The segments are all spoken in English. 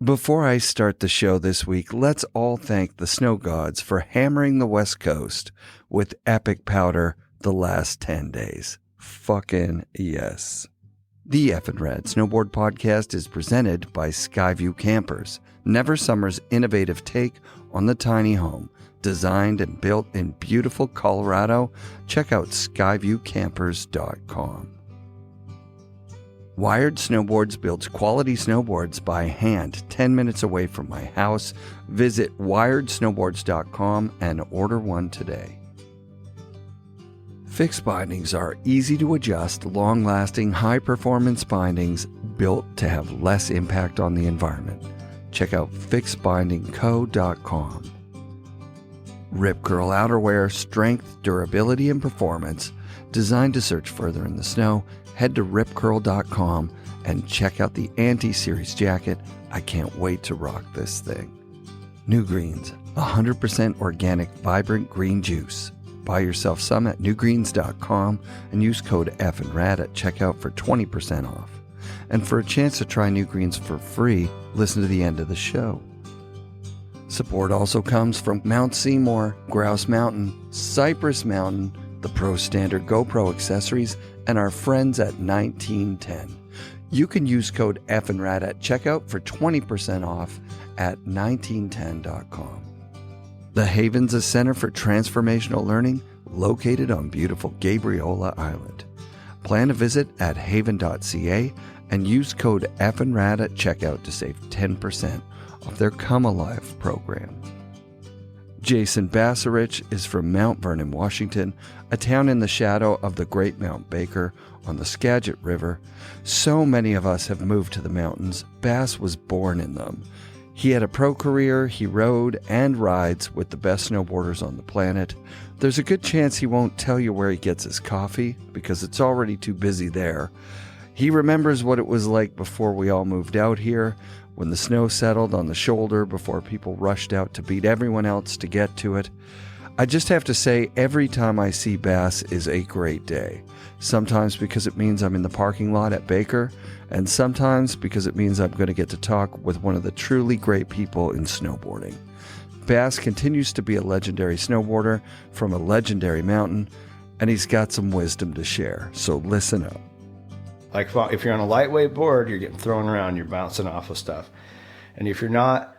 Before I start the show this week, let's all thank the snow gods for hammering the West Coast with epic powder the last 10 days. Fucking yes. The FNRad Snowboard Podcast is presented by Skyview Campers, Never Summer's innovative take on the tiny home. Designed and built in beautiful Colorado, check out skyviewcampers.com. Wired Snowboards builds quality snowboards by hand 10 minutes away from my house. Visit wiredsnowboards.com and order one today. Fixed bindings are easy to adjust, long-lasting, high-performance bindings built to have less impact on the environment. Check out fixedbindingco.com. Rip Curl Outerwear, strength, durability, and performance. Designed to search further in the snow, head to ripcurl.com and check out the Anti-Series jacket. I can't wait to rock this thing. NewGreens, 100% organic, vibrant green juice. Buy yourself some at newgreens.com and use code FNRad at checkout for 20% off. And for a chance to try NewGreens for free, listen to the end of the show. Support also comes from Mount Seymour, Grouse Mountain, Cypress Mountain, the Pro Standard GoPro accessories, and our friends at 1910. You can use code FNRad at checkout for 20% off at 1910.com. The Havens, a center for transformational learning located on beautiful Gabriola Island. Plan a visit at haven.ca and use code FNRad at checkout to save 10% of their Come Alive program. Jason Basarich is from Mt Vernon, Washington, a town in the shadow of the Great Mount Baker on the Skagit River. So many of us have moved to the mountains. Bass was born in them. He had a pro career, he rode and rides with the best snowboarders on the planet. There's a good chance he won't tell you where he gets his coffee because it's already too busy there. He remembers what it was like before we all moved out here, when the snow settled on the shoulder before people rushed out to beat everyone else to get to it. I just have to say, every time I see Bass is a great day. Sometimes because it means I'm in the parking lot at Baker, and sometimes because it means I'm going to get to talk with one of the truly great people in snowboarding. Bass continues to be a legendary snowboarder from a legendary mountain, and he's got some wisdom to share, so listen up. Like if you're on a lightweight board, you're getting thrown around, you're bouncing off of stuff. And if you're not,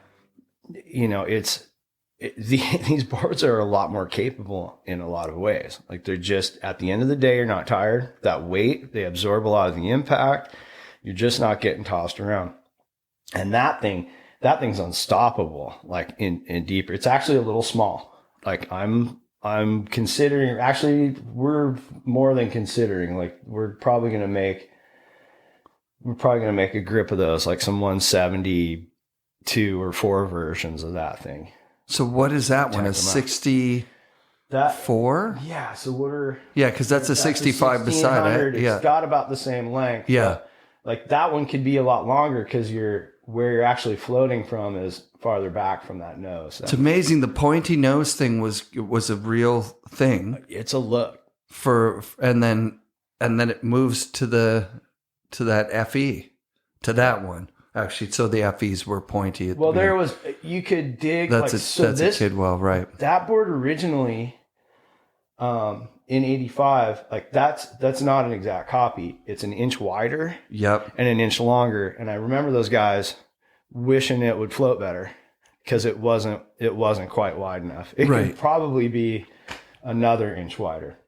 these boards are a lot more capable in a lot of ways. Like they're just, at the end of the day, you're not tired. That weight, they absorb a lot of the impact. You're just not getting tossed around. And that thing's unstoppable, like in deeper. It's actually a little small. Like I'm considering, actually, we're more than considering, like we're probably going to make a grip of those, like some 172 or 4 versions of that thing. So what is that one? A 64? Yeah. So what are... Yeah, because that's a 65 beside it. It's got about the same length. Yeah. Like that one could be a lot longer because where you're actually floating from is farther back from that nose. It's amazing. The pointy nose thing was a real thing. It's a look. And then it moves to that FE, to that one. Actually, so the FEs were pointy. Well, you could dig. That's a Kidwell, right? That board originally, in '85, like that's not an exact copy. It's an inch wider. Yep. And an inch longer. And I remember those guys wishing it would float better because it wasn't quite wide enough. It could probably be another inch wider.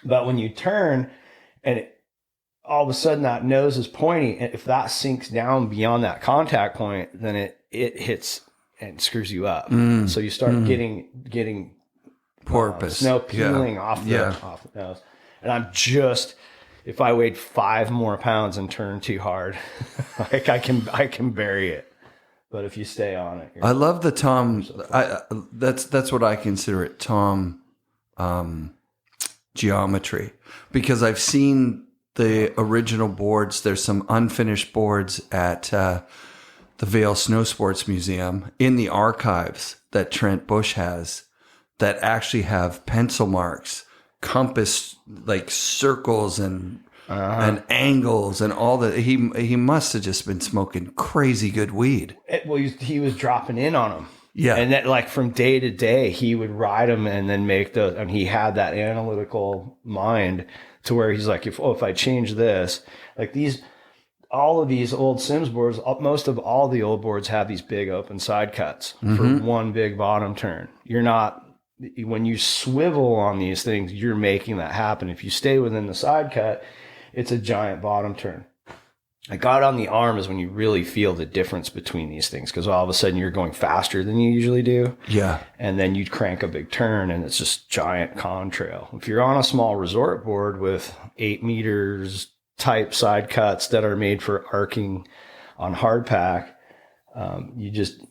But when you turn and all of a sudden that nose is pointy, and if that sinks down beyond that contact point, then it hits and screws you up. So you start getting porpoise snow peeling off the nose. And I'm just, if I weighed 5 more pounds and turned too hard, like I can bury it. But if you stay on it, I love the Tom. That's what I consider it, Tom geometry, because I've seen the original boards. There's some unfinished boards at the Vail Snow Sports Museum in the archives that Trent Bush has that actually have pencil marks, compass, like circles and and angles and all that. He must have just been smoking crazy good weed. He was dropping in on them. Yeah. And that, like, from day to day, he would ride them and then make those. And he had that analytical mind to where he's like, if I change this, like all of these old Sims boards, most of all the old boards have these big open side cuts for one big bottom turn. When you swivel on these things, you're making that happen. If you stay within the side cut, it's a giant bottom turn. I got on the arm is when you really feel the difference between these things, because all of a sudden you're going faster than you usually do. Yeah. And then you'd crank a big turn and it's just giant contrail. If you're on a small resort board with 8 meters type side cuts that are made for arcing on hardpack,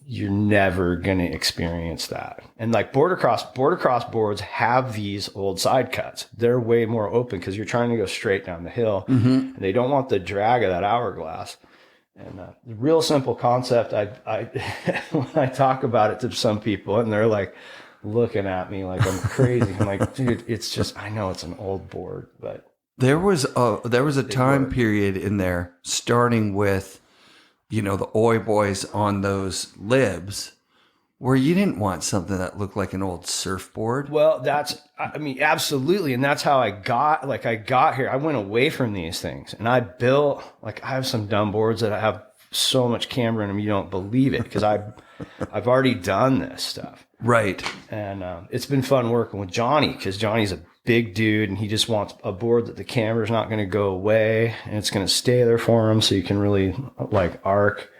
you're never going to experience that. And like border cross boards have these old side cuts. They're way more open because you're trying to go straight down the hill. And they don't want the drag of that hourglass. And the real simple concept, I when I talk about it to some people and they're like looking at me like I'm crazy. I'm like, dude, it's just, I know it's an old board, but there was a time period in there starting with, the Oi boys on those libs where you didn't want something that looked like an old surfboard. Well, absolutely. And that's how I got here. I went away from these things and I built, I have some dumb boards that I have so much camber in them. You don't believe it because I've already done this stuff. Right. And it's been fun working with Johnny because Johnny's a big dude and he just wants a board that the camber's not going to go away and it's going to stay there for him so you can really arc.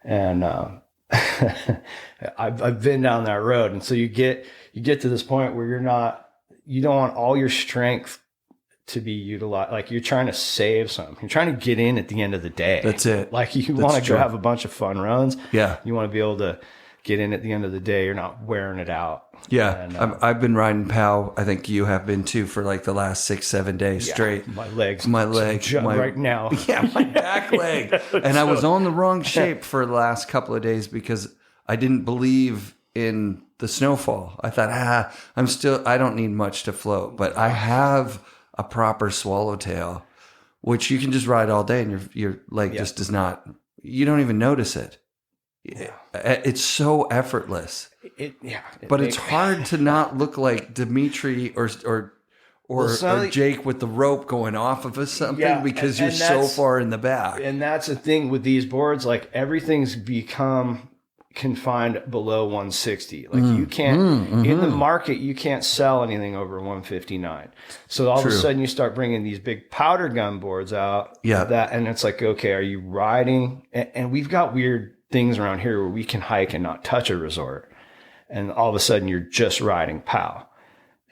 And I've been down that road. And so you get to this point where you don't want all your strength to be utilized. Like you're trying to save some. You're trying to get in at the end of the day. That's it. Like you want to go have a bunch of fun runs. Yeah. You want to be able to get in at the end of the day. You're not wearing it out. Yeah. And, I've been riding POW. I think you have been too for the last 6-7 days straight. My legs. Right now. Yeah. My back leg. And I was on the wrong shape for the last couple of days because I didn't believe in the snowfall. I thought, I don't need much to float, but I have a proper swallowtail, which you can just ride all day and your leg just does not, you don't even notice it. It's so effortless. But it's hard to not look like Dimitri or Jake with the rope going off of us something because you're so far in the back. And that's the thing with these boards, everything's become confined below 160. You can't in the market, you can't sell anything over 159. So all of a sudden you start bringing these big powder gun boards out. Yeah. And it's like, okay, are you riding? And we've got weird things around here where we can hike and not touch a resort. And all of a sudden you're just riding POW.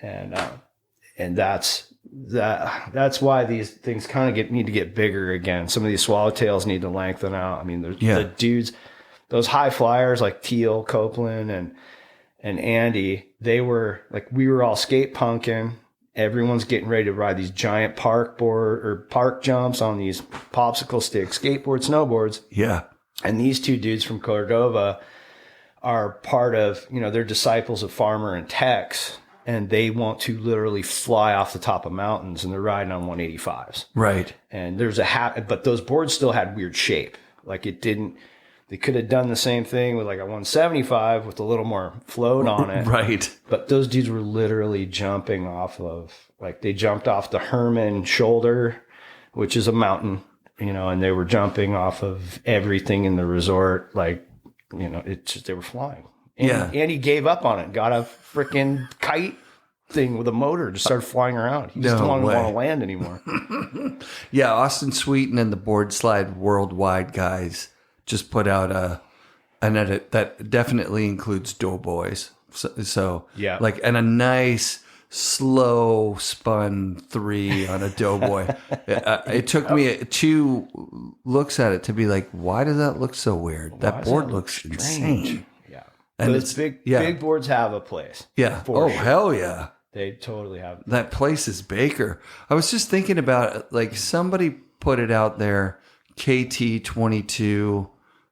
And that's why these things kind of need to get bigger again. Some of these swallowtails need to lengthen out. I mean, the dudes, those high flyers like Teal, Copeland, and Andy, we were all skate punking. Everyone's getting ready to ride these giant park jumps on these popsicle stick skateboard snowboards. Yeah. And these two dudes from Cordova are part of, they're disciples of Farmer and Tex, and they want to literally fly off the top of mountains, and they're riding on 185s. Right. And there's but those boards still had weird shape. They could have done the same thing with a 175 with a little more float on it. Right. But those dudes were literally jumping off of, they jumped off the Herman shoulder, which is a mountain, and they were jumping off of everything in the resort. They were flying. And he gave up on it, got a freaking kite thing with a motor, just started flying around. He just didn't want to land anymore. Yeah, Austin Sweeten and the Board Slide Worldwide guys just put out an edit that definitely includes Doughboys. So yeah, and a nice slow spun 3 on a Doughboy. It took me 2 looks at it to be like, why does that look so weird? That board looks insane. Yeah, and those big boards have a place. Yeah. Sure. Hell yeah. They totally have. That place is Baker. I was just thinking about it, somebody put it out there. KT22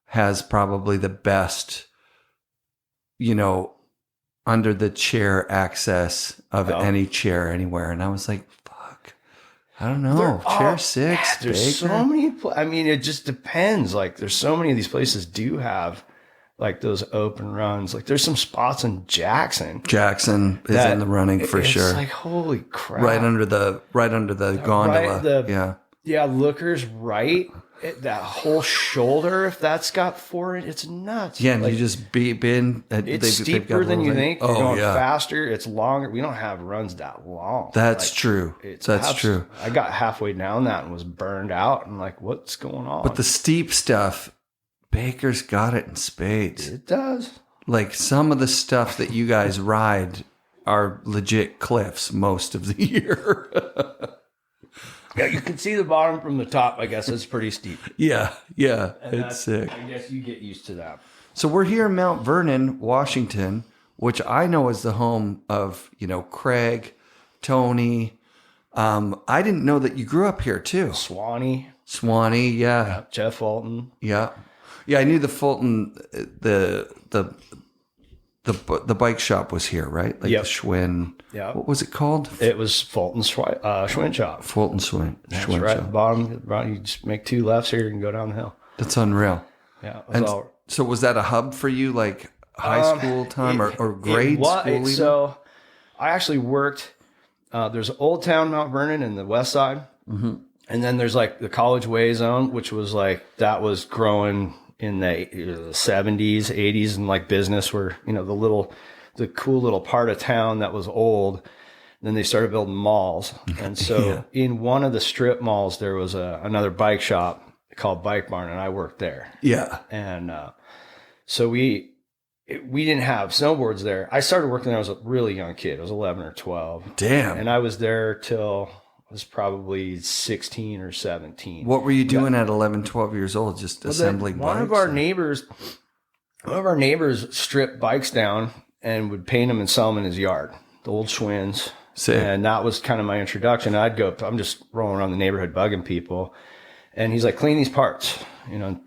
has probably the best, under the chair access of any chair anywhere. And I was like, fuck, I don't know. Chair 6, there's Baker. so many. I mean, it just depends. Like, there's so many of these places do have like those open runs. Like, there's some spots in Jackson. Jackson is in the running for sure. It's like, holy crap! Right under the gondola. Yeah. Lookers right. That whole shoulder, if that's got 4, it's nuts. Yeah, and like, you just bend. It's steeper than you think. You're going faster. It's longer. We don't have runs that long. That's true. That's true. I got halfway down that and was burned out. And like, what's going on? But the steep stuff, Baker's got it in spades. It does. Like some of the stuff that you guys ride are legit cliffs most of the year. Yeah, you can see the bottom from the top. I guess it's pretty steep. Yeah, it's sick. I guess you get used to that. So we're here in Mount Vernon, Washington, which I know is the home of, Craig, Tony. I didn't know that you grew up here too. Swanee, yeah. Jeff Fulton. Yeah. I knew the Fulton, the bike shop was here, right? Like the Schwinn. Yeah. What was it called? It was Fulton's Schwinn shop. Fulton Schwinn. That's right at the bottom. You just make 2 lefts here and go down the hill. That's unreal. Yeah. So was that a hub for you, like high school time or grade school? So I actually worked, there's Old Town Mount Vernon in the west side. Mm-hmm. And then there's like the College Way zone, which was like, that was growing in the 70s, 80s, and like business where, the cool little part of town that was old. Then they started building malls. And so in one of the strip malls, there was another bike shop called Bike Barn, and I worked there. Yeah. And so we didn't have snowboards there. I started working there. I was a really young kid. I was 11 or 12. Damn. And I was there till I was probably 16 or 17. What were you doing at 11, 12 years old? Just assembling bikes? One of our neighbors stripped bikes down and would paint them and sell them in his yard, the old Schwinns. Sick. And that was kind of my introduction. I'm just rolling around the neighborhood bugging people. And he's like, clean these parts,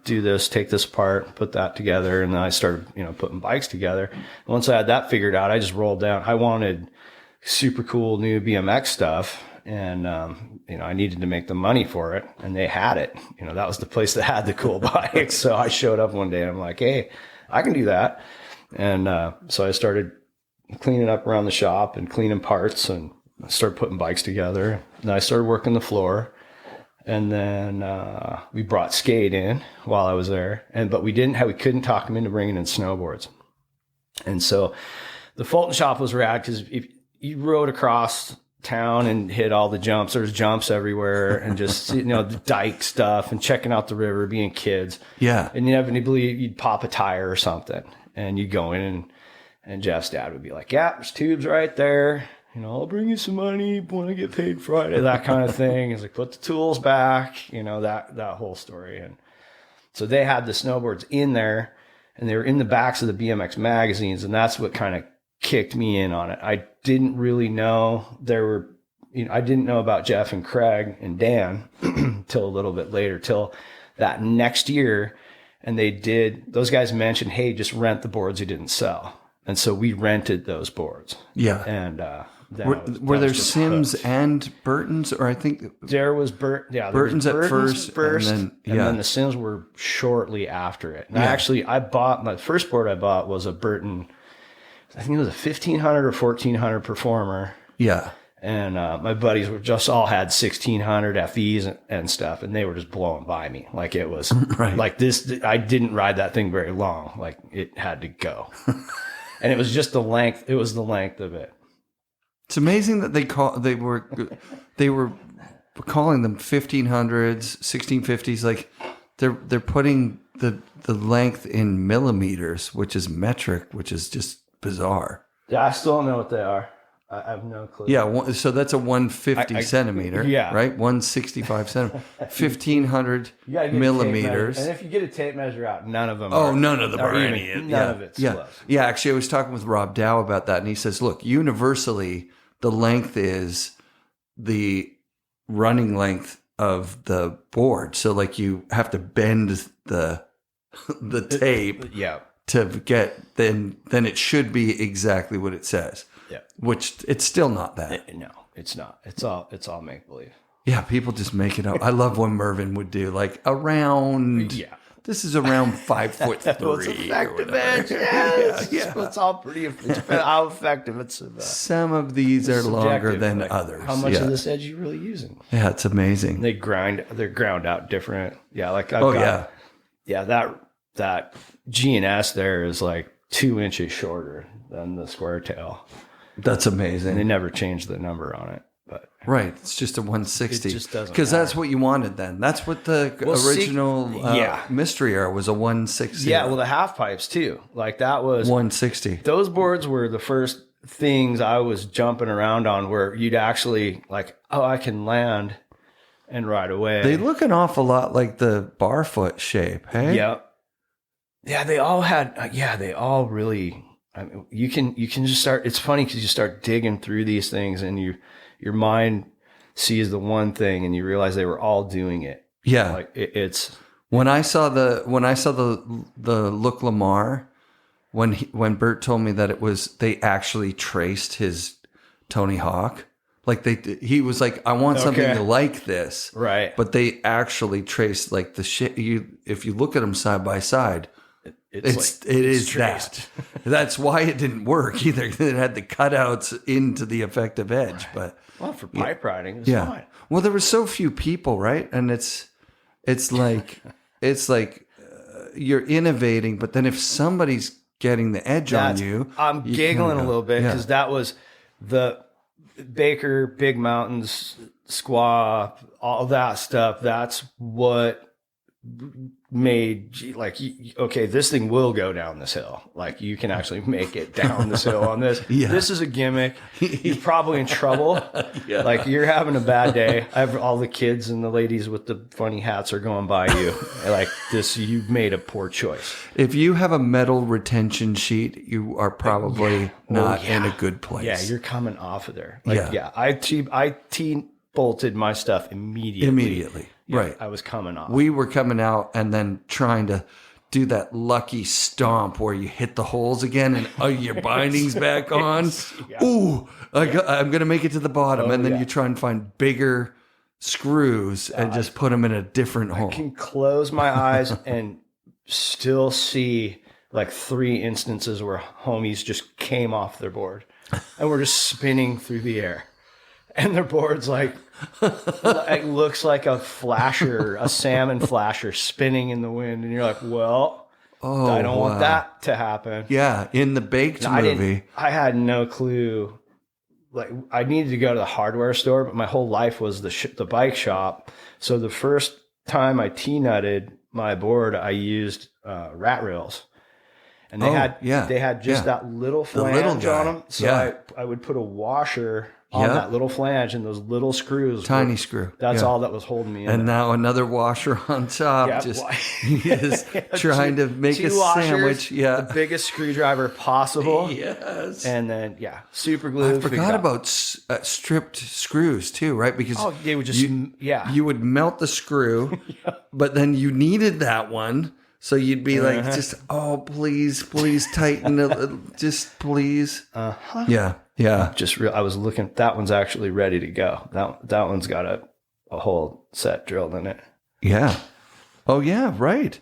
do this, take this apart, put that together. And then I started, putting bikes together. And once I had that figured out, I just rolled down. I wanted super cool new BMX stuff. And, I needed to make the money for it, and they had it. That was the place that had the cool bikes. So I showed up one day and I'm like, hey, I can do that. And, so I started cleaning up around the shop and cleaning parts, and I started putting bikes together. And I started working the floor. And then, we brought skate in while I was there, but we couldn't talk them into bringing in snowboards. And so the Fulton shop was rad because if you rode across town and hit all the jumps, there's jumps everywhere, and just the dike stuff and checking out the river, being kids. Yeah. And inevitably you'd pop a tire or something, and you'd go in, and Jeff's dad would be like, yeah, there's tubes right there, I'll bring you some money when I get paid Friday, that kind of thing. He's like, put the tools back, that whole story. And so they had the snowboards in there, and they were in the backs of the BMX magazines, and that's what kind of kicked me in on it. I didn't really know I didn't know about Jeff and Craig and Dan till a little bit later, till that next year. And those guys mentioned, hey, just rent the boards you didn't sell. And so we rented those boards. Yeah. And, were there Sims hooked. And Burtons, or I think there was Burtons at first, and then the Sims were shortly after it. And I bought my first board. I bought was a Burton. I think it was a 1500 or 1400 Performer. Yeah. And my buddies were just all had 1600 FEs and stuff, and they were just blowing by me. Like it was like this. I didn't ride that thing very long. Like it had to go. And it was just the length. It was the length of it. It's amazing that they were calling them 1500s, 1650s. Like they're putting the length in millimeters, which is metric, which is just bizarre. Yeah, I still don't know what they are. I have no clue. Yeah, so that's a 150 centimeter, right? 165 centimeter, 1500 millimeters. And if you get a tape measure out, none of them none of them are any. None of it's close. Yeah, actually, I was talking with Rob Dow about that, and he says, look, universally, the length is the running length of the board. So, like, you have to bend the tape to get, then it should be exactly what it says. Yeah. Which it's still not that. No, it's not. It's all make believe. Yeah, people just make it up. I love when Mervin would do like around. Yeah. This is around 5'3". What's effective edge? Yeah. It's all pretty. It depends how effective it's. Some of these are longer than others. How much of this edge are you really using? Yeah, it's amazing. They're ground out different. Yeah, like I've got, that G and S there is like 2 inches shorter than the square tail. That's amazing. And they never changed the number on it. But right, it's just a 160. It just doesn't because that's what you wanted then. That's what the original mystery era was, a 160. Yeah, well, the half pipes too. Like that was 160. Those boards were the first things I was jumping around on, where you'd actually like, oh, I can land and ride away. They look an awful lot like the barfoot shape. Hey. Yeah. Yeah, they all had. They all really. I mean, you can just start. It's funny because you start digging through these things, and your mind sees the one thing, and you realize they were all doing it. Yeah, like it's when I saw the Look Lamar, when Bert told me that they actually traced his Tony Hawk. Like he was like, I want something like this, right? But they actually traced like the shit. If you look at them side by side. It is that. That's why it didn't work either. It had the cutouts into the effective edge, but for pipe riding, it's fine. Well, there were so few people, right? And it's like you're innovating, but then if somebody's getting the edge on you, I'm giggling a little bit because that was the Baker, Big Mountains, Squaw, all that stuff. That's what made like, okay, this thing will go down this hill. Like you can actually make it down this hill on this. This is a gimmick. You're probably in trouble. Like you're having a bad day. I have all the kids and the ladies with the funny hats are going by you. Like this, you made a poor choice. If you have a metal retention sheet, you are probably not in a good place. Yeah, you're coming off of there. Like, I T-bolted my stuff immediately. Right. I was coming off. We were coming out and then trying to do that lucky stomp where you hit the holes again and your binding's back on. Ooh, I'm going to make it to the bottom. And then you try and find bigger screws and just put them in a different hole. I can close my eyes and still see like 3 instances where homies just came off their board and were just spinning through the air. And their board's like, it looks like a flasher, a salmon flasher spinning in the wind. And you're like, well, I don't want that to happen. Yeah, in the Baked movie. I had no clue. Like, I needed to go to the hardware store, but my whole life was the bike shop. So the first time I T-nutted my board, I used rat rails. And they had just that little flange on them. So I would put a washer on that little flange and those little screws. Tiny screw. That's all that was holding me in. And now another washer on top. He is trying to make a sandwich. Yeah. The biggest screwdriver possible. Yes. And then, super glue. I forgot about stripped screws too, right? Because they would just, you would melt the screw, but then you needed that one. So you'd be like, just, please tighten it. Just please. Yeah. I was looking, that one's actually ready to go. That one's got a whole set drilled in it. Yeah. Oh yeah, right.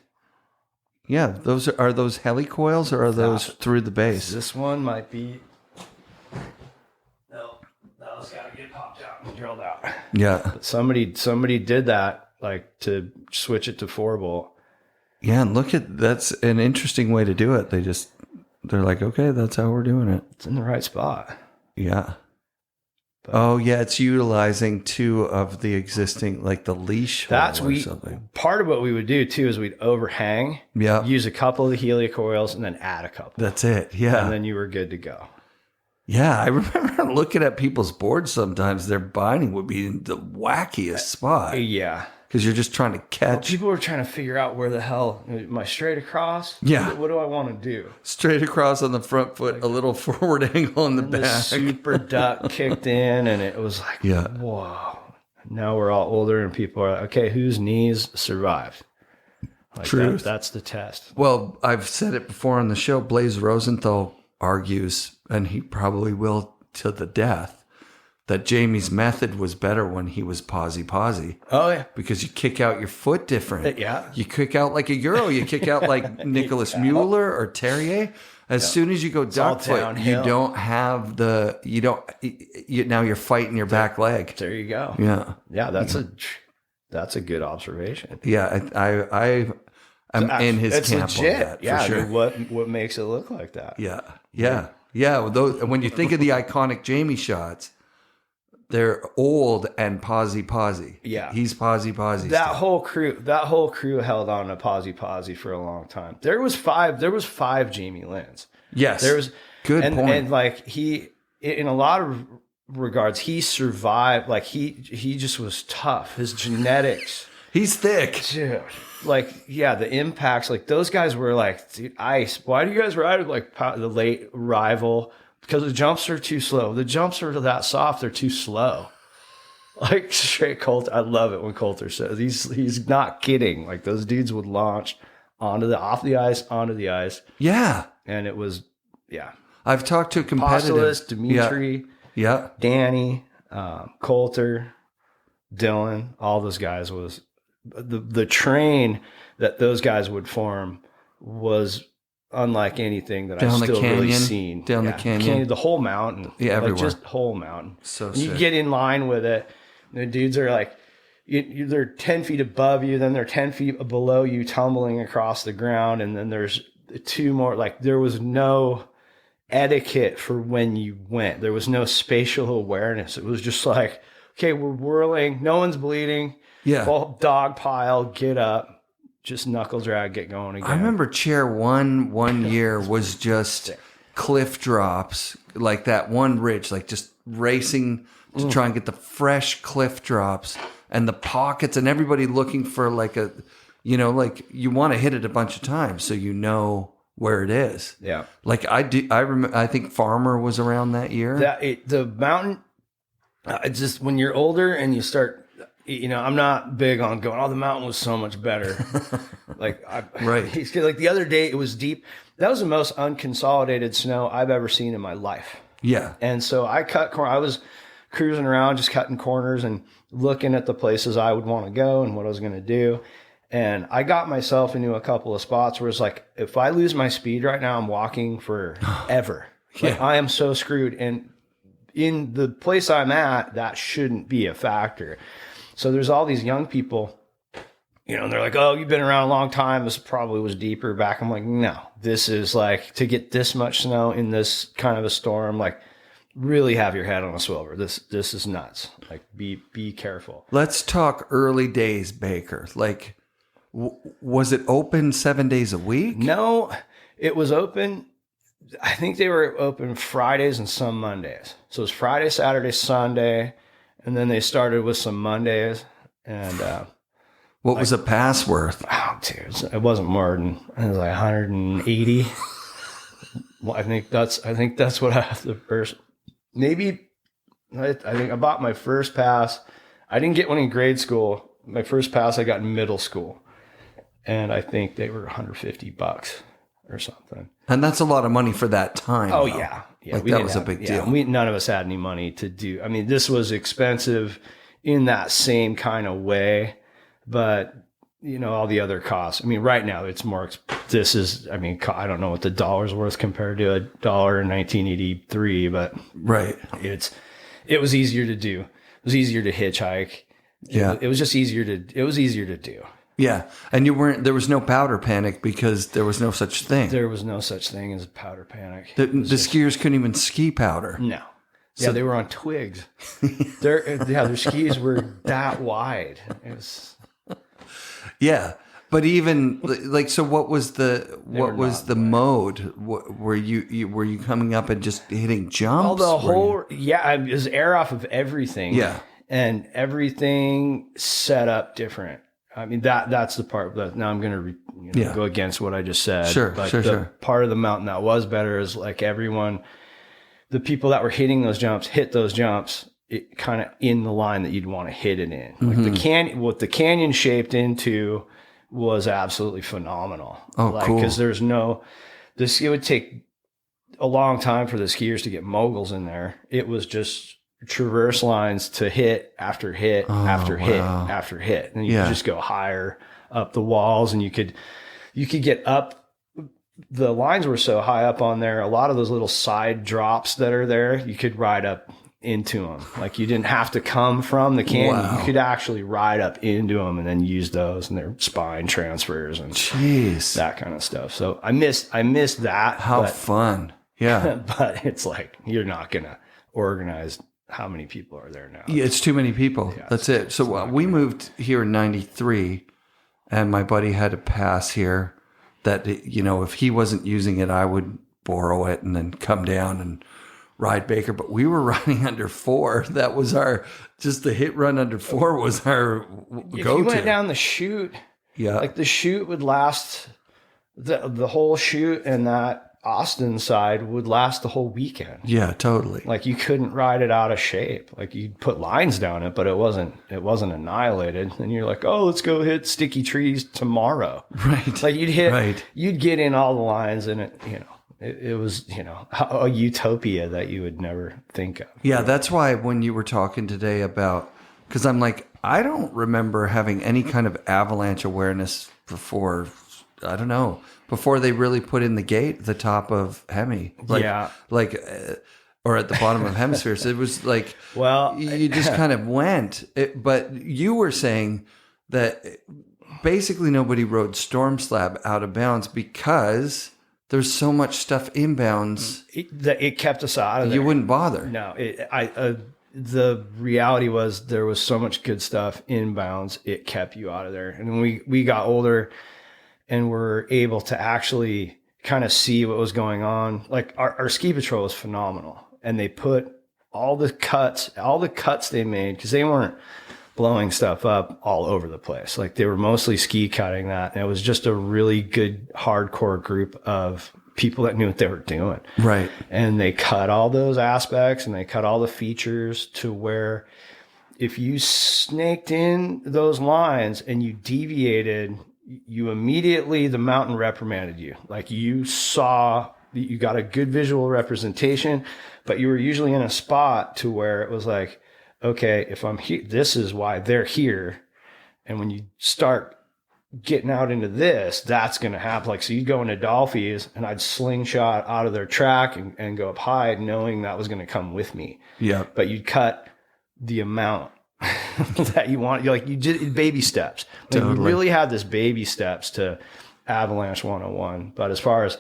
Yeah, are those helicoils or are those through the base? This one might be. No, that one's got to get popped out and drilled out. Yeah. But somebody did that, like to switch it to 4-bolt. Yeah, and that's an interesting way to do it. They're like, okay, that's how we're doing it. It's in the right spot. Yeah. But, it's utilizing 2 of the existing, like the leash. Something. Part of what we would do too is we'd overhang. Yeah. Use a couple of the helicoils and then add a couple. That's it. Yeah. And then you were good to go. Yeah, I remember looking at people's boards sometimes. Their binding would be in the wackiest spot. Yeah. Because you're just trying to catch. Well, people were trying to figure out where the hell, am I straight across? Yeah. What do I want to do? Straight across on the front foot, a little forward angle on the back. The super duck kicked in, and it was like, whoa. Now we're all older, and people are like, okay, whose knees survived? Like Truth. That's the test. Well, I've said it before on the show. Blaze Rosenthal argues, and he probably will to the death, that Jamie's method was better when he was posy, Oh yeah. because you kick out your foot different. Yeah. You kick out like a Euro. You kick out like Nicholas Mueller or Terrier. As soon as you go duck foot, downhill. you don't have now you're fighting your back leg. There you go. Yeah. Yeah, that's a good observation. Yeah, I'm in his it's camp legit. on that, Yeah, for sure. I mean, what makes it look like that? Yeah. Well, when you think of the iconic Jamie shots, they're old and posy. Yeah. He's posy. That whole crew held on to posy for a long time. There was five Jamie Lynns. Yes. There was good point. And like he, in a lot of regards, he survived. Like he just was tough. His genetics. He's thick. Dude, like, yeah, the impacts, like those guys were like, dude, ice. Why do you guys ride like the late rival? Because the jumps are too slow. The jumps are that soft. They're too slow. Like straight Coulter. I love it when Coulter says he's not kidding. Like those dudes would launch off the ice, onto the ice. Yeah. And it was, I've talked to competitive. Apostolos, Dimitri, Danny, Coulter, Dylan, all those guys was the train that those guys would form was unlike anything that I've still really seen. Down the canyon. The whole mountain. Yeah, everywhere. Like just whole mountain. So and you sick. get in line with it. The dudes are like, they're 10 feet above you, then they're 10 feet below you, tumbling across the ground. And then there's two more. Like there was no etiquette for when you went. There was no spatial awareness. It was just like, okay, we're whirling. No one's bleeding. Yeah. Well, dog pile, get up. Just knuckle drag, get going again. I remember chair one year was just cliff drops, like that one ridge, like just racing to try and get the fresh cliff drops and the pockets and everybody looking for like like you want to hit it a bunch of times so you know where it is. Yeah. Like I remember, I think Farmer was around that year. The mountain, it's just when you're older and you start, I'm not big on going, the mountain was so much better. Like the other day, it was deep. That was the most unconsolidated snow I've ever seen in my life. Yeah. And so I was cruising around, just cutting corners and looking at the places I would want to go and what I was going to do. And I got myself into a couple of spots where it's like, if I lose my speed right now, I'm walking forever. Like, I am so screwed. And in the place I'm at, that shouldn't be a factor. So there's all these young people, and they're like, oh, you've been around a long time. This probably was deeper back. I'm like, no, this is like, to get this much snow in this kind of a storm, like really have your head on a swivel. This is nuts. Like be careful. Let's talk early days, Baker. Like, was it open 7 days a week? No, it was open. I think they were open Fridays and some Mondays. So it was Friday, Saturday, Sunday. And then they started with some Mondays, and what was a pass worth? Oh, dude, it wasn't more than it was like 180. Well, I think that's what I have the first. Maybe I think I bought my first pass. I didn't get one in grade school. My first pass I got in middle school, and I think they were $150 or something. And that's a lot of money for that time. Oh though. yeah. Like that was a big deal. None of us had any money to do. I mean, this was expensive in that same kind of way, but all the other costs. I mean, right now it's more. I don't know what the dollar's worth compared to $1 in 1983, but right. It was easier to do. It was easier to hitchhike. Yeah. It was easier to do. Yeah. And there was no powder panic because there was no such thing. There was no such thing as a powder panic. The skiers couldn't even ski powder. No. So, they were on twigs. Their skis were that wide. It was. Yeah. But even like, so what was the mode? Were you coming up and just hitting jumps? It was air off of everything. Yeah. And everything set up different. I mean, that's the part that now I'm going to go against what I just said. Sure, but sure. the part of the mountain that was better is like the people that were hitting those jumps, hit those jumps kind of in the line that you'd want to hit it in. Like what the canyon shaped into was absolutely phenomenal. Oh, cool. Because it would take a long time for the skiers to get moguls in there. It was just traverse lines to hit after hit after hit after hit. And you could just go higher up the walls, and you could get up. The lines were so high up on there. A lot of those little side drops that are there, you could ride up into them. Like you didn't have to come from the canyon. Wow. You could actually ride up into them and then use those, and their spine transfers and that kind of stuff. So I missed that. How fun. Yeah. But it's like, you're not going to organize how many people are there now. Yeah, it's too many people. Yeah, that's it. So we moved here in 93, and my buddy had a pass here that, you know, if he wasn't using it, I would borrow it and then come down and ride Baker. But we were running under 4. That was the hit run under 4 was our go-to. If you went down the chute, like the chute would last, the whole chute, and that Austin side would last the whole weekend. Yeah, totally. Like you couldn't ride it out of shape. Like you'd put lines down it, but it wasn't annihilated. And you're like, oh, let's go hit sticky trees tomorrow. Right. Like you'd get in all the lines, and it was, a utopia that you would never think of. Yeah, that's why when you were talking today about, because I'm like, I don't remember having any kind of avalanche awareness before, I don't know, before they really put in the gate at the top of Hemi. Or at the bottom of Hemispheres. It was like, well, you just kind of went. But you were saying that basically nobody rode Storm Slab out of bounds because there's so much stuff inbounds. It kept us out of there. You wouldn't bother. No, the reality was there was so much good stuff inbounds. It kept you out of there. And when we got older and were able to actually kind of see what was going on, like our ski patrol was phenomenal. And they put all the cuts they made, because they weren't blowing stuff up all over the place. Like they were mostly ski cutting that. And it was just a really good hardcore group of people that knew what they were doing. Right. And they cut all those aspects, and they cut all the features to where if you snaked in those lines and you deviated, you immediately, the mountain reprimanded you. Like you got a good visual representation, but you were usually in a spot to where it was like, okay, if I'm here, this is why they're here. And when you start getting out into this, that's going to happen. Like, so you'd go into Dolphy's, and I'd slingshot out of their track and go up high, knowing that was going to come with me. Yeah. But you'd cut the amount that you want. You did baby steps. Totally. We really had this baby steps to Avalanche 101. But as far as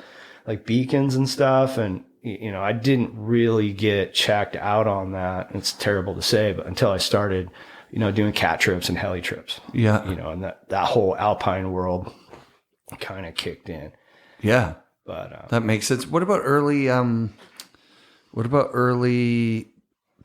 like beacons and stuff, and I didn't really get checked out on that. It's terrible to say, but until I started, doing cat trips and heli trips. Yeah. And that whole alpine world kind of kicked in. Yeah. But that makes sense. What about early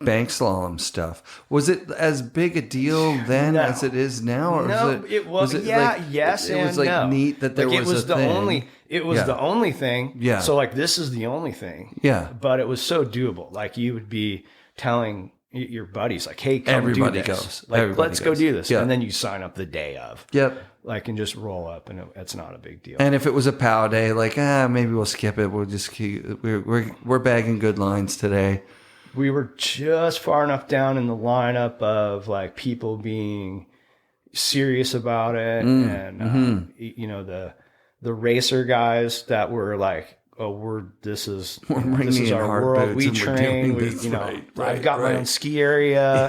bank slalom stuff? Was it as big a deal then as it is now? Or no, it was yes, and no. It was like neat that there was the thing. It was the only thing. Yeah. So like this is the only thing. Yeah. But it was so doable. Like you would be telling your buddies, like, hey, come Everybody do this. goes. Like, Everybody let's goes. go do this. Yeah. And then you sign up the day of. Yep. Like, and just roll up, and it's not a big deal. And if it was a POW day, like, maybe we'll skip it. We'll just keep, we're bagging good lines today. We were just far enough down in the lineup of like people being serious about it, and the racer guys that were like, oh, this is our world. We train. I've got my own ski area,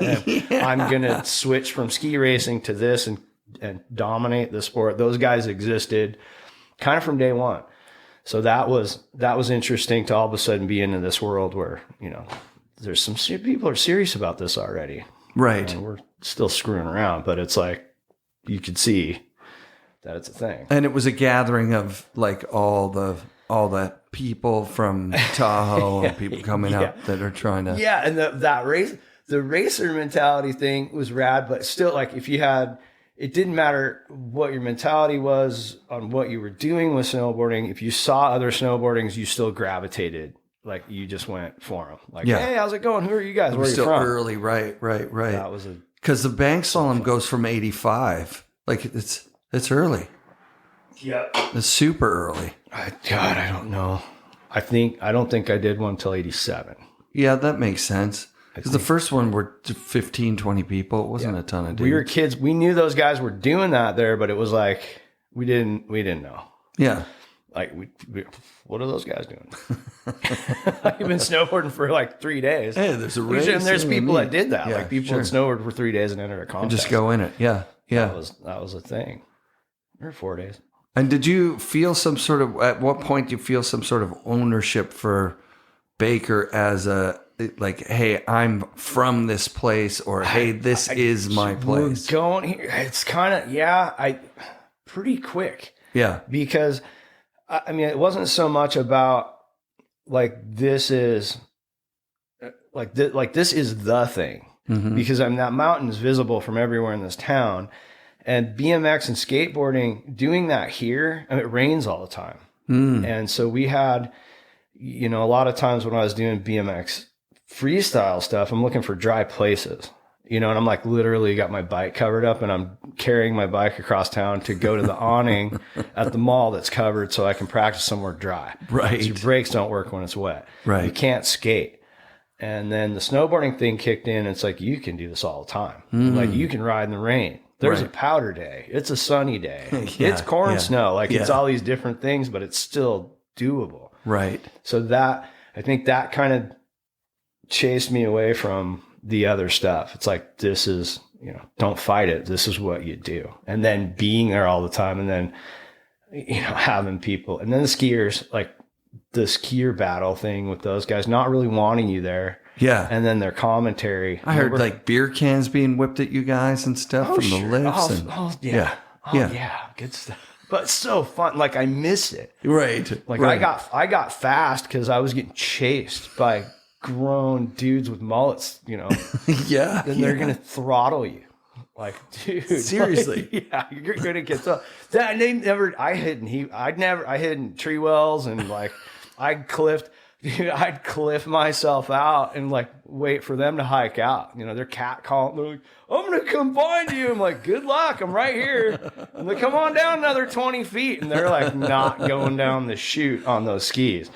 and I'm gonna switch from ski racing to this and dominate the sport. Those guys existed kind of from day one. So that was interesting to all of a sudden be into this world where there's some people are serious about this already. Right. And we're still screwing around, but it's like you could see that it's a thing. And it was a gathering of like all the people from Tahoe and people coming out that are trying to. Yeah, and the racer mentality thing was rad, but still, like, it didn't matter what your mentality was on what you were doing with snowboarding. If you saw other snowboardings, you still gravitated. Like, you just went for them. Like, hey, how's it going? Who are you guys? Where are you from? Still early, right. That was because the bank slalom goes from 85. Like, it's early. Yeah. It's super early. God, I don't know. I don't think I did one until 87. Yeah, that makes sense. Because the first one were 15, 20 people. It wasn't a ton of dudes. We were kids. We knew those guys were doing that there, but it was like we didn't know. Yeah. Like what are those guys doing? I've been snowboarding for like 3 days. Hey, there's a race. And there's people that did that. Yeah, like people that snowboarded for 3 days and entered a contest. And just go in it. Yeah. Yeah. That was a thing. Or 4 days. And did you feel at what point do you feel some sort of ownership for Baker as like, hey, I'm from this place, or hey, this is my place? We're going here. It's kind of, pretty quick. Yeah. Because, I mean, it wasn't so much about like, this is this is the thing. Mm-hmm. Because that mountain is visible from everywhere in this town. And BMX and skateboarding, doing that here, it rains all the time. Mm. And so we had, a lot of times when I was doing BMX freestyle stuff, I'm looking for dry places, and I'm like literally got my bike covered up and I'm carrying my bike across town to go to the awning at the mall that's covered so I can practice somewhere dry. Right. Your brakes don't work when it's wet. Right. You can't skate. And then the snowboarding thing kicked in. And it's like, you can do this all the time. Mm. Like you can ride in the rain. There's a powder day. It's a sunny day. It's corn snow. Like it's all these different things, but it's still doable. Right. So I think that kind of chased me away from the other stuff. It's like, this is, don't fight it. This is what you do. And then being there all the time and then, having people and then the skiers, like the skier battle thing with those guys, not really wanting you there. Yeah. And then their commentary. I heard like beer cans being whipped at you guys and stuff from the lifts. Yeah. Good stuff. But it's so fun. Like I miss it. Right. Like I got fast because I was getting chased by grown dudes with mullets, Yeah. Then they're going to throttle you. Like, dude. Seriously. Like, you're going to get so. I hid in tree wells and like I'd cliff myself out and like wait for them to hike out. They're catcalling. They're like, I'm going to come find you. I'm like, good luck. I'm right here. And they come on down another 20 feet. And they're like not going down the chute on those skis.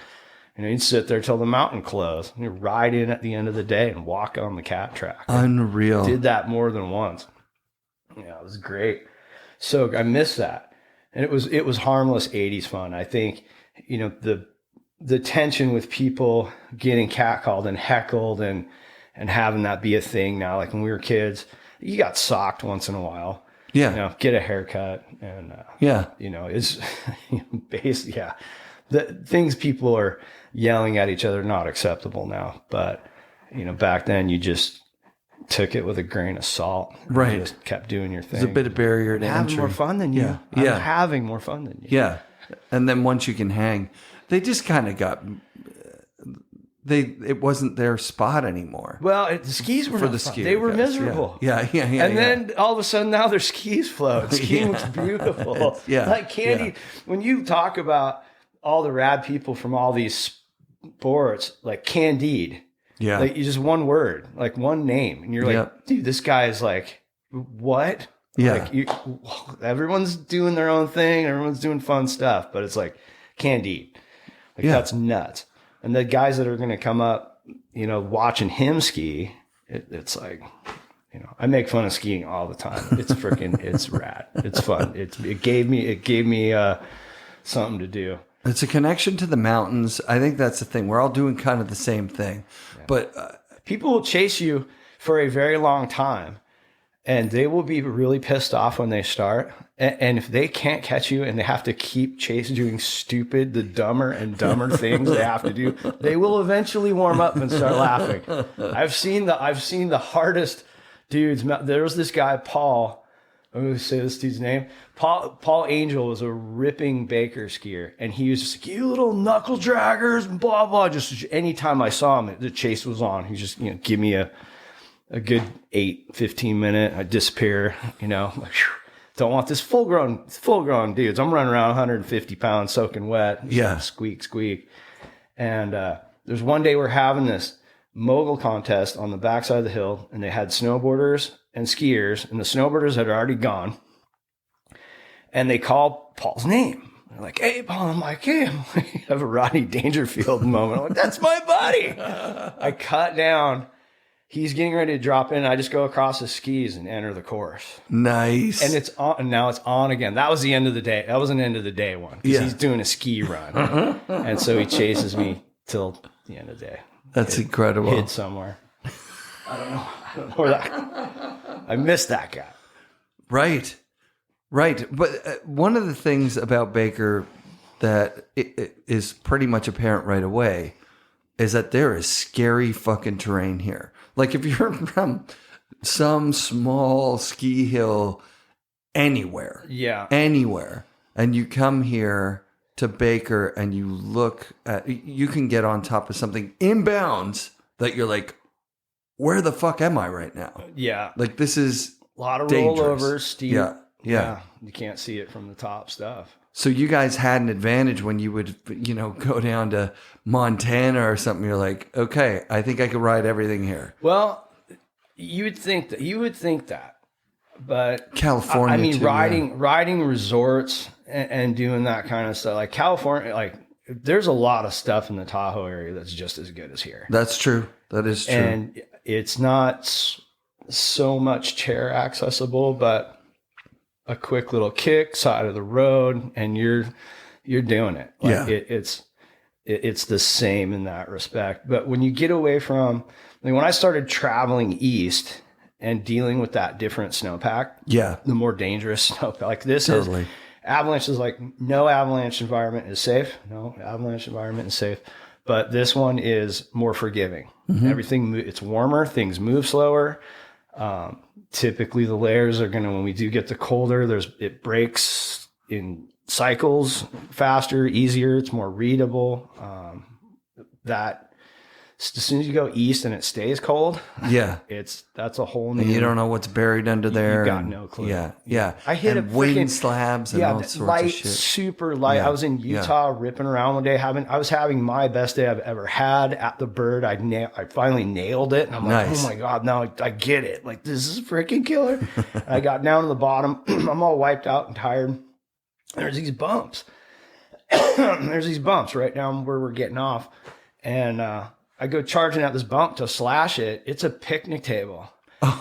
You'd sit there till the mountain closed. And you'd ride in at the end of the day and walk on the cat track. Unreal. Did that more than once. Yeah, it was great. So I miss that. And it was harmless 80s fun. I think, the tension with people getting catcalled and heckled and having that be a thing now. Like when we were kids, you got socked once in a while. Yeah. Get a haircut and, it's basically, the things people are yelling at each other are not acceptable now. But, back then you just took it with a grain of salt. Right. You just kept doing your thing. There's a bit of barrier to entry. Having more fun than you. Yeah. I'm having more fun than you. Yeah. And then once you can hang, they just kind of got, it wasn't their spot anymore. Well, the skis were for not the fun. ski. They were miserable. Yeah. And then all of a sudden now their skis float. Skiing was beautiful. Like Candy, when you talk about all the rad people from all these sports, like Candide. Yeah. Like you just one word, like one name. And you're like, dude, this guy is like, what? Yeah. Like everyone's doing their own thing. Everyone's doing fun stuff. But it's like Candide. Like that's nuts. And the guys that are going to come up, watching him ski, it's like, I make fun of skiing all the time. It's freaking, it's rad. It's fun. It gave me something to do. It's a connection to the mountains. I think that's the thing. We're all doing kind of the same thing, but people will chase you for a very long time and they will be really pissed off when they start. And if they can't catch you and they have to keep doing the dumber and dumber things they have to do, they will eventually warm up and start laughing. I've seen the hardest dudes. There was this guy, Paul. I'm going to say this dude's name. Paul Angel was a ripping Baker skier. And he was just like, you little knuckle draggers, and blah, blah. Just anytime I saw him, the chase was on. He just, give me a good 15 minute. I disappear, like, don't want this full grown dudes. I'm running around 150 pounds soaking wet. Yeah. Squeak. And there's one day we're having this mogul contest on the backside of the hill. And they had snowboarders and skiers, and the snowboarders had already gone. And they call Paul's name. They're like, hey, Paul. I'm like, hey. I have a Rodney Dangerfield moment. I'm like, that's my buddy. I cut down. He's getting ready to drop in. I just go across his skis and enter the course. Nice. And it's on. And now it's on again. That was the end of the day. That was an end of the day one. Because he's doing a ski run. And so he chases me till the end of the day. That's incredible. Hid somewhere. I don't know where that. I missed that guy. Right. But one of the things about Baker that it is pretty much apparent right away is that there is scary fucking terrain here. Like if you're from some small ski hill anywhere, and you come here to Baker and you look at, you can get on top of something inbounds that you're like, where the fuck am I right now? Yeah. Like this is A lot of dangerous. rollovers, steep. Yeah. You can't see it from the top stuff. So you guys had an advantage when you would, go down to Montana or something. You're like, okay, I think I could ride everything here. Well, you would think that, but California. I mean, too, riding resorts and doing that kind of stuff, like California, like there's a lot of stuff in the Tahoe area that's just as good as here. That's true. That is true. And it's not so much chair accessible, but a quick little kick, side of the road, and you're doing it. Like it's the same in that respect. But when you get away from, when I started traveling east and dealing with that different snowpack, the more dangerous snowpack, like this is avalanche is like no avalanche environment is safe. No avalanche environment is safe. But this one is more forgiving. Mm-hmm. Everything, it's warmer, things move slower. Typically the layers are going to, when we do get the colder, it breaks in cycles faster, easier. It's more readable. As soon as you go east and it stays cold, that's a whole new. And you don't know what's buried under there. You got no clue. Yeah. I hit and a wind slabs and all sorts light, of shit. Super light. I was in Utah ripping around one day. I was having my best day I've ever had at the bird. I finally nailed it, and I'm like, oh my god, now I get it. Like this is freaking killer. I got down to the bottom. I'm all wiped out and tired. There's these bumps. Right down where we're getting off, and I go charging at this bump to slash it. It's a picnic table.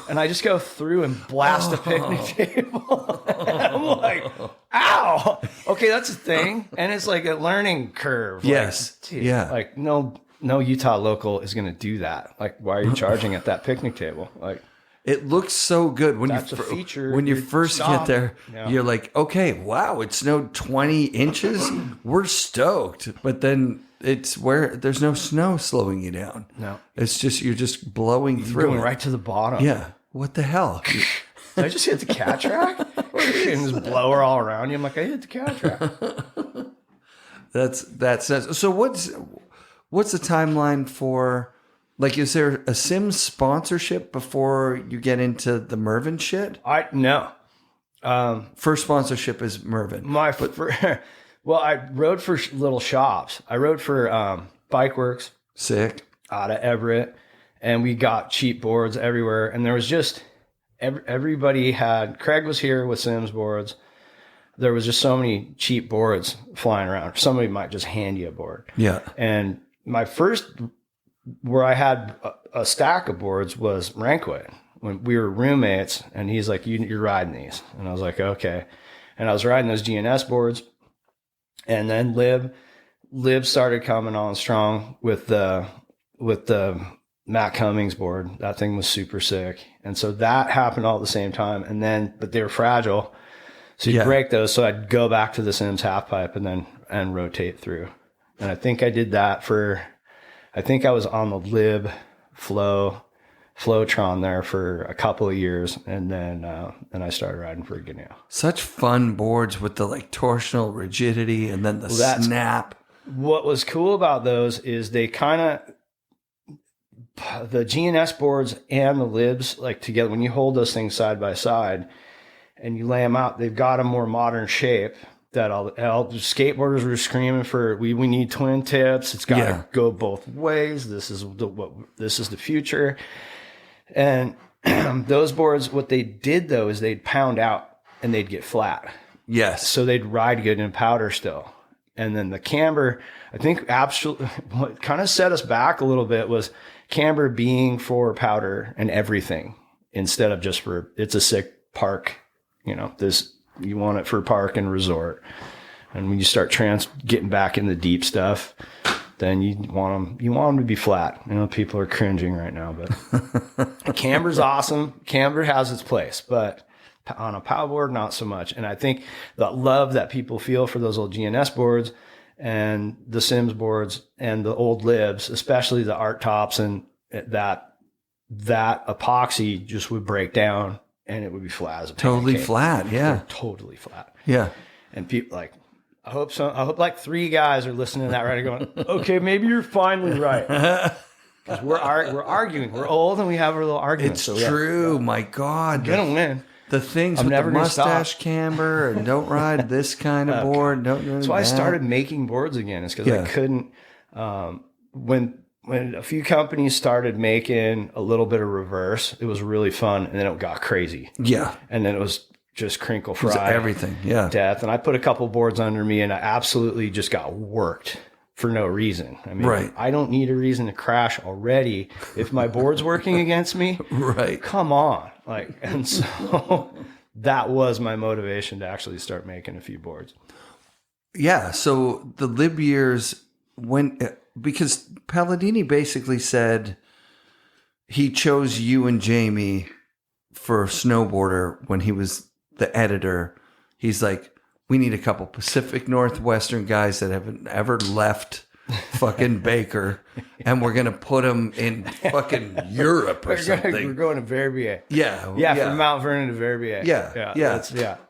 And I just go through and blast a picnic table. I'm like, ow. Okay, that's a thing. And it's like a learning curve. Yes. Like, dude, like no Utah local is going to do that. Like, why are you charging at that picnic table? Like, it looks so good when you first get there. Yeah. You're like, okay, wow, it snowed 20 inches. We're stoked. But then it's where there's no snow slowing you down. No, it's just you're just blowing through going right to the bottom. Yeah, what the hell? Did I just hit the cat track? And just blower all around you. I'm like, I hit the cat track. That says so. What's the timeline for? Like, is there a Sims sponsorship before you get into the Mervin shit? No. First sponsorship is Mervin. Well, I rode for little shops. I rode for Bike Works. Sick. Out of Everett. And we got cheap boards everywhere. And there was just, everybody had, Craig was here with Sims boards. There was just so many cheap boards flying around. Somebody might just hand you a board. Yeah. And my first, where I had a stack of boards was Rankwood. When we were roommates, and he's like, you're riding these. And I was like, okay. And I was riding those GNS boards. And then Lib started coming on strong with the Matt Cummings board. That thing was super sick. And so that happened all at the same time. And then, but they were fragile. So you break those. So I'd go back to the Sims half pipe and rotate through. And I think I did that I think I was on the Lib Flowtron there for a couple of years, and then I started riding for GNU. Such fun boards with the like torsional rigidity and then the snap. What was cool about those is they kind of, the GNS boards and the Libs, like together, when you hold those things side by side and you lay them out, they've got a more modern shape. That all the skateboarders were screaming for. We need twin tips. It's got to go both ways. This is the future. And those boards, what they did though is they'd pound out and they'd get flat. Yes. So they'd ride good in powder still. And then the camber, I think absolutely what kind of set us back a little bit was camber being for powder and everything instead of just for, it's a sick park, you know, this, you want it for park and resort. And when you start getting back in the deep stuff, then you want them to be flat. You know, people are cringing right now, but camber's awesome. Camber has its place, but on a paddleboard, not so much. And I think the love that people feel for those old GNS boards and the Sims boards and the old libs, especially the art tops, and that epoxy just would break down and it would be flat as a Totally pancake. flat. Yeah. Totally flat. Yeah. And people like, I hope like 3 guys are listening to that right and going, okay, maybe you're finally right. Because we're arguing. We're old and we have our little arguments. It's true. My God. You're gonna win. The things I'm with never the gonna mustache stop. camber and don't ride this kind of board. Don't do That's why I that. started making boards again. It's because I couldn't. When a few companies started making a little bit of reverse, it was really fun, and then it got crazy. Yeah. And then it was just crinkle It was fry, everything. Yeah. death. And I put a couple boards under me, and I absolutely just got worked for no reason. I mean, Right. I don't need a reason to crash already. If my board's working against me, Right. come on. Like, and so that was my motivation to actually start making a few boards. Yeah. So the lib years because Palladini basically said he chose you and Jamie for Snowboarder when he was the editor. He's like, we need a couple Pacific Northwestern guys that haven't ever left fucking Baker, and we're going to put them in fucking Europe or something. We're going to Verbier. Yeah. From Mount Vernon to Verbier.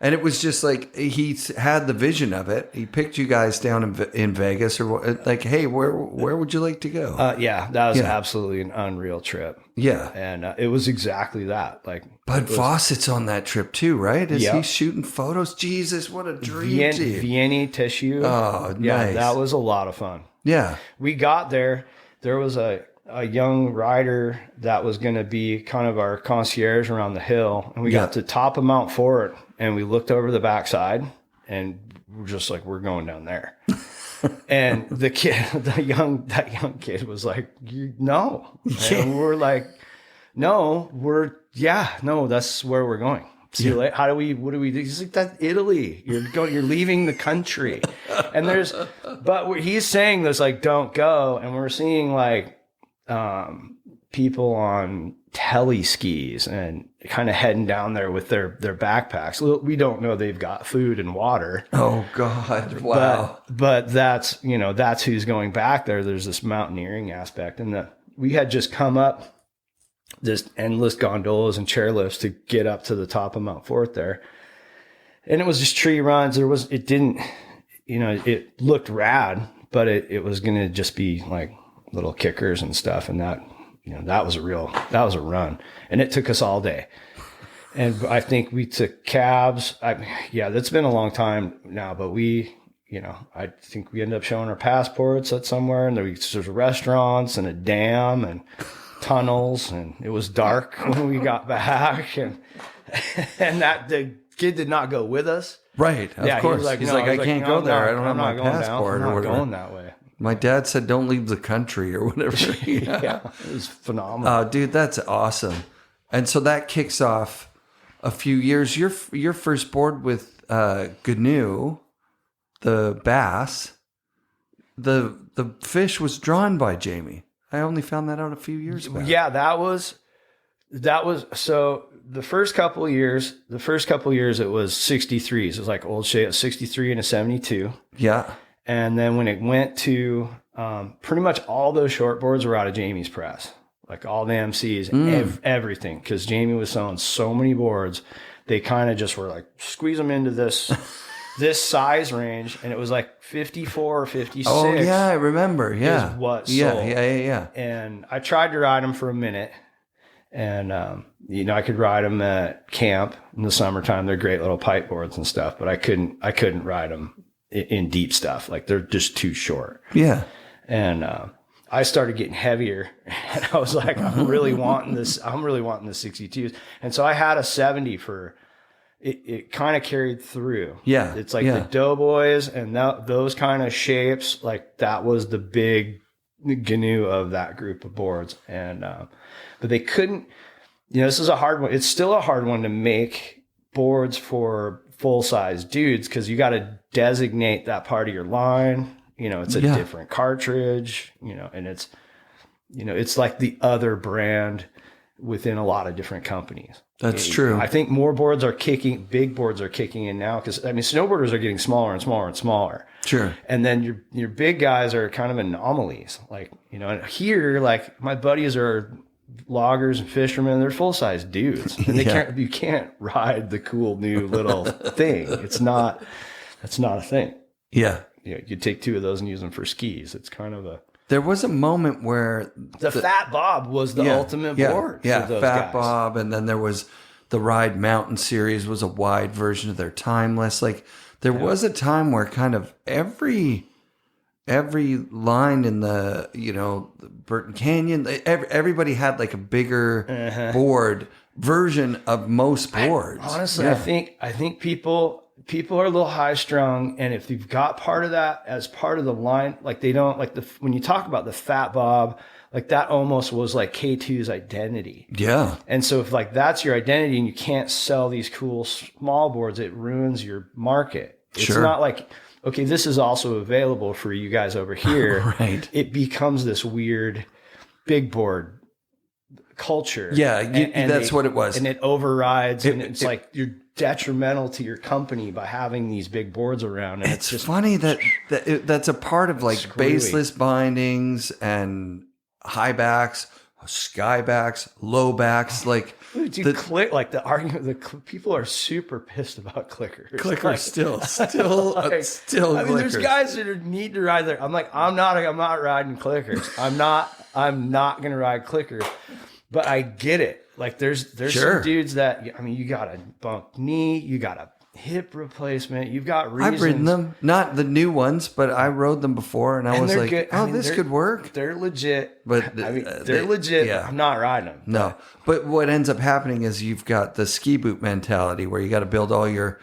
And it was just like he had the vision of it. He picked you guys down in Vegas, or like, hey, where would you like to go? That was absolutely an unreal trip. Yeah, and it was exactly that. Like Bud Fawcett's on that trip too, right? Is Yep. he shooting photos? Jesus, what a dream team! Vieni Tissue. Oh, yeah, nice. that was a lot of fun. Yeah, We got there. There was a young rider that was going to be kind of our concierge around the hill, and we got to top of Mount Fort, and we looked over the backside, and we're just like, we're going down there. And that young kid was like, no. And we're like, no, that's where we're going. See you later. What do we do? He's like, that's Italy. You're leaving the country. And but he's saying this, like, don't go. And we're seeing like, people on tele skis and kind of heading down there with their backpacks. We don't know they've got food and water. Oh God! Wow. But that's who's going back there. There's this mountaineering aspect, and we had just come up this endless gondolas and chairlifts to get up to the top of Mount Fort there, and it was just tree runs. It looked rad, but it was going to just be like little kickers and stuff, and that was a run, and it took us all day. And I think we took cabs. That's been a long time now, but I think we ended up showing our passports at somewhere, and there's restaurants and a dam and tunnels, and it was dark when we got back, and that the kid did not go with us. Right, of course. He's like, I can't go there. I don't have my passport or whatever. I'm not going that way. My dad said, don't leave the country or whatever. Yeah, it was phenomenal. Oh, dude, that's awesome. And so that kicks off a few years. Your first board with GNU, the bass, the fish was drawn by Jamie. I only found that out a few years back. Yeah, that was so the first couple of years it was 63s. It was like old shit, a 63 and a 72. Yeah. And then when it went to pretty much all those short boards were out of Jamie's press, like all the MCs, everything. Because Jamie was selling so many boards, they kind of just were like, squeeze them into this size range. And it was like 54 or 56. Oh, yeah, I remember. Yeah. Is what sold. Yeah. And I tried to ride them for a minute. And, I could ride them at camp in the summertime. They're great little pipe boards and stuff, but I couldn't ride them in deep stuff. Like they're just too short. Yeah. And I started getting heavier, and I was like, I'm really wanting this 62s. And so I had a 70 for it kind of carried through. Yeah. It's like the Doughboys and those kind of shapes, like that was the big GNU of that group of boards. And, but they couldn't, this is a hard one. It's still a hard one to make boards for full size dudes, because you got to designate that part of your line. It's a different cartridge, and it's like the other brand within a lot of different companies. That's true. I think big boards are kicking in now, because snowboarders are getting smaller and smaller and smaller. Sure. And then your big guys are kind of anomalies. Like, and here, like my buddies are loggers and fishermen, they're full size dudes, and you can't ride the cool new little thing. That's not a thing. Yeah. You take two of those and use them for skis. It's kind of There was a moment where the Fat Bob was the ultimate board. Yeah, for those Fat guys. Bob, and then there was the Ride Mountain series was a wide version of their Timeless. Like there was a time where kind of every line in the the Burton Canyon, everybody had like a bigger board version of most boards. Honestly, I think people are a little high strung, and if you've got part of that as part of the line, like they don't like when you talk about the Fat Bob, like that almost was like K2's identity. Yeah. And so if like that's your identity and you can't sell these cool small boards, it ruins your market. It's not like, okay, this is also available for you guys over here. Right. It becomes this weird big board culture. Yeah, and what it was. And it overrides, and it's like you're detrimental to your company by having these big boards around. And it's just funny that's a part of like baseless bindings and high backs, sky backs, low backs. Like the argument, people are super pissed about clickers. Clickers like, still. I mean, there's guys that need to ride there. I'm like, I'm not riding clickers. I'm not going to ride clickers. But I get it. Like there's some dudes that, you got a bumped knee, you got a hip replacement, you've got reasons. I've ridden them, not the new ones, but I rode them before, and I was like, good. this could work. They're legit. But they're legit. Yeah. I'm not riding them. No. But what ends up happening is you've got the ski boot mentality where you got to build all your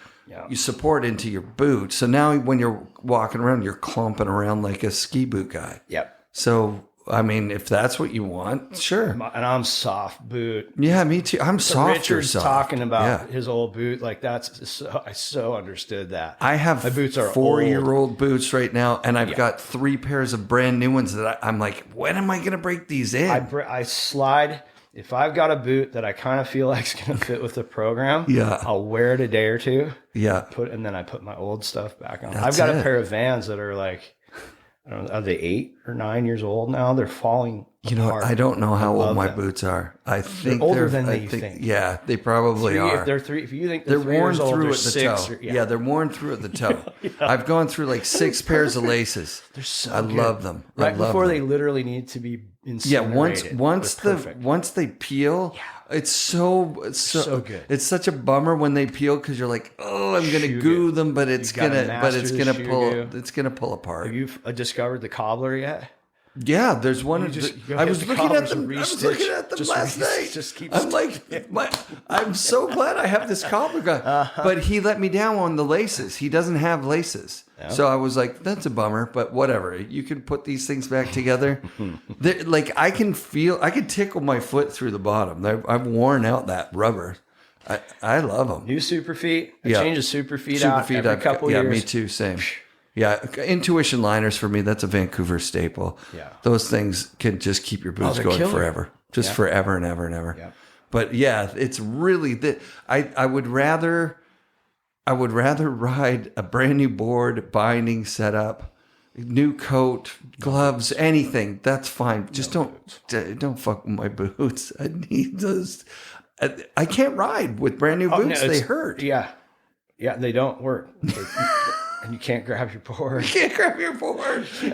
support into your boot. So now when you're walking around, you're clumping around like a ski boot guy. Yep. So if that's what you want, sure. And I'm soft boot. Yeah, me too. I'm soft. Richard's talking about his old boot. Like I so understood that. I have my boots are 4-year-old boots right now, and I've got 3 pairs of brand new ones that I'm like, when am I going to break these in? I slide. If I've got a boot that I kind of feel like is going to fit with the program, I'll wear it a day or two. Yeah. And then I put my old stuff back on. I've got a pair of Vans that are like, I don't know, are they 8 or 9 years old now? They're falling apart. I don't know how old my boots are. I think they're older than you think. Yeah, they probably are. If they're 3, if you think they're worn old, through they're at the toe. Yeah, they're worn through at the toe. I've gone through like 6 pairs of laces. They're so I good. love them. Right before they literally need to be incinerated. Yeah, once they peel, it's so good. It's such a bummer when they peel because you're like, oh, I'm gonna goo them, but it's gonna pull apart. Have you discovered the cobbler yet? Yeah, there's one. I was looking at them last night. I'm like, I'm so glad I have this cobbler guy. But he let me down on the laces. He doesn't have laces. Yeah. So I was like, that's a bummer, but whatever. You can put these things back together. Like I can tickle my foot through the bottom. I've worn out that rubber. I love them. New Superfeet. I change the Superfeet out every couple years. Yeah, me too. Same. Yeah, Intuition liners for me, that's a Vancouver staple. Yeah. Those things can just keep your boots going forever. Just forever and ever and ever. Yeah. But yeah, it's really I would rather ride a brand new board, binding setup, new coat, gloves, anything. That's fine. Just don't fuck with my boots. I need those. I can't ride with brand new boots. They hurt. Yeah. Yeah, they don't work. And you can't grab your board.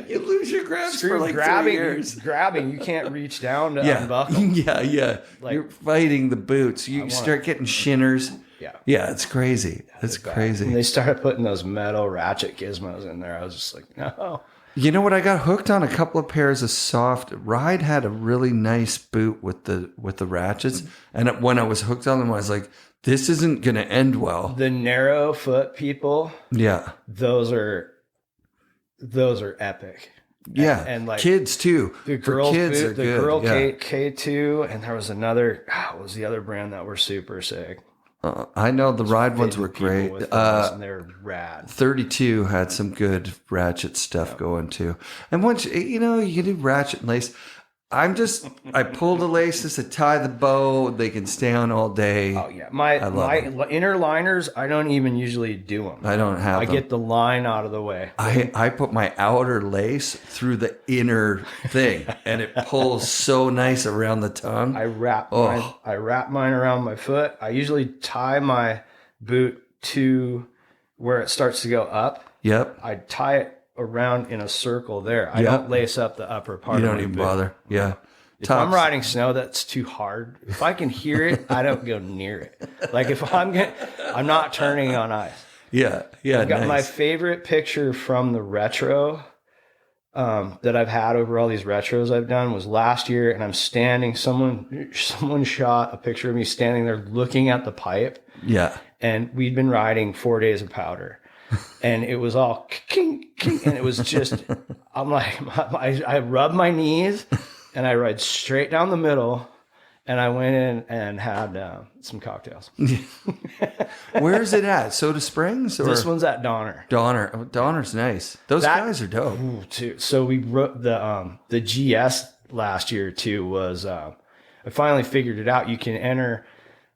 You lose your grasp for like 3 years. Grabbing, you can't reach down to unbuckle. Yeah. Like, you're fighting the boots. You start getting shinners. Yeah, it's crazy. It's crazy. When they started putting those metal ratchet gizmos in there, I was just like, no. You know what? I got hooked on a couple of pairs of soft. Ride had a really nice boot with the ratchets, and when I was hooked on them, I was like, this isn't going to end well. The narrow foot people, Yeah. those are epic. Yeah. And like kids too. the For girls, kids boot, are the good. girl Yeah. K2, and there was another. What was the other brand that were super sick? I know the ride ones were People great. with those, and they're rad. 32 had some good ratchet stuff going too. And once, you know, you can do ratchet and lace. I pull the laces, I tie the bow. They can stay on all day. Oh yeah, my inner liners, I don't even usually do them. I don't have I them. get the line out of the way. I put my outer lace through the inner thing, and it pulls so nice around the tongue. I wrap mine around my foot. I usually tie my boot to where it starts to go up. Yep. I tie it around in a circle there. I don't lace up the upper part. You of don't my even boot. bother. Yeah. If I'm riding snow, that's too hard. If I can hear it, I don't go near it. Like if I'm not turning on ice. Yeah. Yeah. I've got nice. my favorite picture from the retro that I've had over all these retros I've done was last year, and I'm standing. Someone shot a picture of me standing there looking at the pipe. Yeah. And we'd been riding 4 days of powder, and it was all king, king, and it was just. I'm like, I rub my knees, and I ride straight down the middle, and I went in and had some cocktails. Where's it at? Soda Springs? Or? This one's at Donner. Donner. Oh, Donner's nice. Those guys are dope. Ooh, too. So we wrote the GS last year too. Was I finally figured it out? You can enter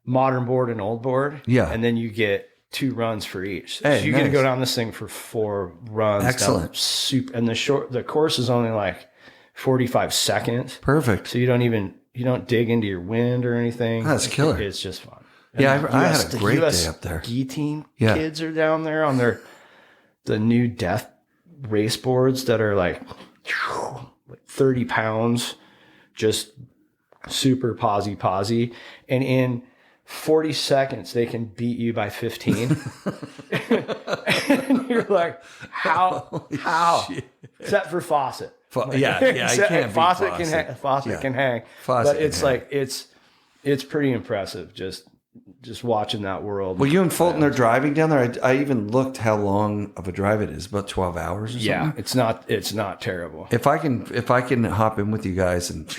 modern board and old board. Yeah. And then you get 2 runs for each. Hey, so you get to nice. go down this thing for 4 runs. Excellent. And the course is only like 45 seconds. Perfect. So you don't dig into your wind or anything. That's killer. It's just fun. Yeah, And I had a great US day up there. Ski team Yeah. kids are down there on the new death race boards that are like 30 pounds, just super posy. And in 40 seconds, they can beat you by 15. And you're like, how? Shit. Except for Fawcett. Yeah, I can't beat Fawcett Fawcett. Fawcett can hang. Fawcett But it's can hang. like, it's pretty impressive just watching that world. Well, you and Fulton are driving down there. I even looked how long of a drive it is. About 12 hours or something. Yeah, it's not terrible. If I can hop in with you guys, and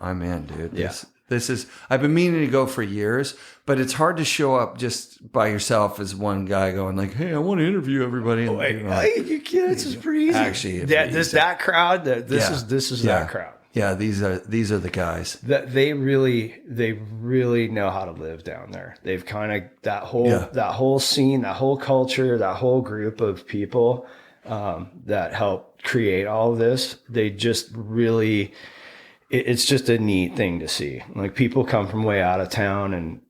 I'm in, dude. This is, I've been meaning to go for years, but it's hard to show up just by yourself as one guy going like, "Hey, I want to interview everybody." And, You can't. This is pretty easy. Actually, it'd be easy. that crowd. This is that crowd. Yeah, these are the guys. That they really know how to live down there. They've kind of that whole scene, that whole culture, that whole group of people that help create all of this. They just really, it's just a neat thing to see. Like people come from way out of town and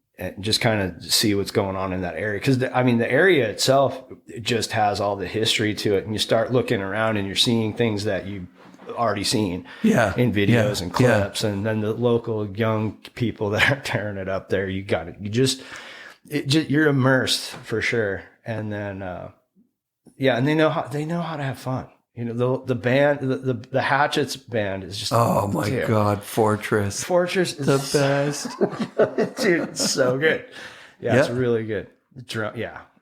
just kind of see what's going on in that area. Because the area itself just has all the history to it, and you start looking around and you're seeing things that you already seen in videos and clips, and then the local young people that are tearing it up there. You're immersed for sure. And then and they know how to have fun. You know, the band, the Hatchets band is just God, Fortress is the best. dude, it's so good. It's really good. The drum,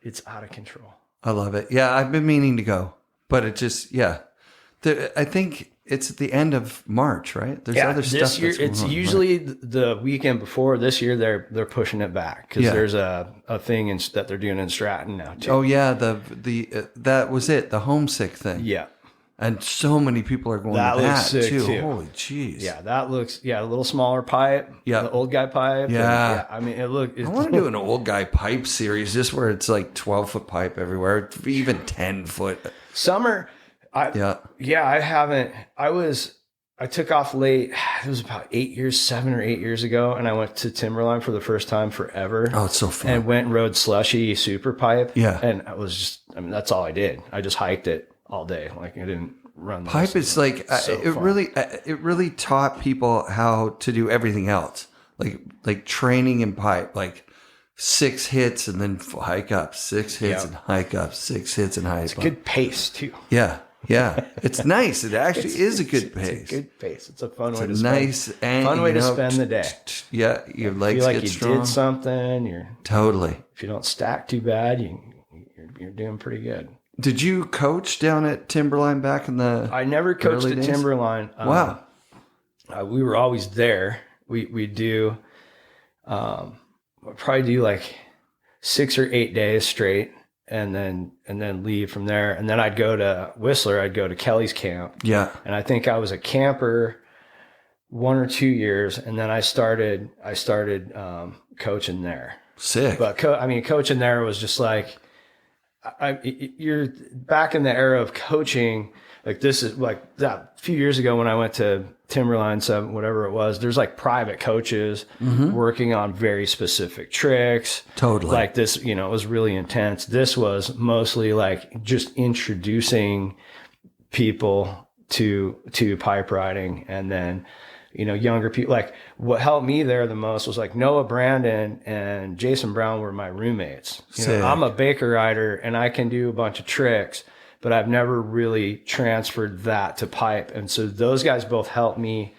it's out of control. I love it. Yeah, I've been meaning to go, but it just I think it's at the end of March, right? There's other stuff. This year, that's going it's on, usually the weekend before. This year, they're pushing it back because there's a thing that they're doing in Stratton now too. Oh yeah, the that was it, the homesick thing. Yeah, and so many people are going that to that looks sick too. Holy jeez. Yeah, that looks a little smaller pipe. Yeah, the old guy pipe. Yeah, I mean, I want to do an old guy pipe series, just where it's like 12-foot pipe everywhere, even 10-foot. Summer. I haven't. I took off late. It was about 7 or 8 years ago, and I went to Timberline for the first time forever. Oh, it's so fun! And went and rode slushy super pipe. Yeah, and I was just. I mean, that's all I did. I just hiked it all day. Like I didn't run. Pipe is like it really taught people how to do everything else, like training in pipe, like 6 hits and then hike up, 6 hits and hike up, 6 hits and hike up. Good pace too. Yeah. Yeah, it's nice. It actually is a good It's pace. a good pace. It's a fun way to Nice spend. and Fun way you to know, spend the day. Yeah, your You legs feel like get you strong. did something. You're Totally. if you don't stack too bad, you're doing pretty good. Did you coach down at Timberline back in the? I never coached early at days? Timberline. Wow. We were always there. We do. Probably do like 6 or 8 days straight, and then leave from there. And then I'd go to Whistler. I'd go to Kelly's camp. Yeah. And I think I was a camper 1 or 2 years, and then I started coaching there. Sick. But coaching there was just like, you're back in the era of coaching. Like this is like that few years ago when I went to Timberline 7, whatever it was, there's like private coaches working on very specific tricks. Totally. Like this, it was really intense. This was mostly like just introducing people to pipe riding, and then, younger people. Like what helped me there the most was like Noah Brandon and Jason Brown were my roommates. I'm a Baker rider and I can do a bunch of tricks, but I've never really transferred that to pipe. And so those guys both helped me,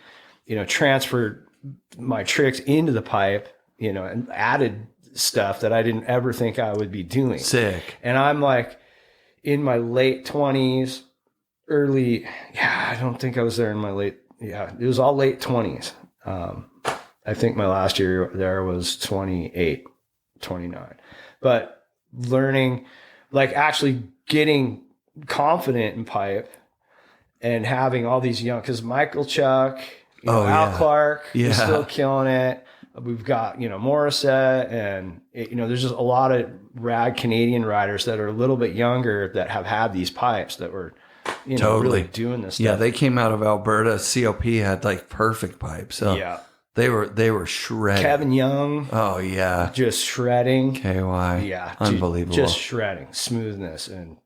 transfer my tricks into the pipe, and added stuff that I didn't ever think I would be doing. Sick. And I'm like in my late 20s, I don't think I was there in my late, it was all late 20s. I think my last year there was 28, 29. But learning, like actually getting confident in pipe and having all these young, because Michael Chuck, Al Clark is still killing it. We've got, Morissette, and there's just a lot of rad Canadian riders that are a little bit younger that have had these pipes that were, really doing this stuff. Yeah, they came out of Alberta. COP had like perfect pipes. So yeah. they were shredding. Kevin Young. Oh yeah. Just shredding. KY. Yeah. Unbelievable. Just shredding. Smoothness, and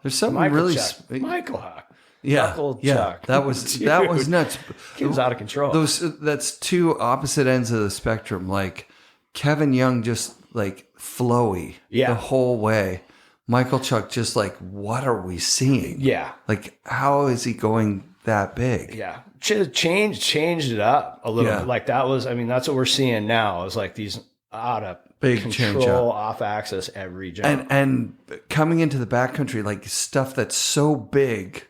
there's something Michael really Chuck. Michael Huck. Yeah, Michael yeah, Chuck. that was nuts. He was out of control. That's two opposite ends of the spectrum. Like Kevin Young, just like flowy the whole way. Michael Chuck, just like, what are we seeing? Yeah, like how is he going that big? Yeah, changed it up a little bit. Like that was, that's what we're seeing now. Is like these out of big control off axis every jump, and coming into the backcountry, like stuff that's so big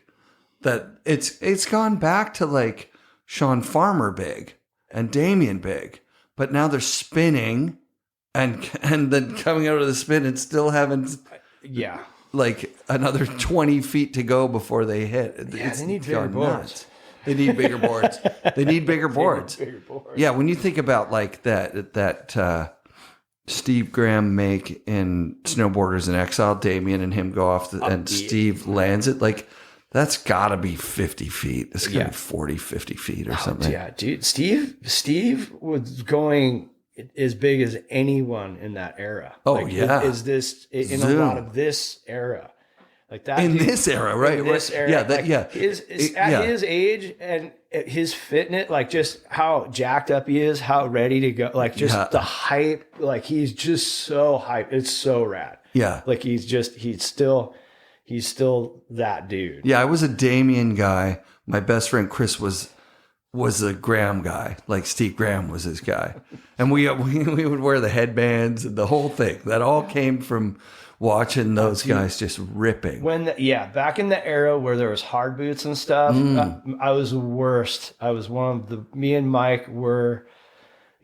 that it's gone back to like Sean Farmer big and Damien big, but now they're spinning and then coming out of the spin and still having like another 20 feet to go before they hit. They need bigger boards. They need bigger boards. They need bigger boards. Bigger boards. Yeah, when you think about like that Steve Graham make in Snowboarders in Exile, Damien and him go off and Steve lands it, like that's got to be 50 feet. It's got to be 40, 50 feet or something. Yeah, dude. Steve was going as big as anyone in that era. Oh, like, yeah. Is this in a lot of this era? Like that in this era, right? In this era, his age and his fitness, like just how jacked up he is, how ready to go, like just the hype. Like he's just so hyped. It's so rad. Yeah, like he's still that dude. Yeah, I was a Damien guy. My best friend Chris was a Graham guy. Like Steve Graham was his guy, and we would wear the headbands and the whole thing. That all came from watching those guys just ripping. Back in the era where there was hard boots and stuff, I was the worst. I was me and Mike were,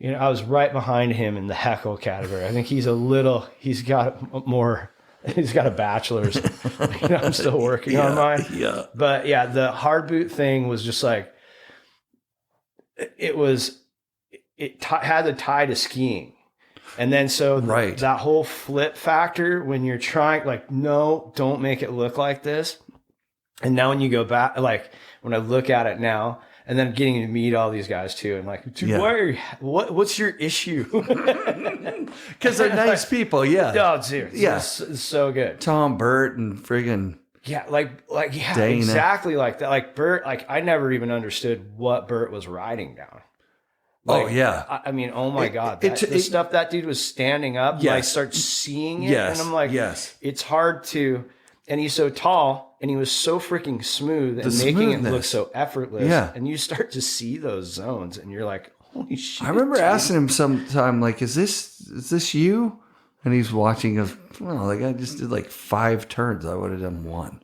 I was right behind him in the heckle category. I think he's got a bachelor's. I'm still working on mine. Yeah. But the hard boot thing was just like, it had to tie to skiing. And then that whole flip factor when you're trying, like, no, don't make it look like this. And now when you go back, like when I look at it now, and then getting to meet all these guys too, and like, dude, what's your issue? Because they're nice people, yeah. Oh, dude, it's so good. Tom Burt and friggin' Dana. Exactly like that. Like Burt, like I never even understood what Burt was riding down. Like, oh my God. The stuff that dude was standing up, I start seeing it, and I'm like, it's hard to, and he's so tall, and he was so freaking smooth and The making it look smoothness. so effortless. Yeah. And you start to see those zones, and you're like, holy shit. I remember dude. asking him sometime, like, is this you? And he's watching. He goes, well, like I just did like 5 turns. I would have done 1.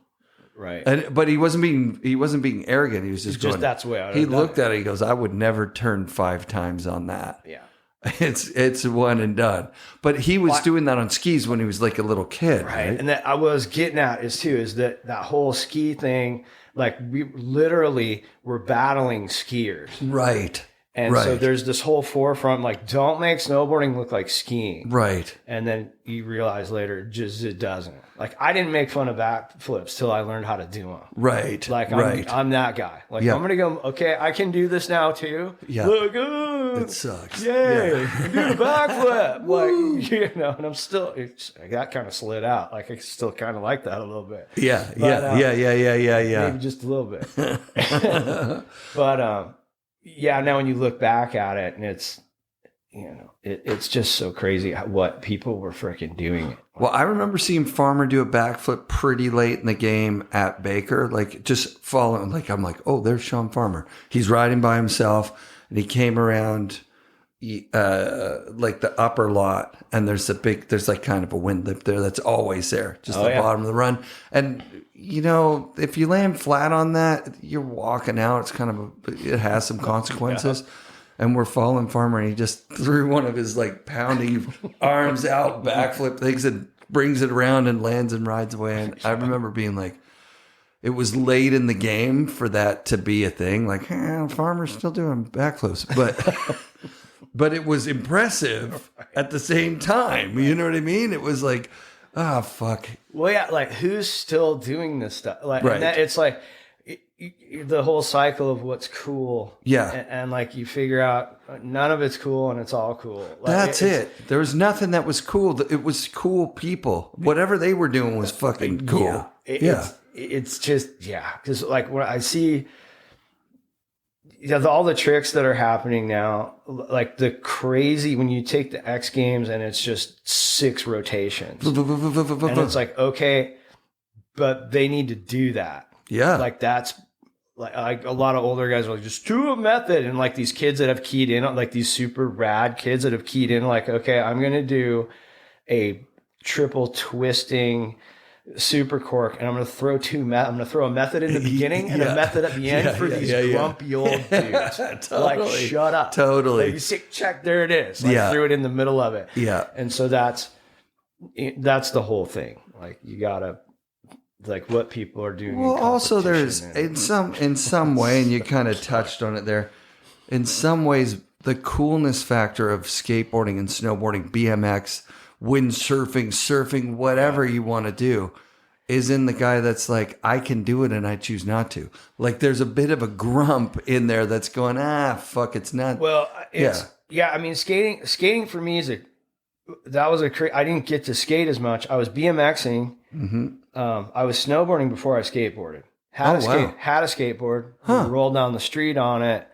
Right. But he wasn't being arrogant. He was just going. That's the way I would He have done looked at it. He goes, I would never turn 5 times on that. Yeah. It's one and done. But he was doing that on skis when he was like a little kid, right? And that I was getting at is that whole ski thing, like we literally were battling skiers. Right. And so there's this whole forefront, like, don't make snowboarding look like skiing. Right. And then you realize later, it doesn't. Like, I didn't make fun of backflips till I learned how to do them. Right. Like, right. I'm that guy. Like, Yeah. I'm going to go, okay, I can do this now too. Yeah. Look, It sucks. yay, Yeah. I do the backflip. Like, you know, and I'm still, that kind of slid out. Like, I still kind of like that a little bit. Yeah. But, Yeah. Maybe just a little bit. But, yeah, now when you look back at it, and it's, you know, it's just so crazy what people were freaking doing. Well, I remember seeing Farmer do a backflip pretty late in the game at Baker, like just following, like, I'm like, oh, there's Sean Farmer. He's riding by himself, and he came around like the upper lot, and there's like kind of a wind lip there that's always there, just the bottom of the run. And, you know, if you land flat on that, you're walking out. It's kind of it has some consequences. Yeah. And we're following Farmer, and he just threw one of his like pounding arms out, backflip things, and brings it around and lands and rides away. And I remember being like, it was late in the game for that to be a thing. Like, Farmer's still doing backflips, but it was impressive at the same time. You know what I mean? It was like, ah, fuck. Well, yeah, like who's still doing this stuff? Like, right. And it's like the whole cycle of what's cool. Yeah. And like you figure out none of it's cool and it's all cool. Like, that's it. There was nothing that was cool. It was cool people. Whatever they were doing was fucking cool. Yeah. It's just, because like when I see all the tricks that are happening now, like the crazy, when you take the X Games and it's just 6 rotations. And it's like, okay, but they need to do that. Yeah. Like that's like a lot of older guys are like, just do a method. And like these kids that have keyed in, like these super rad kids that have keyed in, like, okay, I'm going to do a triple twisting super cork, and I'm going to throw I'm going to throw a method in the beginning and a method at the end for these grumpy old dudes. Totally. Like, shut up. Totally. Like, you see, check, there it is. Like, threw it in the middle of it. Yeah. And so that's the whole thing. Like, you got to, like, what people are doing. Well, also there's in some way, and you kind of touched on it there, in some ways, the coolness factor of skateboarding and snowboarding, BMX, surfing, whatever you want to do, is in the guy that's like, I can do it and I choose not to. Like, there's a bit of a grump in there that's going, fuck, it's not. Well, I mean, skating for me is I didn't get to skate as much. I was BMXing. Mm-hmm. I was snowboarding before I skateboarded. Had a skateboard, rolled down the street on it,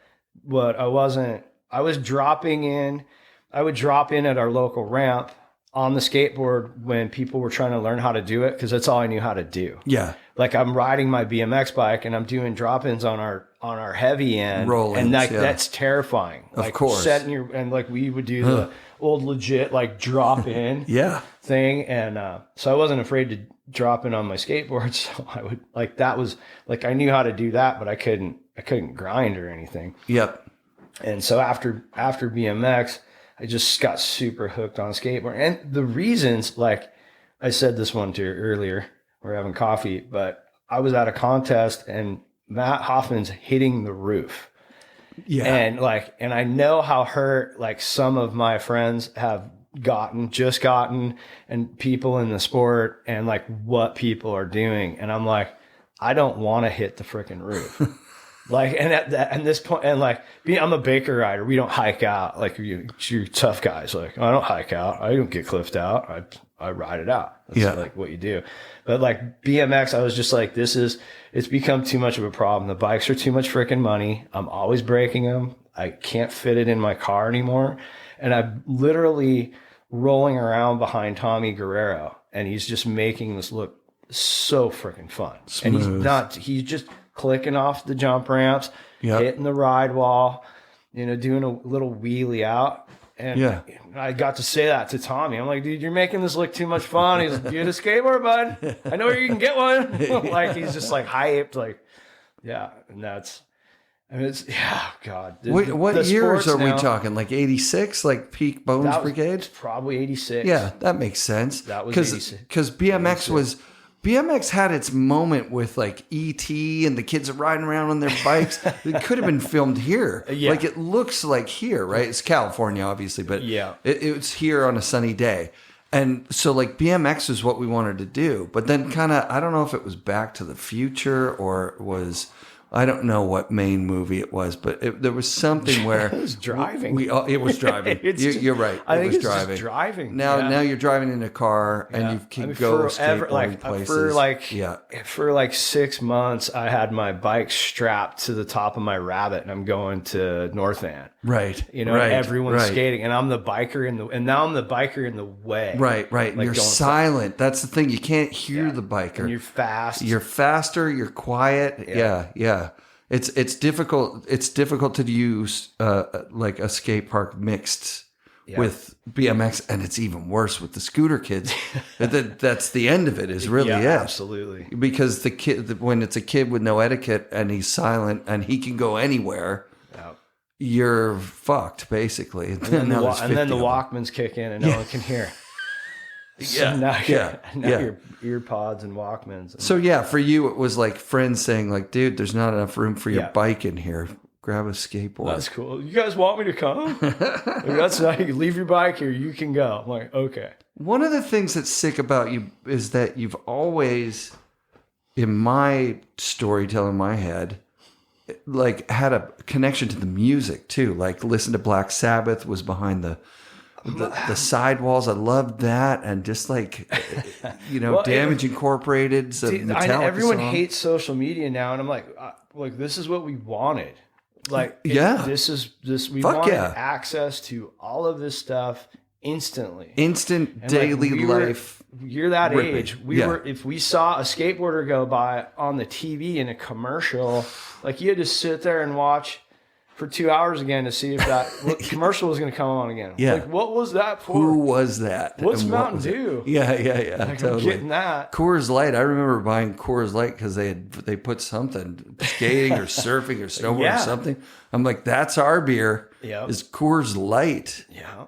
but I was dropping in. I would drop in at our local ramp on the skateboard when people were trying to learn how to do it, because that's all I knew how to do. Yeah. Like, I'm riding my BMX bike and I'm doing drop-ins on our heavy end. Roll-ins, and that's terrifying. Of like, course. And like we would do the old legit like drop in thing. And so I wasn't afraid to drop in on my skateboard. So I would, like, that was like, I knew how to do that, but I couldn't grind or anything. Yep. And so after BMX, I just got super hooked on skateboarding. And the reasons, like I said this one to you earlier, we're having coffee, but I was at a contest and Matt Hoffman's hitting the roof. Yeah. And I know how hurt like some of my friends have just gotten, and people in the sport, and like what people are doing. And I'm like, I don't want to hit the freaking roof. Like, and at this point, and like, I'm a Baker rider. We don't hike out. Like, you're tough guys. Like, I don't hike out. I don't get cliffed out. I ride it out. That's like what you do. But like BMX, I was just like, it's become too much of a problem. The bikes are too much freaking money. I'm always breaking them. I can't fit it in my car anymore. And I'm literally rolling around behind Tommy Guerrero, and he's just making this look so freaking fun. And he's just clicking off the jump ramps, hitting the ride wall, doing a little wheelie out. And I got to say that to Tommy. I'm like, dude, you're making this look too much fun. He's like, get a skateboard, bud. I know where you can get one. Like, he's just like hyped. Like, yeah. And it's, God. What years are we talking? Like 86? Like peak Bones Brigade? Probably 86. Yeah, that makes sense. That was 86. Because BMX had its moment with like E.T. and the kids are riding around on their bikes. It could have been filmed here. Like it looks like here, right? It's California, obviously, but it's here on a sunny day. And so like BMX is what we wanted to do. But then kind of, I don't know if it was Back to the Future or it was... I don't know what main movie it was, but there was something where it was driving. It was driving. You're right. I think was it's driving. Just driving. Now you're driving in a car and you can go skateboarding places. For like 6 months, I had my bike strapped to the top of my Rabbit, and I'm going to North Van. Right. Everyone's skating, and I'm the biker and now I'm the biker in the way. Right. Like you're silent. That's the thing. You can't hear the biker. And you're fast. You're faster. You're quiet. Yeah. It's difficult. It's difficult to use like a skate park mixed with BMX, and it's even worse with the scooter kids. That's the end of it. Is really it. Absolutely. Because the kid, when it's a kid with no etiquette and he's silent and he can go anywhere, you're fucked basically. And then the Walkmans kick in and no one can hear. So now your ear pods and Walkmans. So for you it was like friends saying like, dude, there's not enough room for your bike in here. Grab a skateboard. That's cool. You guys want me to come? That's not, you leave your bike here. You can go. I'm like, okay. One of the things that's sick about you is that you've always, in my storytelling in my head, like had a connection to the music too. Like listen to Black Sabbath was behind the sidewalls. I loved that. And just like, Damage Incorporated. Everyone hates social media now. And I'm like, this is what we wanted. Like, we wanted access to all of this stuff instantly. Instant and daily life. You're that age. If we saw a skateboarder go by on the TV in a commercial, like you had to sit there and watch for 2 hours again to see if that commercial was going to come on again. Yeah. Like, what was that for? Who was that? What's Mountain Dew? Yeah. Like, totally. I'm getting that. Coors Light. I remember buying Coors Light because they put something, skating or surfing or snowboarding or something. I'm like, that's our beer. Yeah. Is Coors Light. Yeah.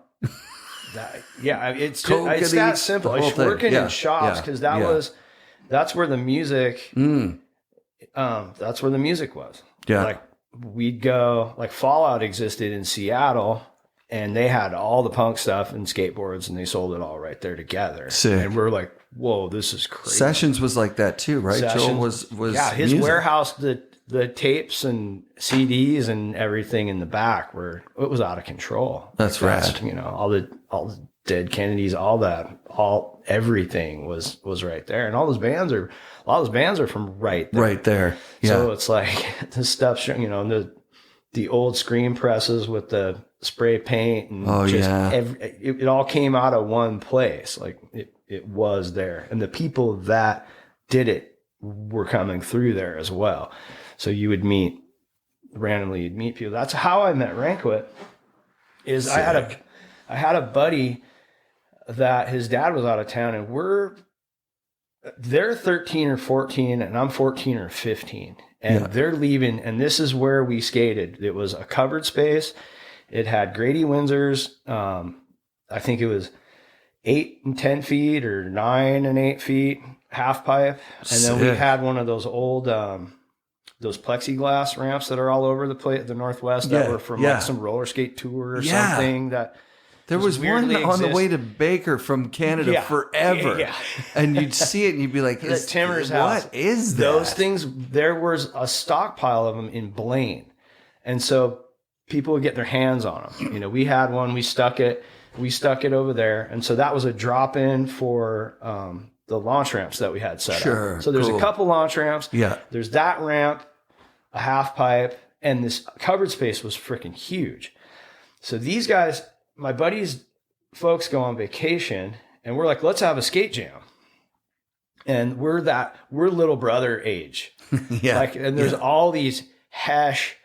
It's that simple. I was working in shops because that's where the music. That's where the music was. Yeah. Like, we'd go, like Fallout existed in Seattle and they had all the punk stuff and skateboards and they sold it all right there together. Sick. And we're like, whoa, this is crazy. Sessions was like that too, right? Joel was his music. Warehouse, the tapes and CDs and everything in the back it was out of control. That's rad. All the Dead Kennedys, everything was right there. And a lot of those bands are from right there. Right there. Yeah. So it's like the stuff, the old screen presses with the spray paint and it all came out of one place. Like it was there. And the people that did it were coming through there as well. So you'd meet people. That's how I met Rankwit. I had a buddy that his dad was out of town and they're 13 or 14 and I'm 14 or 15 and they're leaving. And this is where we skated. It was a covered space. It had Grady Windsors. I think it was 8 and 10 feet or 9 and 8 feet half pipe. And then we had one of those old, those plexiglass ramps that are all over the place, the Northwest that were from like some roller skate tour or something that, there was one on the way to Baker from Canada forever. Yeah. And you'd see it and you'd be like, Timmer's house. What is that? Those things, there was a stockpile of them in Blaine. And so people would get their hands on them. We had one, we stuck it over there. And so that was a drop in for the launch ramps that we had set up. So there's a couple launch ramps. Yeah. There's that ramp, a half pipe, and this covered space was freaking huge. So these guys, my buddies, folks go on vacation and we're like, let's have a skate jam. And we're little brother age. Yeah. Like, and there's all these hash,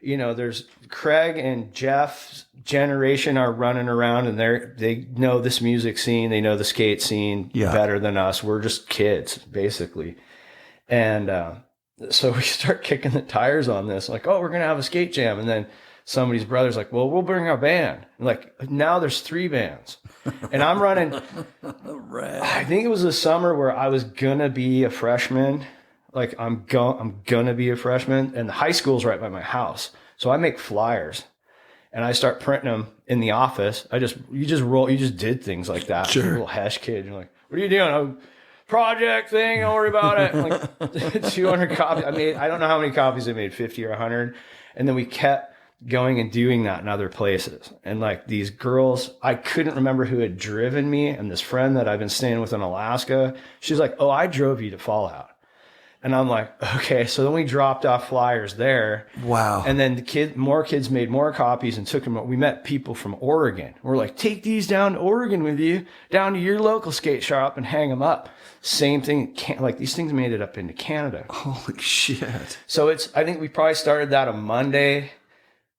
there's Craig and Jeff's generation are running around and they know this music scene. They know the skate scene better than us. We're just kids, basically. And so we start kicking the tires on this, like, oh, we're going to have a skate jam. And then somebody's brother's like, well, we'll bring our band. And like, now there's 3 bands. And I'm running. I think it was the summer where I was going to be a freshman. Like, I'm going to be a freshman. And the high school's right by my house. So I make flyers. And I start printing them in the office. You just did things like that. Sure. You're a little hash kid. You're like, what are you doing? Project thing, don't worry about it. Like 200 copies. I don't know how many copies I made, 50 or 100. And then we kept going and doing that in other places. And like these girls, I couldn't remember who had driven me. And this friend that I've been staying with in Alaska, she's like, oh, I drove you to Fallout. And I'm like, okay. So then we dropped off flyers there. Wow. And then more kids made more copies and took them. We met people from Oregon. We're like, take these down to Oregon with you, down to your local skate shop and hang them up. Same thing. Like these things made it up into Canada. Holy shit. So I think we probably started that a Monday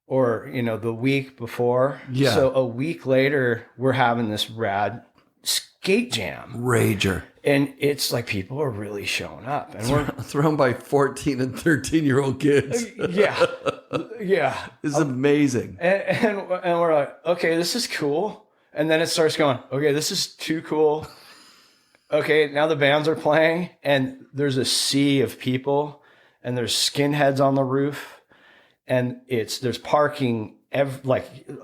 or, the week before. Yeah. So a week later, we're having this rad skate jam. Rager. And it's like people are really showing up, and we're thrown by 14 and 13-year-old kids. Yeah. It's amazing. And we're like, okay, this is cool. And then it starts going, okay, this is too cool. Okay, now the bands are playing, and there's a sea of people, and there's skinheads on the roof, and there's parking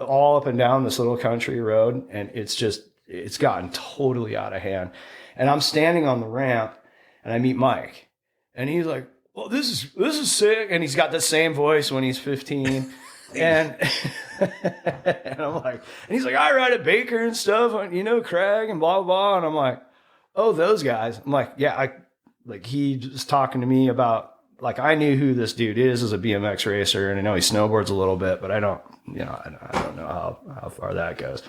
all up and down this little country road, and it's gotten totally out of hand. And I'm standing on the ramp, and I meet Mike, and he's like, well, this is sick. And he's got the same voice when he's 15. and I'm like, and he's like, I ride at Baker and stuff, Craig and blah, blah, blah. And I'm like, oh, those guys. I'm like, yeah, he was talking to me about, like, I knew who this dude is as a BMX racer, and I know he snowboards a little bit, but I don't know how far that goes.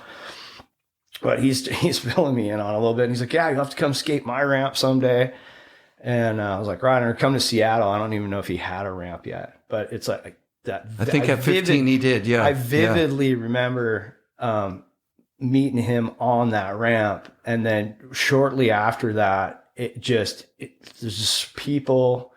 But he's filling me in on a little bit. And he's like, yeah, you'll have to come skate my ramp someday. And I was like, right, or come to Seattle. I don't even know if he had a ramp yet. But it's like that. I think at 15 he did, yeah. I vividly remember meeting him on that ramp. And then shortly after that, there's just people,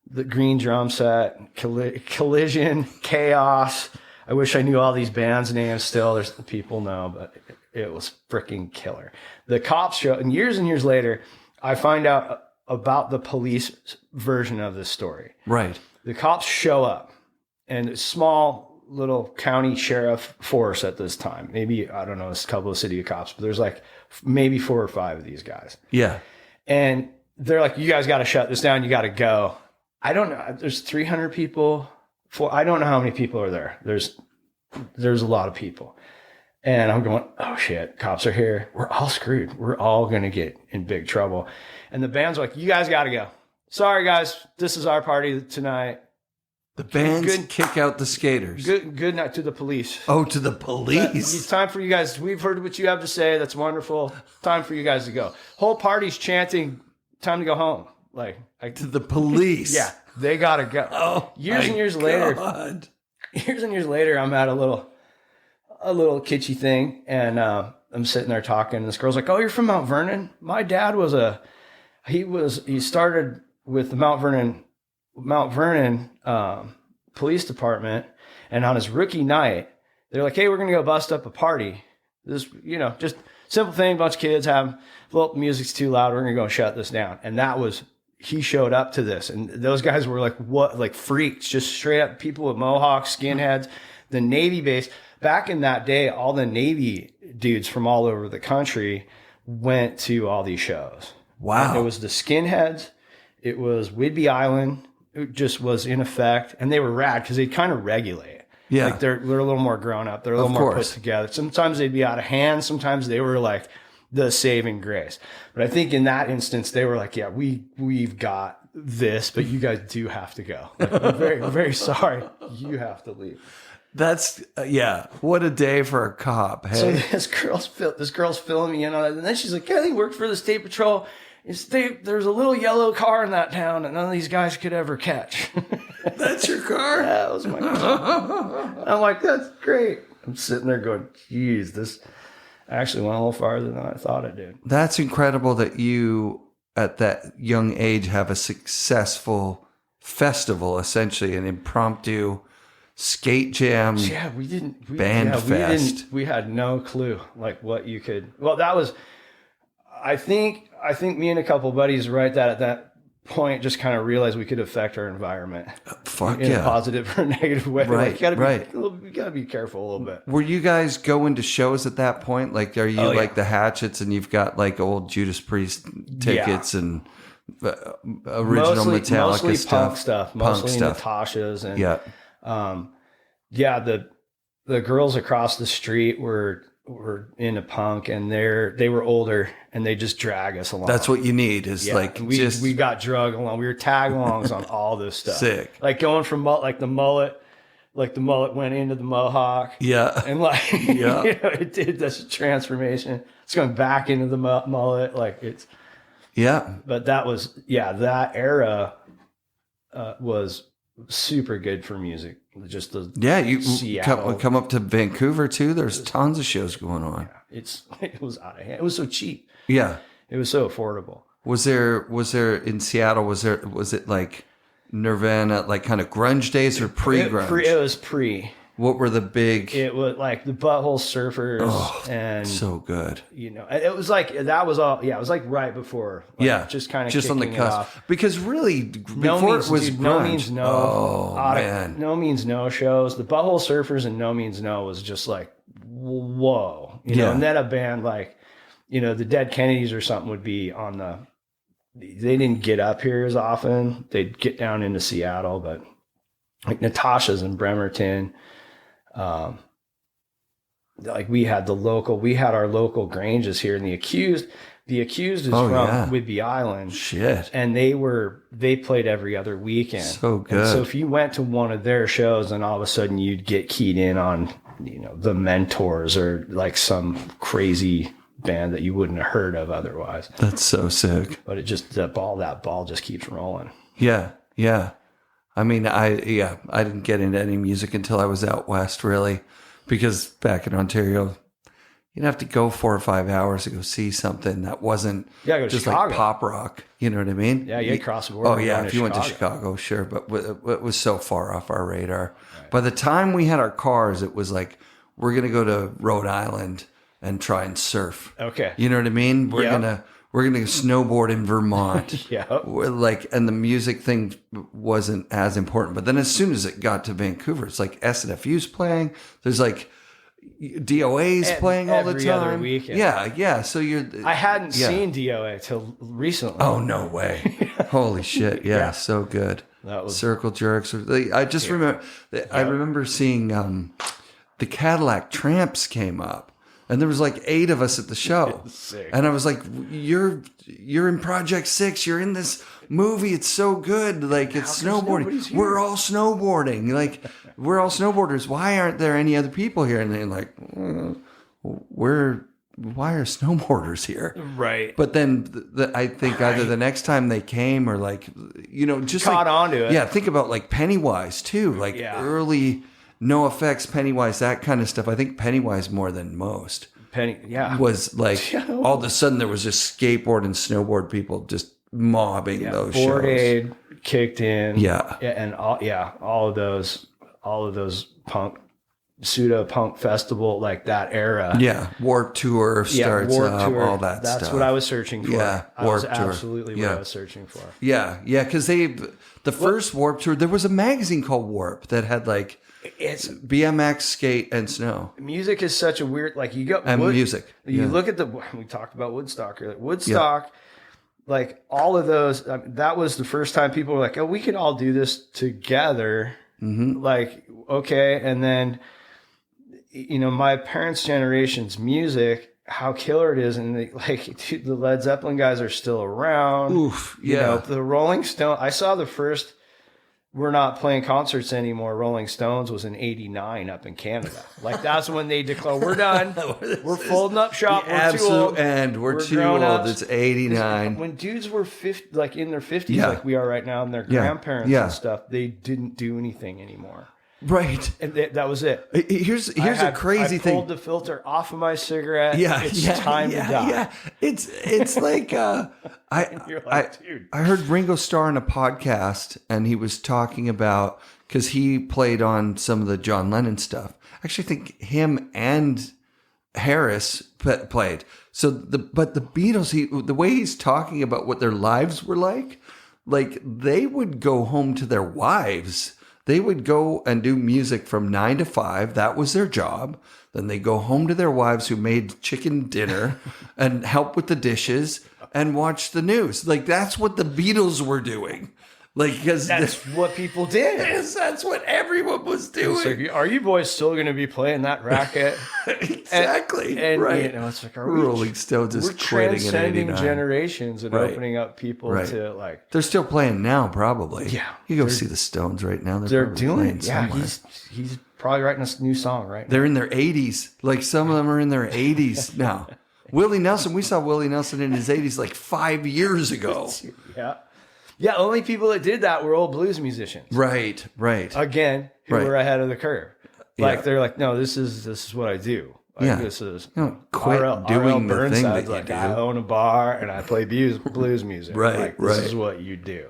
the green drum set, collision, chaos. I wish I knew all these bands' names still. There's people know, but it was freaking killer. The cops show, and years later, I find out about the police version of this story. Right. The cops show up, and a small little county sheriff force at this time. Maybe, I don't know, it's a couple of city cops, but there's like maybe 4 or 5 of these guys. Yeah. And they're like, you guys got to shut this down. You got to go. I don't know. There's 300 people. I don't know how many people are there. There's a lot of people. And I'm going, oh shit, cops are here. We're all screwed. We're all going to get in big trouble. And the band's like, you guys got to go. Sorry, guys. This is our party tonight. The bands kick out the skaters. Good night to the police. Oh, to the police. It's time for you guys. We've heard what you have to say. That's wonderful. Time for you guys to go. Whole party's chanting, time to go home. To the police. Yeah, they got to go. Oh, years and years later, I'm at a little kitschy thing, and I'm sitting there talking, and this girl's like, oh, you're from Mount Vernon? My dad he started with the Mount Vernon police department, and on his rookie night, they're like, hey, we're going to go bust up a party. This, just simple thing, bunch of kids well, music's too loud, we're going to go shut this down. And he showed up to this, and those guys were like, what, like freaks, just straight up people with mohawks, skinheads, the Navy base. Back in that day, all the Navy dudes from all over the country went to all these shows. Wow. And it was the skinheads. It was Whidbey Island. It just was in effect. And they were rad because they kind of regulate. Yeah. Like they're a little more grown up. They're a little more put together. Sometimes they'd be out of hand. Sometimes they were like the saving grace. But I think in that instance, they were like, yeah, we've got this, but you guys do have to go. Like, we're very, very sorry. You have to leave. That's, what a day for a cop. Hey? So this girl's filling me in on it. And then she's like, yeah, he worked for the state patrol. there's a little yellow car in that town that none of these guys could ever catch. That's your car? That was my car. I'm like, that's great. I'm sitting there going, geez, this actually went a little farther than I thought it did. That's incredible that you, at that young age, have a successful festival, essentially, an impromptu skate jam. Yeah, fest. We had no clue like what you could. Well, that was. I think me and a couple buddies right at that point just kind of realized we could affect our environment. In a positive or negative way. Right, like, we gotta be careful a little bit. Were you guys going to shows at that point? Like, are you like the Hatchets and you've got like old Judas Priest tickets and original Metallica mostly stuff? Mostly Natasha's and the girls across the street were into punk, and they were older, and they just drag us along. That's what you need we got drug along. We were tag alongs on all this stuff. Sick. Like going from the mullet went into the mohawk. Yeah. And it did this transformation. It's going back into the mullet. But that was, that era was super good for music. Just you Seattle. come up to Vancouver too. There's tons of shows going on. Yeah, it was out of hand. It was so cheap. Yeah, it was so affordable. Was there in Seattle? Was it like Nirvana, like kind of grunge days or pre-grunge? It was pre. What were the big? It was like the Butthole Surfers, and so good. It was like that was all. Yeah, it was like right before. Just kind of just on the cusp. Because really, No Means No. Oh man, No Means No shows. The Butthole Surfers and No Means No was just like whoa. And then a band like the Dead Kennedys or something would be on the. They didn't get up here as often. They'd get down into Seattle, but like Natasha's in Bremerton. We had our local Granges here, and the Accused is from Whidbey Island. Shit. And they played every other weekend. So good. And so if you went to one of their shows, then all of a sudden you'd get keyed in on, the Mentors or like some crazy band that you wouldn't have heard of otherwise. That's so sick. But that ball just keeps rolling. Yeah. Yeah. I mean, I didn't get into any music until I was out west, really, because back in Ontario, you'd have to go 4 or 5 hours to go see something that wasn't go to just Chicago. like pop rock. You know what I mean? Yeah, you'd cross the border. Oh, yeah, if you went to Chicago, sure, but it was so far off our radar. Right. By the time we had our cars, it was like, we're going to go to Rhode Island and try and surf. Okay. You know what I mean? We're gonna snowboard in Vermont. Yeah. And the music thing wasn't as important. But then as soon as it got to Vancouver, it's like SNFU's playing. There's like DOA's playing all the time. Every other weekend. Yeah. So I hadn't seen DOA till recently. Oh, no way. Holy shit. Yeah, so good. That was Circle Jerks. I just remember, I remember seeing the Cadillac Tramps came up. And there was like 8 of us at the show. And I was like, you're in Project 6. You're in this movie. It's so good. Like, it's snowboarding. We're all snowboarding. Like, we're all snowboarders. Why aren't there any other people here? And they're like, why are snowboarders here? Right. But then I think either the next time they came or like, just caught on to it. Yeah, think about like Pennywise too. Like early... No Effects, Pennywise, that kind of stuff. I think Pennywise more than most. Was like all of a sudden there was just skateboard and snowboard people just mobbing those shows. Board Aid kicked in. And all of those punk, pseudo punk festival, like that era. Yeah. Warped Tour starts up, all that stuff. That's what I was searching for. Yeah. Warped Tour. Absolutely what I was searching for. Yeah. Yeah. Because the first Warped Tour, there was a magazine called Warp that had like, it's BMX, skate, and snow. Music is such a weird, like you go music. You look at we talked about Woodstock. Like Woodstock, like all of those. That was the first time people were like, "Oh, we can all do this together." Mm-hmm. Like, okay, and then my parents' generation's music, how killer it is, and dude, the Led Zeppelin guys are still around. Oof, yeah. The Rolling Stone. I saw the first we're not playing concerts anymore. Rolling Stones was in '89 up in Canada. Like that's when they declare we're done. We're folding up shop. The We're too absolute old. end. We're too grown-ups. old. It's 89. When dudes were 50, like in their 50s, Yeah. like we are right now, and their Yeah. grandparents Yeah. and stuff, they didn't do anything anymore. Right. And that was it. Here's a crazy I thing. pulled the filter off of my cigarette. Yeah, It's yeah, time yeah, to die. Yeah. It's like You're like, dude. I heard Ringo Starr on a podcast, and he was talking about, because he played on some of the John Lennon stuff. I actually think him and Harris played. So but the Beatles, the way he's talking about what their lives were like they would go home to their wives. They would go and do music from 9 to 5. That was their job. Then they go home to their wives who made chicken dinner and help with the dishes and watch the news. Like that's what the Beatles were doing. Like, because That's what people did. that's what everyone was doing. So are you boys still going to be playing that racket? Exactly. And right. you know, it's like, are we, Rolling Stones is we're quitting in transcending 89. generations and Right. opening up people Right. to like They're still playing now, probably. Yeah. You go see the Stones right now. they're probably doing playing it. Yeah, somewhere. he's probably writing a new song right now. They're in their 80s. Like some of them are in their 80s now. Willie Nelson, we saw Willie Nelson in his 80s like 5 years ago. Yeah. Yeah, only people that did that were old blues musicians. Right. Again, who Right. were ahead of the curve. Like Yeah. they're like, no, this is what I do. Like, Yeah. this is You don't quit doing the thing that you like do. I own a bar and I play blues music. Right, Like, this right. is what you do.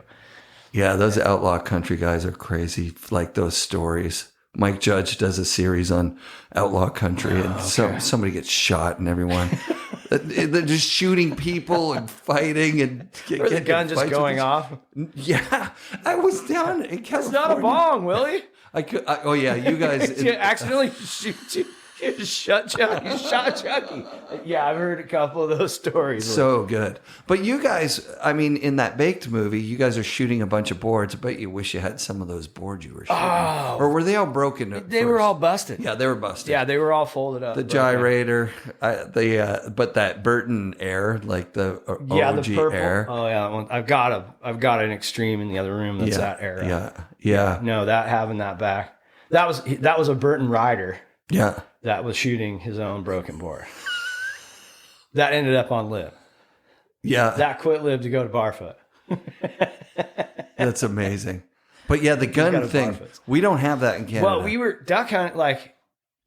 Yeah, those outlaw country guys are crazy. Like those stories. Mike Judge does a series on outlaw country, and somebody gets shot, and everyone they're just shooting people and fighting, and Or the gun just going off. Yeah, I was down in California. It's not a bong, Willie. Oh yeah, you guys. You accidentally shoot you. You shot Chucky. Yeah, I've heard a couple of those stories. So good. But you guys, I mean, in that Baked movie, you guys are shooting a bunch of boards. I bet you wish you had some of those boards you were shooting. Oh. Or were they all broken? At They first? were all busted. Yeah, they were busted. Yeah, they were all folded up. The gyrator, but that Burton Air, like the OG the purple. Air. Oh yeah, that one. I've got an Extreme in the other room. That's that era. Yeah. No, having that back. That was a Burton rider Yeah. that was shooting his own broken board. That ended up on Lib. Yeah. That quit Lib to go to Barfoot. That's amazing. But yeah, the got gun a thing, Barfoot. we don't have that in Canada. Well, we were duck hunting like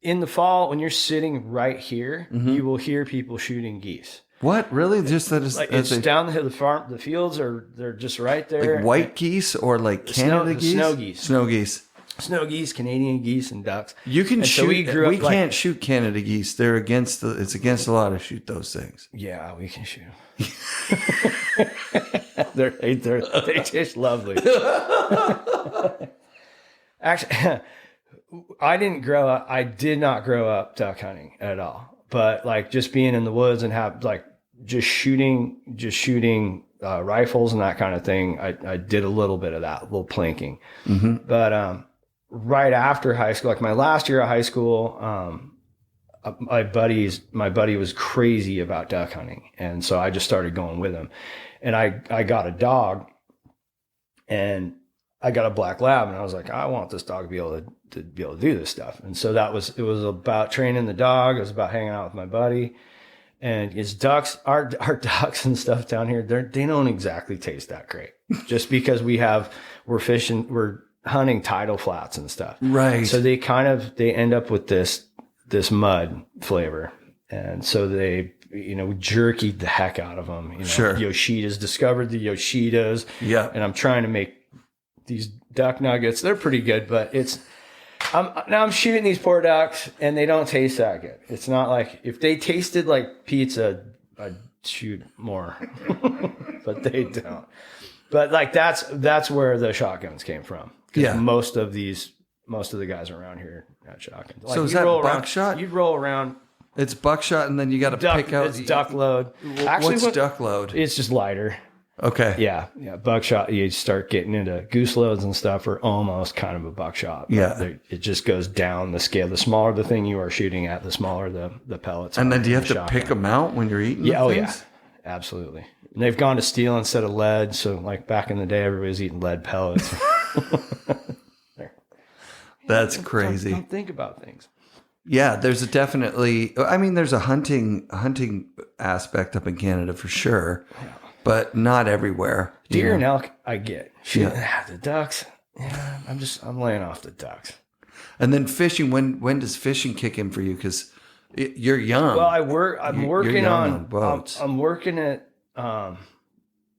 in the fall when you're sitting right here, you will hear people shooting geese. What? Really? Just that is Like it's down the hill. The fields they're just right there. like white geese or like Canada geese? Snow geese. Snow geese. Snow geese, Canadian geese, and ducks. You can And shoot. so we grew up like- can't shoot Canada geese. They're against it's against the law to shoot those things. Yeah, we can shoot them. they taste lovely. Actually, I did not grow up duck hunting at all. But like just being in the woods and have like just shooting rifles and that kind of thing. I did a little bit of that, a little planking. Mm-hmm. But right after high school, like my last year of high school, my buddy was crazy about duck hunting, and so I just started going with him. And I got a dog, and I got a black lab, and I was like, I want this dog to be able to do this stuff. And so it was about training the dog. It was about hanging out with my buddy. And his ducks, our ducks and stuff down here, they don't exactly taste that great. Just because we're hunting tidal flats and stuff. Right. So they end up with this mud flavor. And so they, we jerkied the heck out of them. Sure. Yoshidas, discovered the Yoshidas. Yeah. And I'm trying to make these duck nuggets. They're pretty good, but now I'm shooting these poor ducks and they don't taste that good. It's not like if they tasted like pizza, I'd shoot more, but they don't. But like that's where the shotguns came from. Yeah. Most of the guys around here had shotguns. Like So is that buckshot? You'd roll around. It's buckshot, and then you got to pick out. It's duck load. What's duck load? It's just lighter. Okay. Yeah. Buckshot. You start getting into goose loads and stuff, are almost kind of a buckshot. Yeah. It just goes down the scale. The smaller the thing you are shooting at, the smaller the pellets. And are then do you in have the to shotgun. pick them out when you're eating? Yeah. the Oh things? yeah. Absolutely. And they've gone to steel instead of lead. So like back in the day, everybody was eating lead pellets. That's crazy. Don't think about things. Yeah, there's there's a hunting aspect up in Canada for sure, but not everywhere. Deer and elk, I get. The ducks, I'm laying off the ducks. And then fishing, when does fishing kick in for you? Because you're young. Well, I'm working on boats. I'm working at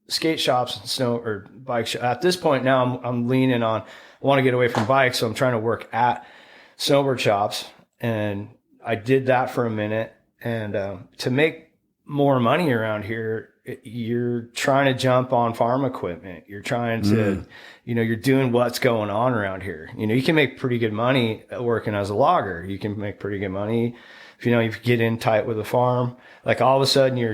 skate shops and snow or bike shops. At this point now, I'm leaning on. I want to get away from bikes, so I'm trying to work at snowboard shops. And I did that for a minute. And to make more money around here, you're trying to jump on farm equipment. You're trying to, you're doing what's going on around here. You can make pretty good money working as a logger. You can make pretty good money if you get in tight with a farm. Like all of a sudden you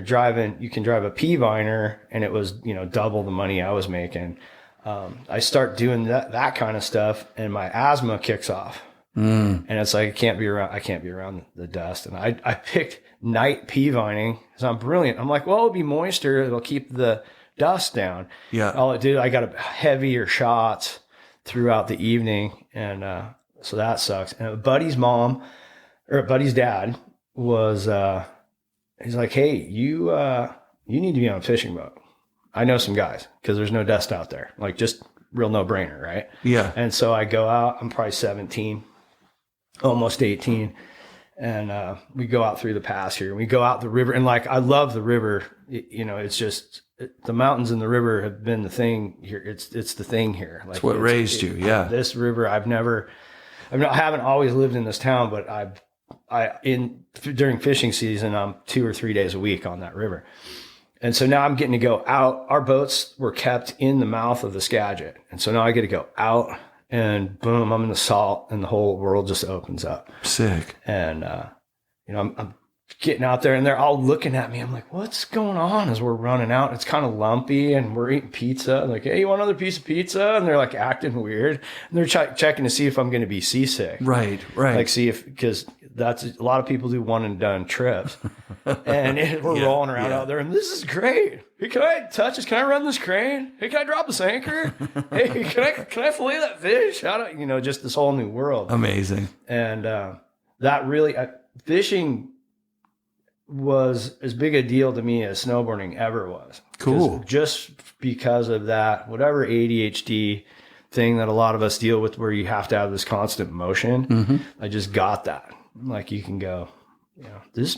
can drive a pea viner, and it was, double the money I was making. I start doing that kind of stuff, and my asthma kicks off. And it's like, I can't be around the dust. And I picked night pea vining because I'm brilliant. I'm like, well, it'll be moister. It'll keep the dust down. Yeah. All it did, I got heavier shots throughout the evening. And, so that sucks. And a buddy's dad was, he's like, hey, you need to be on a fishing boat. I know some guys because there's no dust out there. Like, just real no brainer. Right. Yeah. And so I go out, I'm probably 17. Almost 18. And we go out through the pass here. We go out the river. And I love the river. It's just the mountains and the river have been the thing here. It's the thing here. It's what raised you. Yeah. This river, I haven't always lived in this town, but during fishing season, I'm 2 or 3 days a week on that river. And so now I'm getting to go out. Our boats were kept in the mouth of the Skagit. And so now I get to go out. And boom, I'm in the salt, and the whole world just opens up. Sick. And, I'm getting out there, and they're all looking at me. I'm like, what's going on as we're running out? It's kind of lumpy, and we're eating pizza. I'm like, hey, you want another piece of pizza? And they're like acting weird. And they're checking to see if I'm going to be seasick. Right. Because that's a lot of people do one and done trips. And we're rolling around out there, and this is great. Hey, can I touch this? Can I run this crane? Hey, can I drop this anchor? Hey, can I fillet that fish? Just this whole new world. Amazing. And that really, fishing was as big a deal to me as snowboarding ever was. Cool. Just because of that, whatever ADHD thing that a lot of us deal with, where you have to have this constant motion, I just got that. Like, you can go,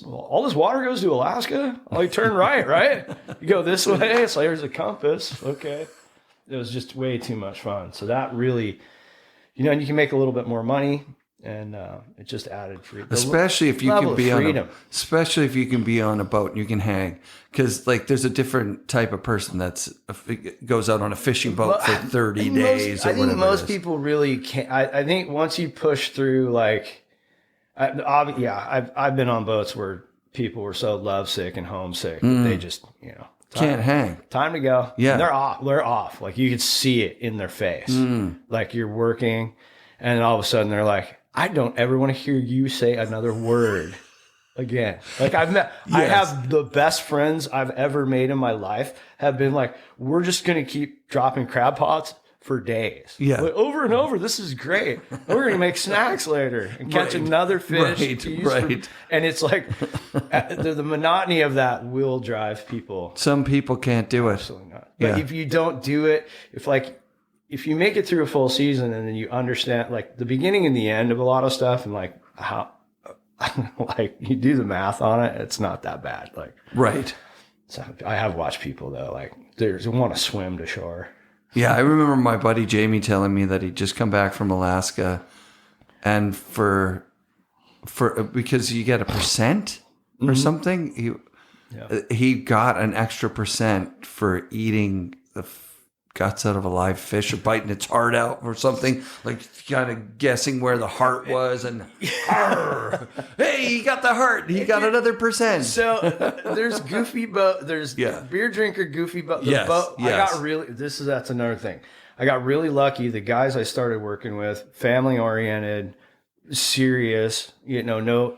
all this water goes to Alaska. Like, turn right? You go this way. So there's a compass. Okay. It was just way too much fun. So that really, and you can make a little bit more money, and it just added freedom. Especially if you can be on a boat and you can hang, because there's a different type of person goes out on a fishing boat for 30 days. I think most people really can't. I think once you push through, I've been on boats where people were so lovesick and homesick that they just, can't hang. Time to go. Yeah. And they're off. Like, you could see it in their face. Like, you're working, and all of a sudden they're like, I don't ever want to hear you say another word again. Like, I have the best friends I've ever made in my life have been like, we're just going to keep dropping crab pots for days. Yeah. Over and over. This is great. We're going to make snacks later and catch another fish. Right. And it's like the monotony of that will drive people. Some people can't do it. Absolutely not. But if you don't do it, if you make it through a full season, and then you understand the beginning and the end of a lot of stuff, and how you do the math on it, it's not that bad. Right. So I have watched people though, they want to swim to shore. Yeah, I remember my buddy Jamie telling me that he'd just come back from Alaska, and for because you get a percent or something, he got an extra percent for eating the guts out of a live fish or biting its heart out or something, kind of guessing where the heart was, and hey, he got the heart, he got another percent. So there's goofy boat, there's beer drinker goofy boat. The boat, I got really, that's another thing. I got really lucky. The guys I started working with, family oriented, serious, no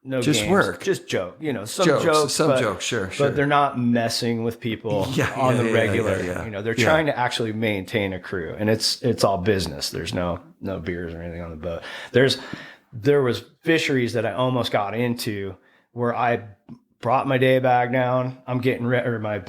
no just games, work, just joke. You know, some jokes, sure. But they're not messing with people on the regular. Yeah. You know, they're trying to actually maintain a crew, and it's all business. There's no beers or anything on the boat. There was fisheries that I almost got into where I brought my day bag down. I'm getting ready, or my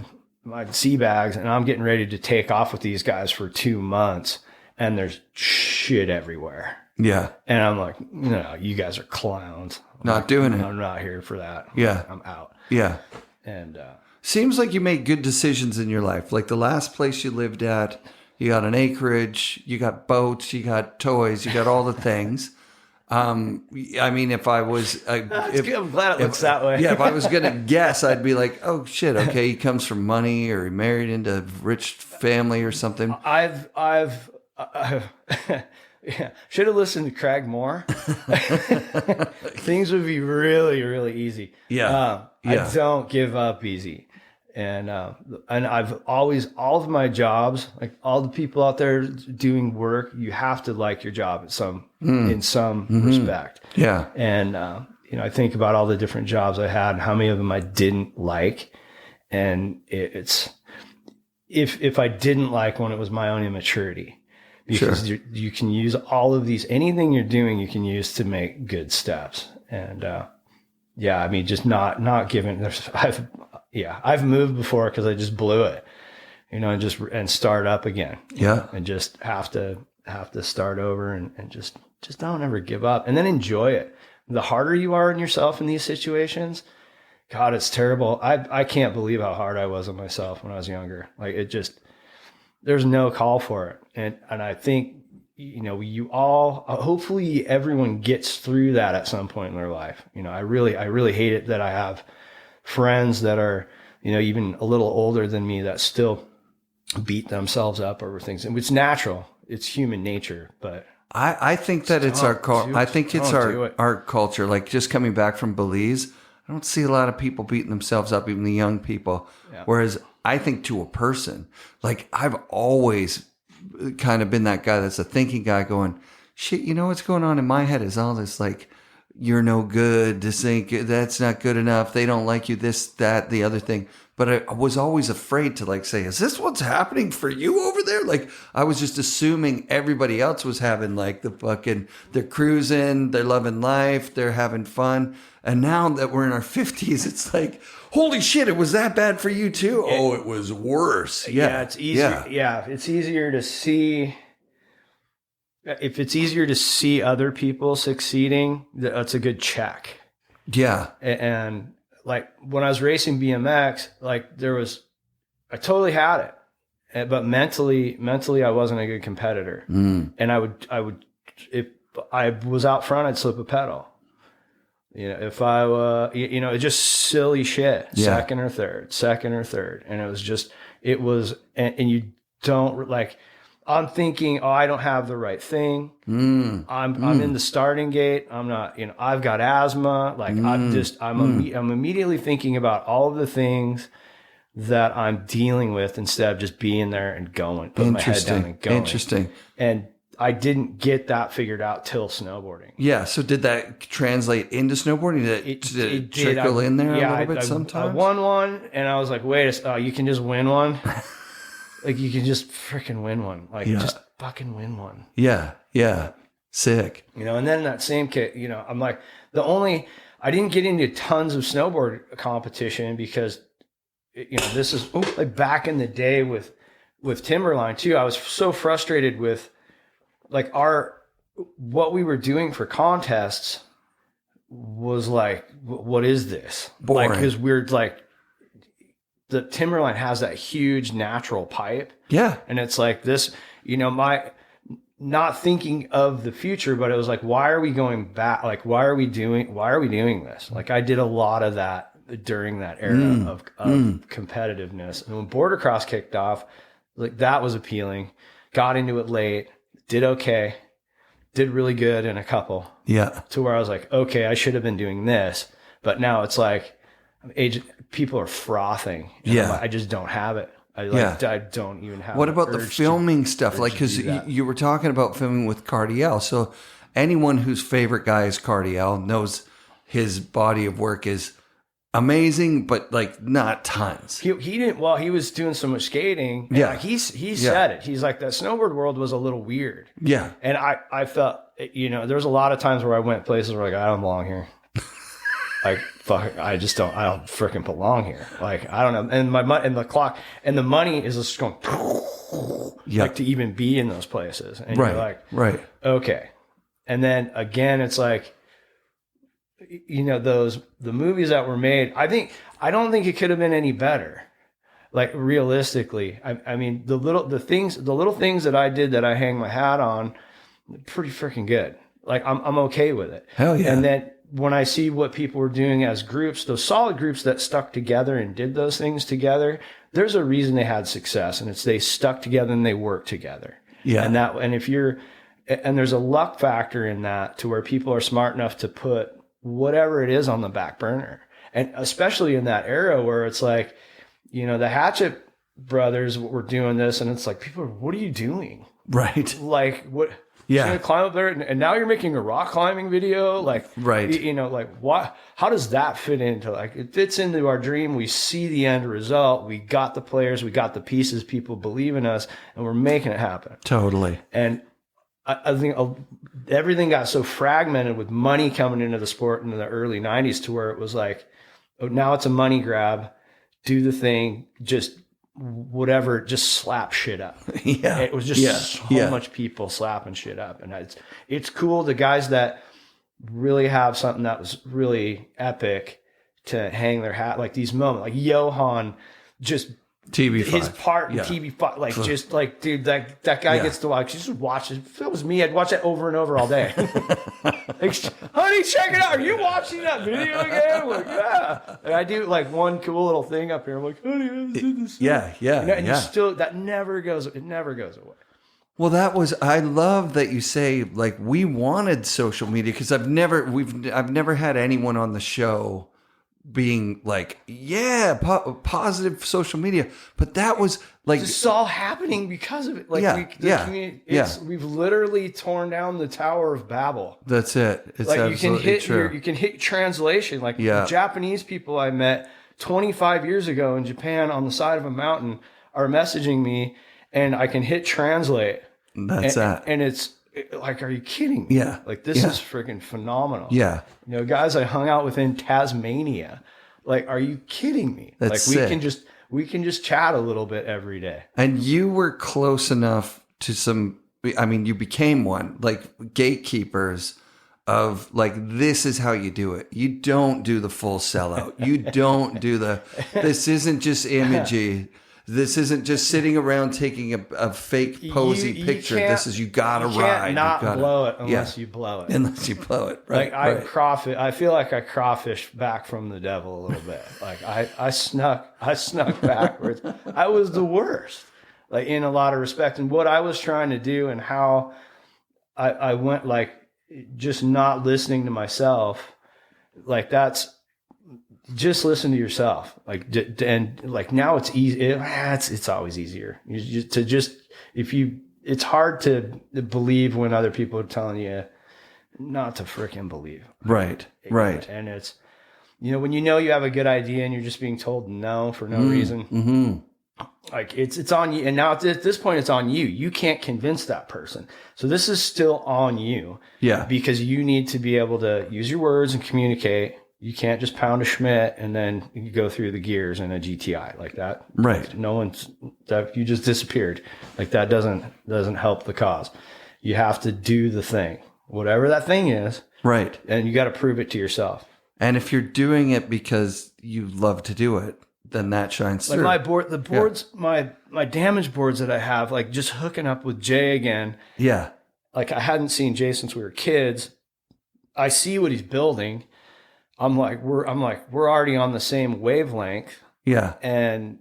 sea bags, and I'm getting ready to take off with these guys for 2 months, and there's shit everywhere. Yeah. And I'm like, no, you guys are clowns. Not doing it. I'm not here for that. Yeah. I'm out. Yeah. And seems like you made good decisions in your life. Like the last place you lived at, you got an acreage, you got boats, you got toys, you got all the things. I mean, if I was, I'm glad it looks that way. Yeah, if I was going to guess, I'd be like, oh shit, okay, he comes from money, or he married into a rich family or something. Yeah, should have listened to Craig more. Things would be really, really easy. Yeah. I don't give up easy. And I've always, all of my jobs, like all the people out there doing work, you have to like your job in some respect. Yeah. And, you know, I think about all the different jobs I had and how many of them I didn't like. And it's, if I didn't like one, it was my own immaturity. Because you can use all of these, anything you're doing, you can use to make good steps. And, I mean, just not giving, I've moved before because I just blew it, you know, and start up again. Yeah. And just have to start over and just don't ever give up, and then enjoy it. The harder you are on yourself in these situations, God, it's terrible. I can't believe how hard I was on myself when I was younger. Like there's no call for it. And I think, you know, you all, hopefully everyone gets through that at some point in their life. You know, I really hate it that I have friends that are, you know, even a little older than me that still beat themselves up over things. And it's natural. It's human nature, but I think that it's our culture. Like just coming back from Belize, I don't see a lot of people beating themselves up, even the young people. Yeah. Whereas I think to a person, like I've always kind of been that guy that's a thinking guy going, shit, you know what's going on in my head is all this like, you're no good, this ain't good, that's not good enough, they don't like you, this, that, the other thing. But I was always afraid to like say, is this what's happening for you over there? Like I was just assuming everybody else was having like they're cruising, they're loving life, they're having fun. And now that we're in our 50s, it's like, holy shit, it was that bad for you too? It was worse. Yeah, it's easier. Yeah, it's easier to see. If it's easier to see other people succeeding, that's a good check. Yeah. And like when I was racing BMX, like I totally had it, but mentally I wasn't a good competitor. And I would, if I was out front, I'd slip a pedal. You know, if I, you know, it's just silly shit, second or third. And and you don't like, I'm thinking, I don't have the right thing. I'm in the starting gate. I'm not, you know, I've got asthma. Like I'm immediately thinking about all of the things that I'm dealing with instead of just being there and going, putting my head down and going. Interesting. And I didn't get that figured out till snowboarding. Yeah. So did that translate into snowboarding? Did it trickle in there a little bit sometimes? I won one and I was like, wait, you can just win one. Like you can just freaking win one. Like just fucking win one. Yeah. Yeah. Sick. You know, and then that same kit, you know, I'm like I didn't get into tons of snowboard competition because, you know, this is like back in the day with Timberline too. I was so frustrated with like what we were doing for contests was like, what is this? Boring. Like, cause we're like, the Timberline has that huge natural pipe. Yeah. And it's like this, you know, not thinking of the future, but it was like, why are we going back? Like, why are we doing this? Like I did a lot of that during that era of competitiveness. And when border cross kicked off, like that was appealing, got into it late, did okay, did really good in a couple. Yeah. To where I was like, okay, I should have been doing this. But now it's like, people are frothing. Yeah. I just don't have it. I don't even have. What about the filming stuff? Like, because you were talking about filming with Cardiel. So anyone whose favorite guy is Cardiel knows his body of work is amazing, but like not tons. He didn't. Well, he was doing so much skating. And Yeah. he said it. He's like, that snowboard world was a little weird. Yeah. And I felt, there's a lot of times where I went places where like, I don't belong here. Like, fuck, I don't freaking belong here. Like, I don't know. And the clock and the money is just going, like, to even be in those places. And you're like, okay. And then again, it's like, the movies that were made, I don't think it could have been any better. Like, realistically, I mean, the little things that I did that I hang my hat on, pretty freaking good. Like, I'm okay with it. Hell yeah. And then when I see what people were doing as groups, those solid groups that stuck together and did those things together, there's a reason they had success, and it's they stuck together and they worked together. Yeah. And there's a luck factor in that, to where people are smart enough to put whatever it is on the back burner. And especially in that era where it's like, the Hatchet brothers were doing this, and it's like, people are, what are you doing? Right. Like, what? Yeah. You're gonna climb up there, and now you're making a rock climbing video. Like, right. Like, what? How does that fit into, like, it fits into our dream? We see the end result. We got the players, we got the pieces. People believe in us, and we're making it happen. Totally. And I think everything got so fragmented with money coming into the sport in the early 90s, to where it was like, oh, now it's a money grab. Do the thing, just whatever, just slap shit up. Yeah. It was just so much people slapping shit up. And it's cool. The guys that really have something that was really epic to hang their hat, like these moments, like Johan, just TV5. His part in TV5, like, just like, dude, that guy gets to watch. Just watch it. If that was me, I'd watch that over and over all day. Like, honey, check it out. Are you watching that video again? I'm like, yeah. And I do like one cool little thing up here. I'm like, honey, let's do this. Yeah. And you still, that never goes. It never goes away. Well, I love that you say, like, we wanted social media, because I've never had anyone on the show being like, positive social media, but that was like, it's all happening because of it. Like, we've literally torn down the Tower of Babel. That's it. It's like, true. You can hit translation. Like, the Japanese people I met 25 years ago in Japan on the side of a mountain are messaging me, and I can hit translate. And it's like, are you kidding me? Yeah. Like, this is freaking phenomenal. Yeah. Guys I hung out with in Tasmania. Like, are you kidding me? That's like, sick. we can just chat a little bit every day. And you were close enough to you became one, like, gatekeepers of, like, this is how you do it. You don't do the full sellout. You don't do this isn't just imagey. This isn't just sitting around taking a fake posy picture. This is, you gotta ride. You can't blow it unless you blow it. Unless you blow it. Right. Like, I feel like I crawfish back from the devil a little bit. Like, I snuck backwards. I was the worst, like, in a lot of respect. And what I was trying to do, and how I went, like, just not listening to myself. Like, that's, just listen to yourself. Like, and like, now it's easy. It's always easier. It's hard to believe when other people are telling you not to freaking believe. Right. And it's, when you have a good idea and you're just being told no for no reason. Mm-hmm. Like, it's on you. And now at this point, it's on you. You can't convince that person. So this is still on you. Yeah. Because you need to be able to use your words and communicate. You can't just pound a Schmidt and then you go through the gears in a GTI like that. Right. You just disappeared. Like, that doesn't help the cause. You have to do the thing, whatever that thing is. Right. And you got to prove it to yourself. And if you're doing it because you love to do it, then that shines through. Like, the boards, my damage boards that I have, like, just hooking up with Jay again. Yeah. Like, I hadn't seen Jay since we were kids. I see what he's building. I'm like, we're already on the same wavelength. Yeah. And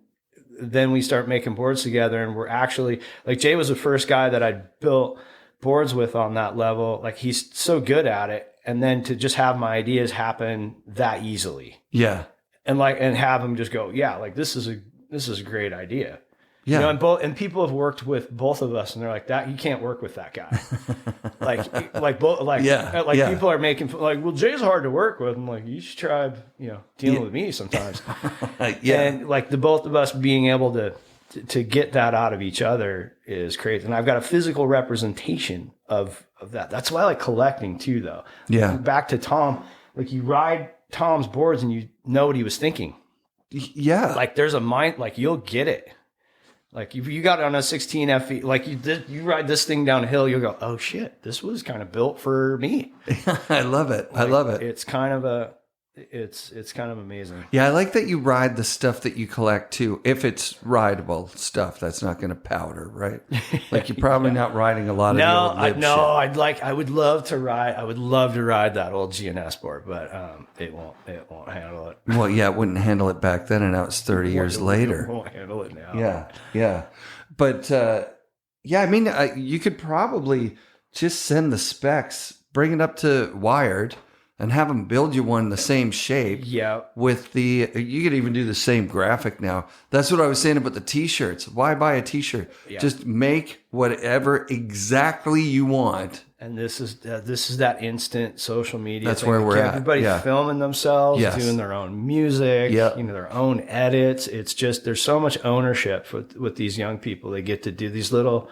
then we start making boards together, and we're actually, like, Jay was the first guy that I built boards with on that level. Like, he's so good at it. And then to just have my ideas happen that easily. Yeah. And have him just go, yeah, like, this is a great idea. Yeah. You know, and people have worked with both of us, and they're like, that you can't work with that guy. People are making like, well, Jay's hard to work with. I'm like, you should try, dealing with me sometimes. And like the both of us being able to get that out of each other is crazy. And I've got a physical representation of that. That's why I like collecting too, though. Yeah. Back to Tom, like you ride Tom's boards and you know what he was thinking. Yeah. Like there's a mind, like you'll get it. Like if you got it on a 16 FE, like you ride this thing down a hill, you'll go, oh shit, this was kind of built for me. I love it. Like, I love it. It's kind of it's kind of amazing. Yeah, I like that you ride the stuff that you collect too. If it's rideable stuff, that's not going to powder, right? Like you're probably not riding a lot of the old lib shit. I would love to ride that old GNS board, but it won't handle it. Well, yeah, it wouldn't handle it back then, and now it's 30 years later. It won't handle it now. Yeah. But I mean, you could probably just send the specs, bring it up to Wired, and have them build you one the same shape. Yeah. You could even do the same graphic now. That's what I was saying about the t-shirts. Why buy a t-shirt? Yeah. Just make whatever exactly you want. And this is that instant social media. That's thing. where we're at. Everybody filming themselves, Yes. doing their own music, their own edits. It's just there's so much ownership with these young people. They get to do these little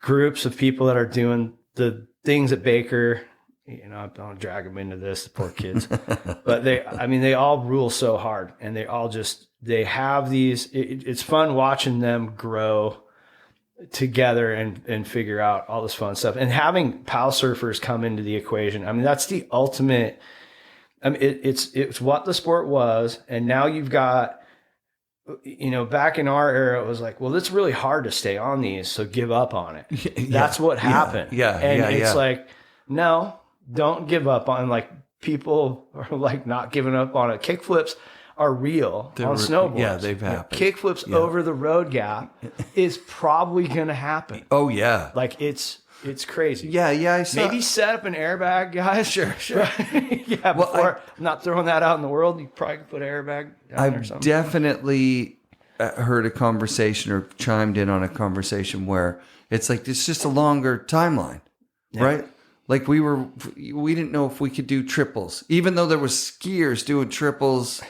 groups of people that are doing the things at Baker. I don't drag them into this, the poor kids, but they all rule so hard, and they have these. It's fun watching them grow together and figure out all this fun stuff, and having PAL surfers come into the equation. I mean, that's the ultimate. I mean, it's what the sport was, and now you've got. Back in our era, it was like, well, it's really hard to stay on these, so give up on it. That's what happened. It's like, no. Don't give up on, like, people are like not giving up on it. Kickflips are real on snowboards. Yeah, they've happened. Kickflips over the road gap is probably going to happen. Oh, yeah. Like it's crazy. Yeah, I saw. Maybe set up an airbag, guys. Sure. Yeah, before I'm not throwing that out in the world, you probably could put an airbag down or something. I've definitely heard a conversation or chimed in on a conversation where it's like, it's just a longer timeline, right? Like we didn't know if we could do triples, even though there was skiers doing triples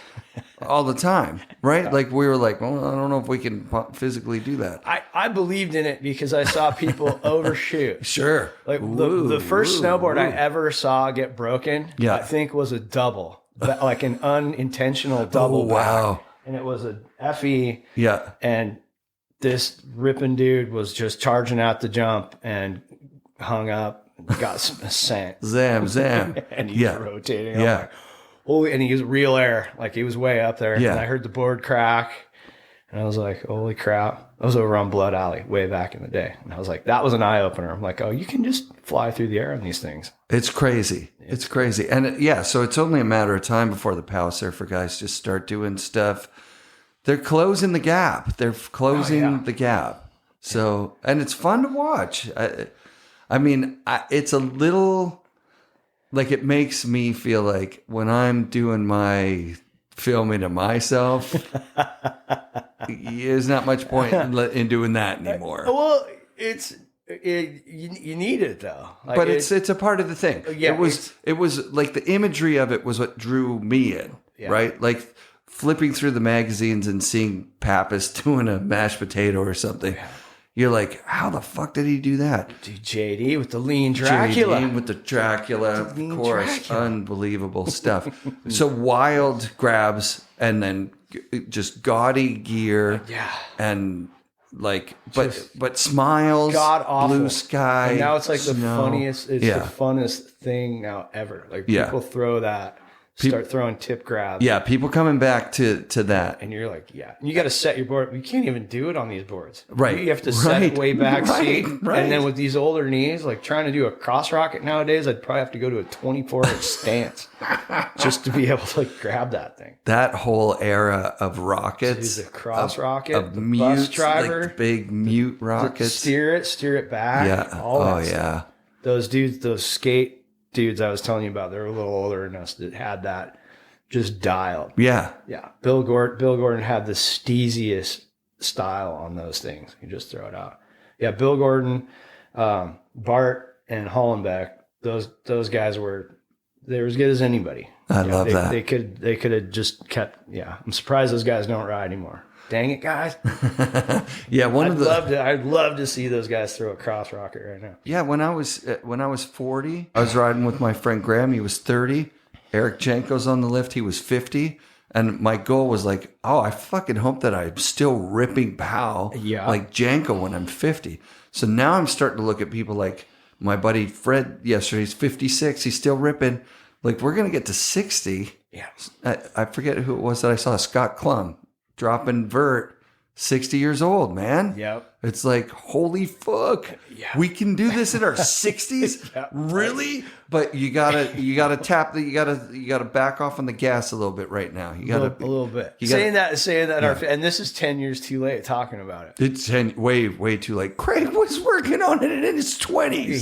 all the time, right? Like we were like, well, I don't know if we can physically do that. I believed in it because I saw people overshoot. Sure. Like the first snowboard I ever saw get broken, I think was a double, like an unintentional double. Oh, wow. Back. And it was a FE. Yeah. And this ripping dude was just charging out the jump and hung up. Got sent. Zam. And he's rotating. Yeah. Like, oh, and he was real air. Like he was way up there. Yeah. And I heard the board crack. And I was like, holy crap. I was over on Blood Alley way back in the day. And I was like, that was an eye opener. I'm like, oh, you can just fly through the air on these things. It's crazy. It's crazy. And so it's only a matter of time before the PAL surfer guys just start doing stuff. They're closing the gap. The gap. So, and it's fun to watch. I mean, it's a little, like, it makes me feel like when I'm doing my filming of myself, there's not much point in doing that anymore. Well, you need it though. Like but it's a part of the thing. Yeah, it was like the imagery of it was what drew me in, right? Like flipping through the magazines and seeing Pappas doing a mashed potato or something. Yeah. You're like, how the fuck did he do that? Dude, JD with the lean Dracula. JD with the Dracula, of course. Unbelievable stuff. So wild grabs and then just gaudy gear. Yeah. And like, but smiles, God awful. Blue sky. And now it's like snow. the funniest, the funnest thing now ever. Like people throw that. Start throwing tip grabs. Yeah, people coming back to that. And you're like, and you got to set your board. You can't even do it on these boards. Right. You have to set it way back seat. Right. And then with these older knees, like trying to do a cross rocket nowadays, I'd probably have to go to a 24-inch stance just to be able to like grab that thing. That whole era of rockets. Dude, the cross rocket, of the mutes, bus driver. Like big mute rockets. Steer it back. Yeah. All that yeah. Stuff. Those dudes, those skate dudes I was telling you about, they're a little older than us that had that just dialed. Yeah. Yeah. Bill Gordon had the steeziest style on those things. You just throw it out. Yeah, Bill Gordon, Bart, and Hollenbeck. Those guys they were as good as anybody. I love that. They could have just kept. Yeah, I'm surprised those guys don't ride anymore. Dang it, guys. Yeah, I'd love to see those guys throw a cross rocket right now. Yeah, when I was 40, I was riding with my friend Graham. He was 30. Eric Janko's on the lift. He was 50. And my goal was like, oh, I fucking hope that I'm still ripping pow like Janko when I'm 50. So now I'm starting to look at people like my buddy Fred yesterday. He's 56. He's still ripping. Like, we're going to get to 60. Yeah. I forget who it was that I saw. Scott Klum dropping vert, 60 years old, man. Yep. It's like, holy fuck. Yeah. We can do this in our 60s? Yeah. Really? But you gotta tap you gotta back off on the gas a little bit right now. You gotta a little bit. Saying that and this is 10 years too late talking about it. It's way too late. Craig was working on it in his 20s.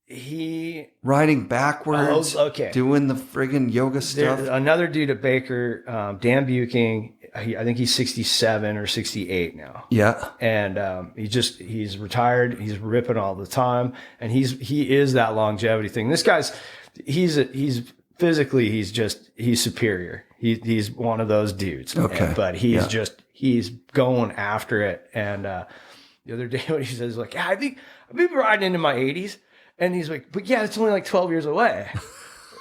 He riding backwards, doing the friggin' yoga stuff. Another dude at Baker, Dan Buking, I think he's 67 or 68 now. Yeah. And he's retired. He's ripping all the time. And he is that longevity thing. This guy's, he's physically, he's superior. He's one of those dudes. Okay. But he's going after it. And the other day when he says, like, yeah, I think I've been riding into my 80s. And he's like, but yeah, it's only like 12 years away.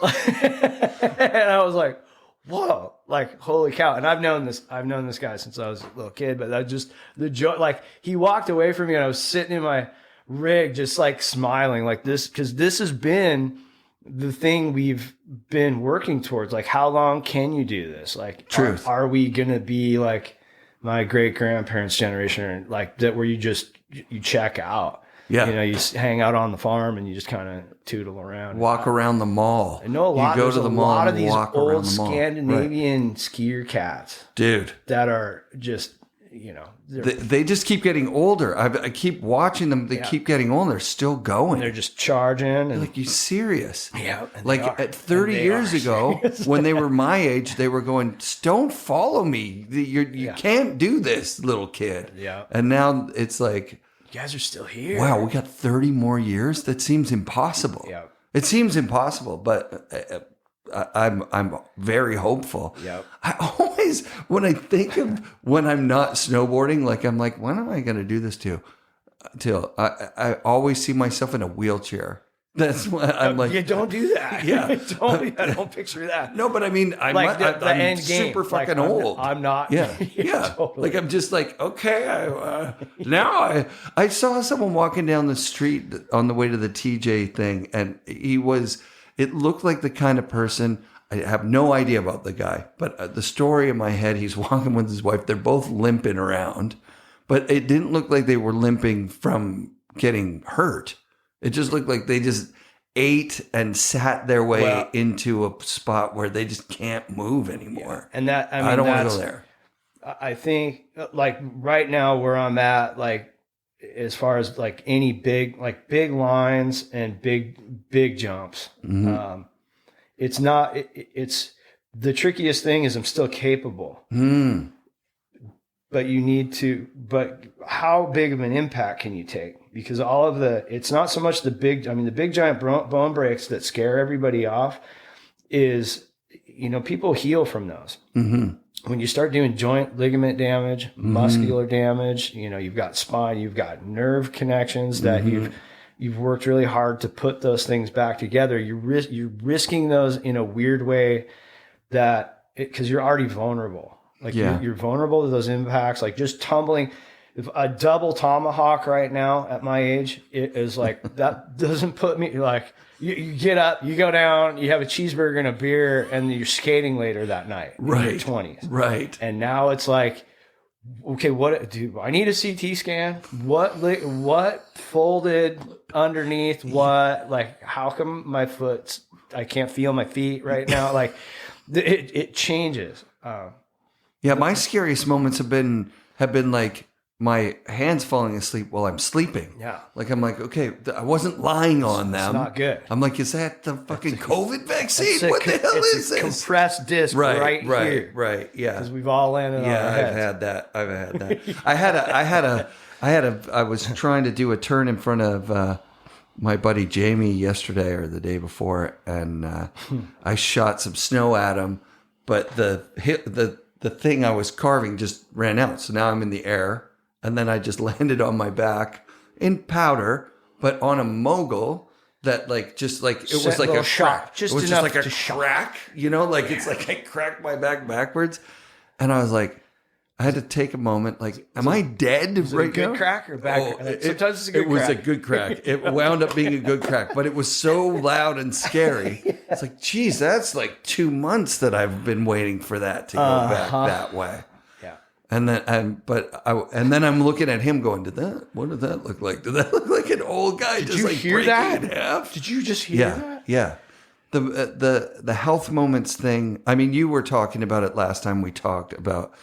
And I was like, whoa, like, holy cow. And I've known this guy since I was a little kid, but that just the joy, like, he walked away from me and I was sitting in my rig, just like smiling like this, because this has been the thing we've been working towards. Like, how long can you do this? Like, truth. Are we going to be like my great grandparents' generation, like that, where you check out? Yeah. You know, you hang out on the farm and you just kind of tootle around. Walk around the mall. I know you go to the mall lot of and these walk old around the mall. Scandinavian skier cats. Dude. That are just, you know. They just keep getting older. I keep watching them. They keep getting older. They're still going. They're just charging. And, like, you serious? Yeah. Like at 30 years ago, when they were my age, they were going, don't follow me. You can't do this, little kid. Yeah. And now it's like, you guys are still here. Wow, we got 30 more years? That seems impossible. Yeah. It seems impossible, but I'm very hopeful. Yeah. I always, when I think of when I'm not snowboarding, like, I'm like, when am I going to do this till I always see myself in a wheelchair. That's what I'm like. Yeah, don't do that. Yeah. I don't picture that. No, but I mean, I'm end game. super fucking old. I'm not. Yeah. Yeah. Totally. Like, I'm just like, okay. Now I saw someone walking down the street on the way to the TJ thing, and it looked like the kind of person, I have no idea about the guy, but the story in my head, he's walking with his wife. They're both limping around, but it didn't look like they were limping from getting hurt. It just looked like they just ate and sat their way into a spot where they just can't move anymore. Yeah. And I don't want to go there. I think, like, right now where I'm at, like, as far as like any big lines and big jumps, it's not. It's the trickiest thing is I'm still capable. But you need to. But how big of an impact can you take? Because it's not so much the big giant bone breaks that scare everybody off is, you know, people heal from those. Mm-hmm. When you start doing joint ligament damage, muscular damage, you know, you've got spine, you've got nerve connections that you've worked really hard to put those things back together. You're risking those in a weird way because you're already vulnerable. Like you're vulnerable to those impacts, like just tumbling. If a double tomahawk right now at my age, it is like, that doesn't put me, like, you get up, you go down, you have a cheeseburger and a beer, and you're skating later that night. Right. In your 20s. Right. And now it's like, okay, I need a CT scan. What folded underneath what? Like, how come I can't feel my feet right now? Like, it changes. Yeah, my scariest moments have been like my hands falling asleep while I'm sleeping. Yeah. Like, I'm like, okay, I wasn't lying on them. It's not good. I'm like, is that the fucking COVID vaccine? What the hell is this? Compressed disc right here. Right. Yeah. Because we've all landed on our heads. I've had that. I was trying to do a turn in front of my buddy Jamie yesterday or the day before, and I shot some snow at him, but the thing I was carving just ran out. So now I'm in the air, and then I just landed on my back in powder, but on a mogul that it was like a crack. Just it was enough just like a to crack, it's like I cracked my back backwards, and I was like, I had to take a moment. Like, am I dead right now? Good crack or bad crack? Sometimes it's a good crack. It was a good crack. It wound up being a good crack, but it was so loud and scary. It's like, geez, that's like 2 months that I've been waiting for that to go back that way. Yeah. And then, I'm looking at him going, what did that look like? Did that look like an old guy Did just you like hear breaking that? in half? Did you just hear that? Yeah. The health moments thing. I mean, you were talking about it last time we talked about.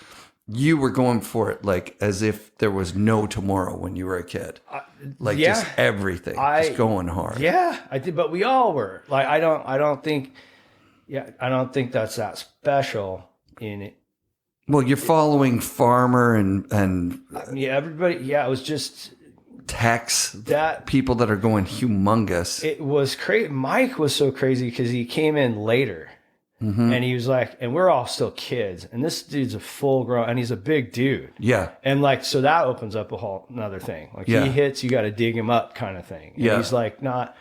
You were going for it like as if there was no tomorrow when you were a kid. Just everything, just going hard. Yeah, I did, but we all were. Like, I don't think that's that special in it. Well, you're following Farmer and everybody. Yeah, it was just Tex, that people that are going humongous. It was crazy. Mike was so crazy because he came in later. Mm-hmm. And he was like, and we're all still kids, and this dude's a full grown, and he's a big dude. Yeah. And so that opens up a whole another thing. Like, he hits, you got to dig him up kind of thing. And he's like, not,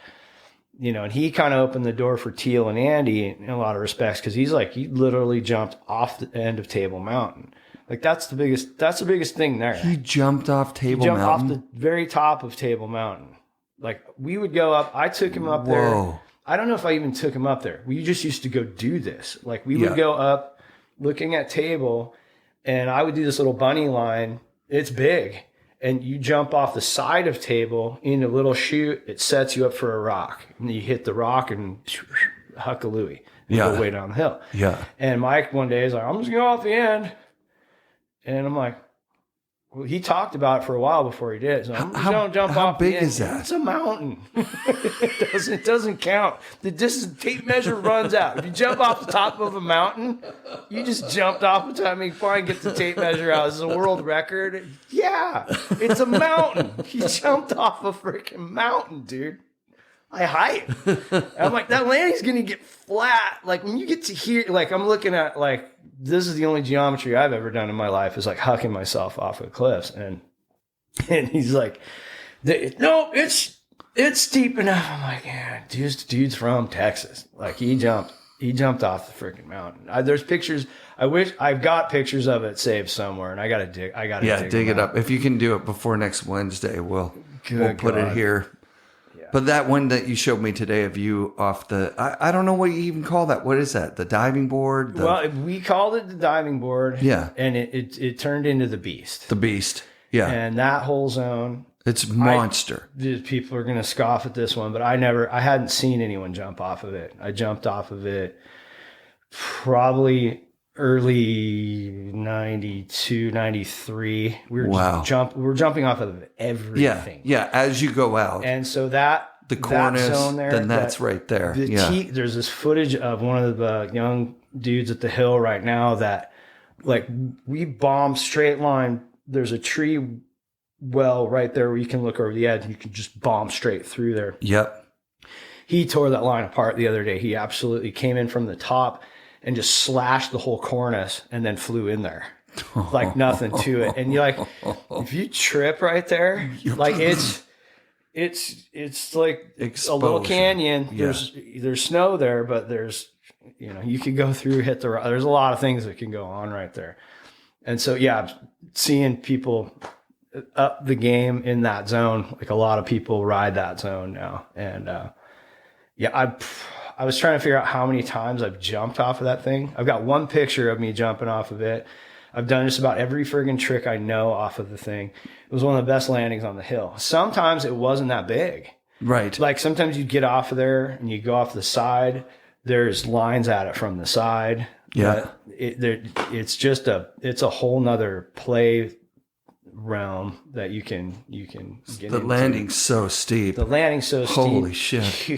and he kind of opened the door for Teal and Andy in a lot of respects. Cause he literally jumped off the end of Table Mountain. Like, that's the biggest thing there. He jumped off Table Mountain? Off the very top of Table Mountain. Like, we would go up, I took him up there. I don't know if I even took him up there. We just used to go do this. Like, we would go up looking at Table, and I would do this little bunny line. It's big. And you jump off the side of Table in a little chute. It sets you up for a rock. And you hit the rock and huckalooey. And go way down the hill. Yeah. And Mike one day is like, I'm just going to go off the end. And I'm like, well, he talked about it for a while before he did. So don't jump how off. Big the end. Is that? It's a mountain. It doesn't count. The distance tape measure runs out. If you jump off the top of a mountain, you just jumped off the top. I mean, fine, get the tape measure out. This is a world record. Yeah, it's a mountain. He jumped off a freaking mountain, dude. I hype. I'm like, that landing's gonna get flat. Like, when you get to here, like, I'm looking at, like, this is the only geometry I've ever done in my life is like hucking myself off of cliffs. And he's like, no, it's steep enough. I'm like, yeah, dude's from Texas. Like, he jumped off the freaking mountain. There's pictures. I've got pictures of it saved somewhere, and I gotta dig it up. If you can do it before next Wednesday, we'll put it here. But that one that you showed me today of you off the, I don't know what you even call that. What is that? The diving board? Well, we called it the diving board. Yeah. And it turned into the Beast. The Beast. Yeah. And that whole zone. It's monster. People are going to scoff at this one, but I hadn't seen anyone jump off of it. I jumped off of it probably early 92, 93. We were jumping off of everything. Yeah, as you go out. And so the cornice, that zone there, then that's right there. There's this footage of one of the young dudes at the hill right now that, like, we bombed straight line. There's a tree well right there where you can look over the edge and you can just bomb straight through there. Yep. He tore that line apart the other day. He absolutely came in from the top and just slashed the whole cornice and then flew in there like nothing to it. And you're like, if you trip right there, like it's like Explosion. A little canyon. Yeah. There's snow there, but there's, you could go through, hit the, there's a lot of things that can go on right there. And so, yeah, seeing people up the game in that zone, like a lot of people ride that zone now. And, I was trying to figure out how many times I've jumped off of that thing. I've got one picture of me jumping off of it. I've done just about every friggin' trick I know off of the thing. It was one of the best landings on the hill. Sometimes it wasn't that big. Right. Like, sometimes you get off of there and you go off the side. There's lines at it from the side. Yeah. It's a whole nother play realm that you can get The into. landing's so steep. The landing's so steep. Holy shit.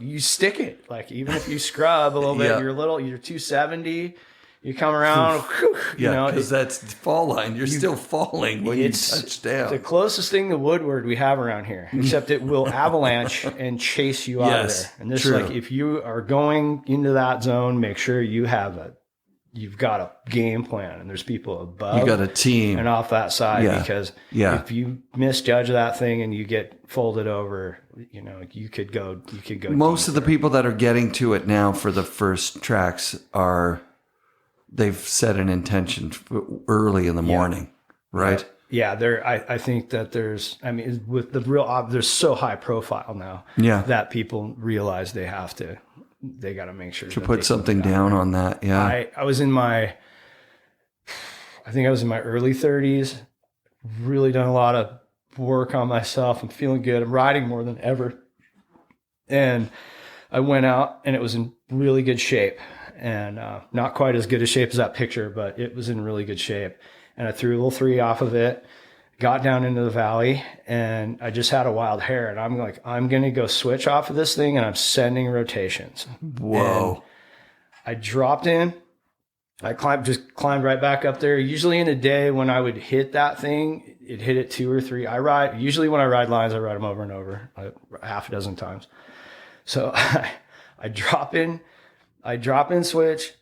You stick it. Like, even if you scrub a little bit, Yeah. you're 270, you come around, Because that's fall line. You're still falling when you touch down. the closest thing to Woodward we have around here, except it will avalanche and chase you out of there. And this, true. like, if you are going into that zone, make sure you've got a game plan, and there's people above. You got a team. And off that side, Yeah. because Yeah. if you misjudge that thing and you get folded over, you could go. Most of the people that are getting to it now for the first tracks they've set an intention early in the morning, right? Yeah, I think that there's so high profile now. Yeah. That people realize they got to make sure To that put they something keep down on that. Yeah. I was in my early 30s, really done a lot of work on myself. I'm feeling good. I'm riding more than ever. And I went out, and it was in really good shape, and not quite as good a shape as that picture, but it was in really good shape. And I threw a little 3 off of it, got down into the valley, and I just had a wild hair. And I'm like, I'm going to go switch off of this thing, and I'm sending rotations. Whoa. And I dropped in. I climbed right back up there. Usually in a day when I would hit that thing, it hit it 2 or 3. Usually when I ride lines, I ride them over and over, half a dozen times. So I drop in, switch,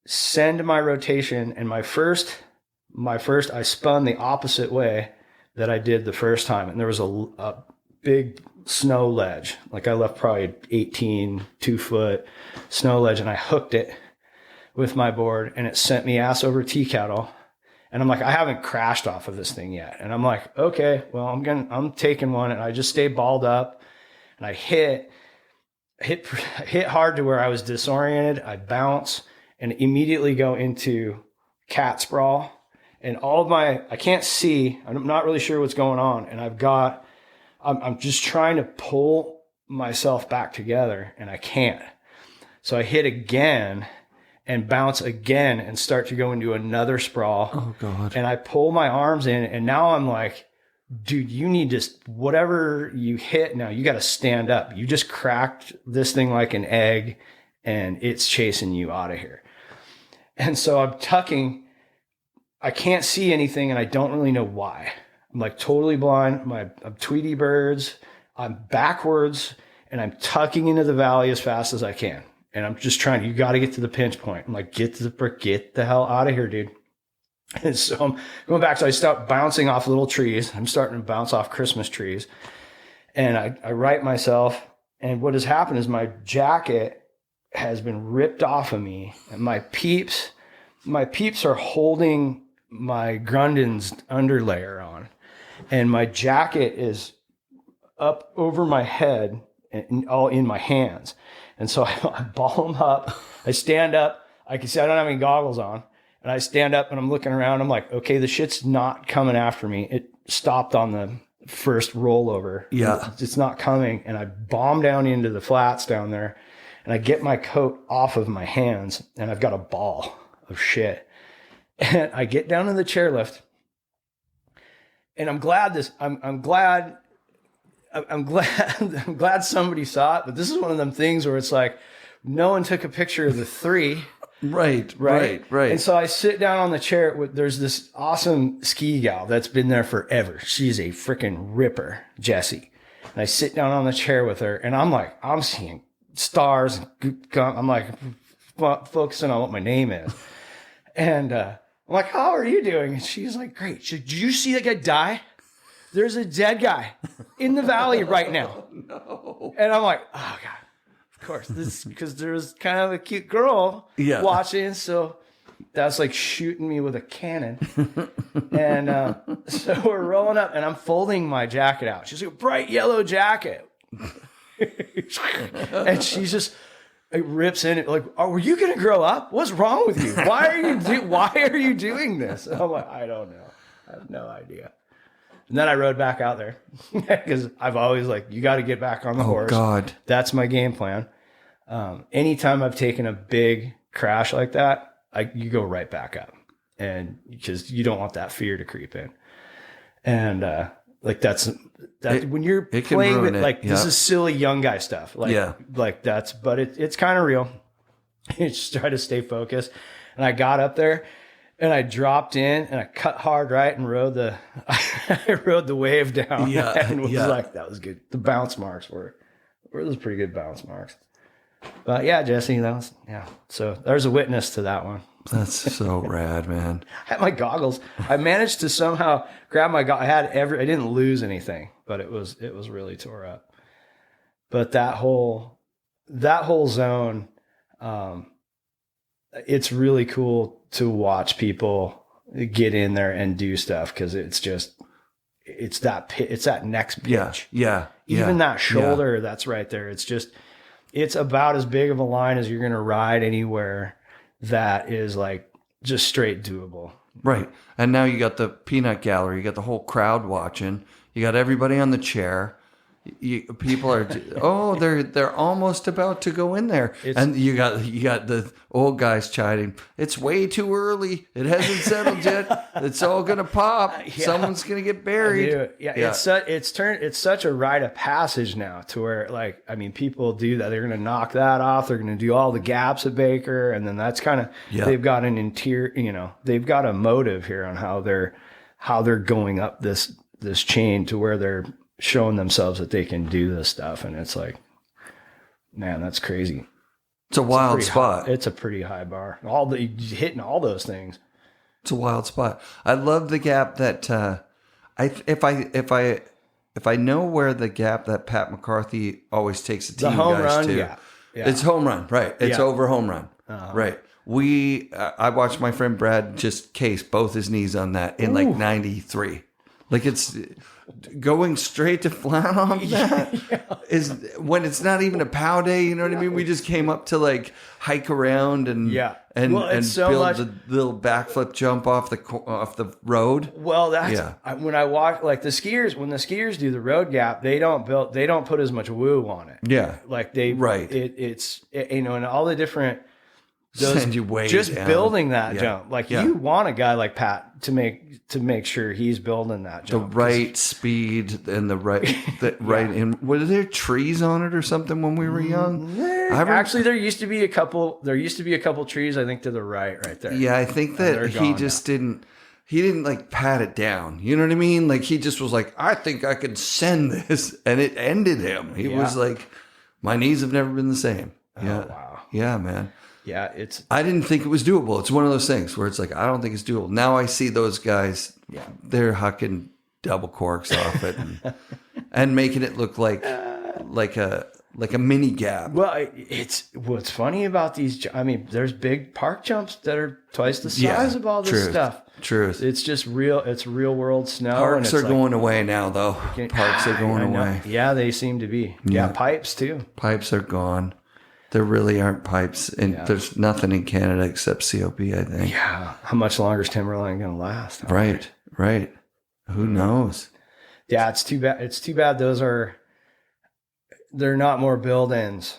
send my rotation, and my first, I spun the opposite way that I did the first time. And there was a big snow ledge. Like, I left probably 18, 2-foot snow ledge, and I hooked it with my board, and it sent me ass over tea kettle. And I'm like, I haven't crashed off of this thing yet. And I'm like, okay, well, I'm taking one. And I just stay balled up, and I hit hard to where I was disoriented. I bounce and immediately go into cat sprawl, and I can't see. I'm not really sure what's going on. And I'm just trying to pull myself back together, and I can't. So I hit again and bounce again and start to go into another sprawl. Oh, God. And I pull my arms in, and now I'm like, dude, you need to, whatever you hit now, you got to stand up. You just cracked this thing like an egg, and it's chasing you out of here. And so I'm tucking. I can't see anything, and I don't really know why. I'm like totally blind. I'm Tweety birds. I'm backwards, and I'm tucking into the valley as fast as I can. And I'm just trying, you got to get to the pinch point. I'm like, get the hell out of here, dude. And so I'm going back. So I start bouncing off little trees. I'm starting to bounce off Christmas trees. And I right myself. And what has happened is my jacket has been ripped off of me. And my peeps are holding my Grundon's underlayer on. And my jacket is up over my head and all in my hands. And so I ball them up. I stand up. I can see I don't have any goggles on. And I stand up, and I'm looking around. I'm like, okay, the shit's not coming after me. It stopped on the first rollover. Yeah. It's not coming. And I bomb down into the flats down there, and I get my coat off of my hands, and I've got a ball of shit. And I get down in the chairlift, and I'm glad somebody saw it, but this is one of them things where it's like, no one took a picture of the 3. Right. And so I sit down on the chair. There's this awesome ski gal that's been there forever. She's a freaking ripper, Jessie. And I sit down on the chair with her, and I'm like, I'm seeing stars. I'm like focusing on what my name is. And I'm like, how are you doing? And she's like, great. Did you see that guy die? There's a dead guy in the valley right now. No. And I'm like, oh, God. Of course, this because there was kind of a cute girl watching, so that's like shooting me with a cannon. And so we're rolling up, and I'm folding my jacket out. She's like, a bright yellow jacket. And she's just rips in it like, oh, were you gonna grow up? What's wrong with you? Why are you doing this? And I'm like, I don't know. I have no idea. And then I rode back out there because I've always like, you got to get back on the horse. God. That's my game plan. Anytime I've taken a big crash like that, you go right back up, and because you don't want that fear to creep in. And like that when you're it can playing ruin with it. like this is silly young guy stuff. Like but it's kind of real. You just try to stay focused. And I got up there and I dropped in and I cut hard right and rode the I rode the wave down. And was like, that was good. The bounce marks were those pretty good bounce marks. But yeah, Jesse, that was so there's a witness to that one. That's so rad, man. I had my goggles. I managed to somehow grab my goggles. I didn't lose anything, but it was really tore up. But that whole zone, it's really cool to watch people get in there and do stuff, because it's that next pitch. Even that shoulder that's right there. It's about as big of a line as you're going to ride anywhere that is like just straight doable. Right. And now you got the peanut gallery, you got the whole crowd watching, you got everybody on the chair. People are, they're almost about to go in there, and you got the old guys chiding. It's way too early. It hasn't settled yet. It's all gonna pop. Someone's gonna get buried. It's such a rite of passage now, to where, like, I mean, people do that. They're gonna knock that off. They're gonna do all the gaps at Baker, and then that's kind of they've got an interior. They've got a motive here on how they're going up this chain to where they're showing themselves that they can do this stuff. And it's like, man, that's crazy. It's a wild spot. It's a pretty high bar. Hitting all those things. It's a wild spot. I love the gap that if I know where the gap that Pat McCarthy always takes the team home guys run to. gap. It's home run, right? It's over home run, right? I watched my friend Brad just case both his knees on that in like 93. Like, it's going straight to flat on that is when it's not even a POW day. You know what I mean? We just came up to like hike around and build the little backflip jump off the road. Well, when I walk, like when the skiers do the road gap, they don't put as much woo on it. Yeah, like it's and all the different. Send you way just down. Building that jump, like you want a guy like Pat to make sure he's building that jump, the right speed and the right And were there trees on it or something when we were young? Actually, there used to be a couple trees, I think, to the right there. Yeah, I think that he just didn't like pat it down. You know what I mean? Like, he just was like, I think I could send this, and it ended him. He was like, my knees have never been the same. Wow. Yeah, man. Yeah, I didn't think it was doable. It's one of those things where it's like, I don't think it's doable. Now I see those guys, they're hucking double corks off it and making it look like a mini gap. Well, what's funny about these. I mean, there's big park jumps that are twice the size of all this stuff. Truth. It's just real. It's real world snow. Parks are going away now, though. Parks are going away. Yeah, they seem to be. Yeah, pipes too. Pipes are gone. There really aren't pipes, and there's nothing in Canada except COP, I think. Yeah. How much longer is Timberline going to last? Right. Who knows? Yeah, it's too bad. It's too bad they're not more build-ins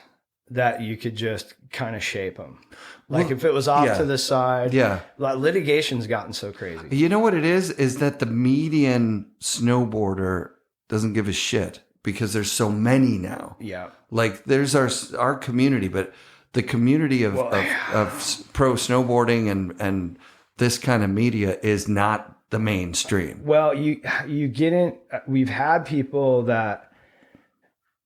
that you could just kind of shape them. Like, if it was off to the side. Yeah. Like, litigation's gotten so crazy. You know what it is that the median snowboarder doesn't give a shit. Because there's so many now. Yeah. Like, there's our community, but the community of pro snowboarding and this kind of media is not the mainstream. Well, you get in. We've had people that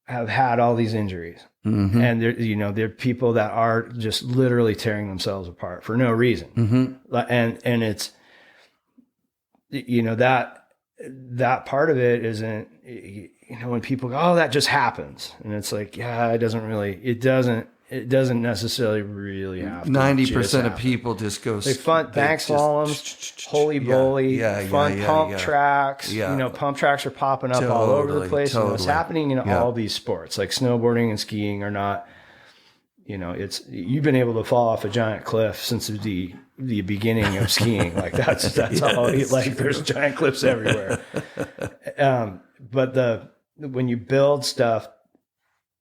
have had all these injuries, and there are people that are just literally tearing themselves apart for no reason, and it's that part of it isn't. When people go, oh, that just happens. And it's like, it doesn't necessarily really happen. 90% of people just go. They bank slaloms, holy bully, pump tracks. Yeah. Pump tracks are popping up all over the place. And what's happening in all these sports, like snowboarding and skiing, are not, you've been able to fall off a giant cliff since the beginning of skiing. Like that's all. There's giant cliffs everywhere. But when you build stuff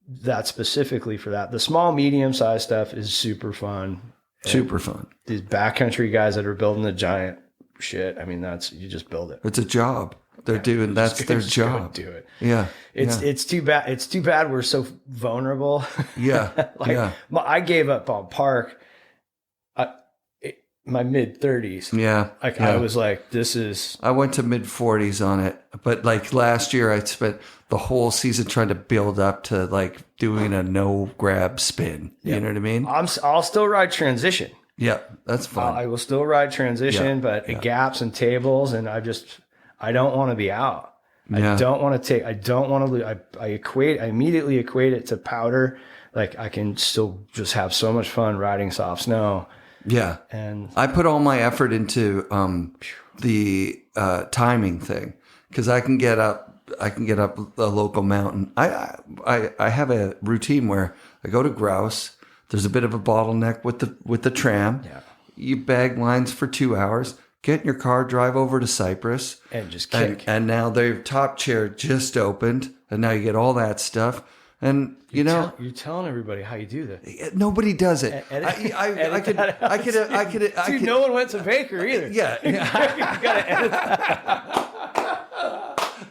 that's specifically for that, the small, medium-sized stuff is super fun. Super fun. These backcountry guys that are building the giant shit. I mean, you just build it. It's a job. They're doing, that's their Just go job. do it. Yeah. It's too bad. It's too bad we're so vulnerable. Yeah. I gave up on park. My mid 30s. Yeah. I was like, this is. I went to mid 40s on it, but like last year I spent the whole season trying to build up to like doing a no grab spin. You know what I mean? I'll still ride transition. Yeah, that's fun. I will still ride transition, but gaps and tables, and I don't want to be out. Yeah. I don't want to lose. I immediately equate it to powder. Like I can still just have so much fun riding soft snow. Yeah. And I put all my effort into the timing thing because I can get up a local mountain. I have a routine where I go to Grouse. There's a bit of a bottleneck with the tram. Yeah. You bag lines for 2 hours, get in your car, drive over to Cypress. And just kick. And now their top chair just opened, and now you get all that stuff. And you're telling everybody how you do that. Nobody does it. I could. Dude, no one went to Baker either. Yeah. You gotta edit that.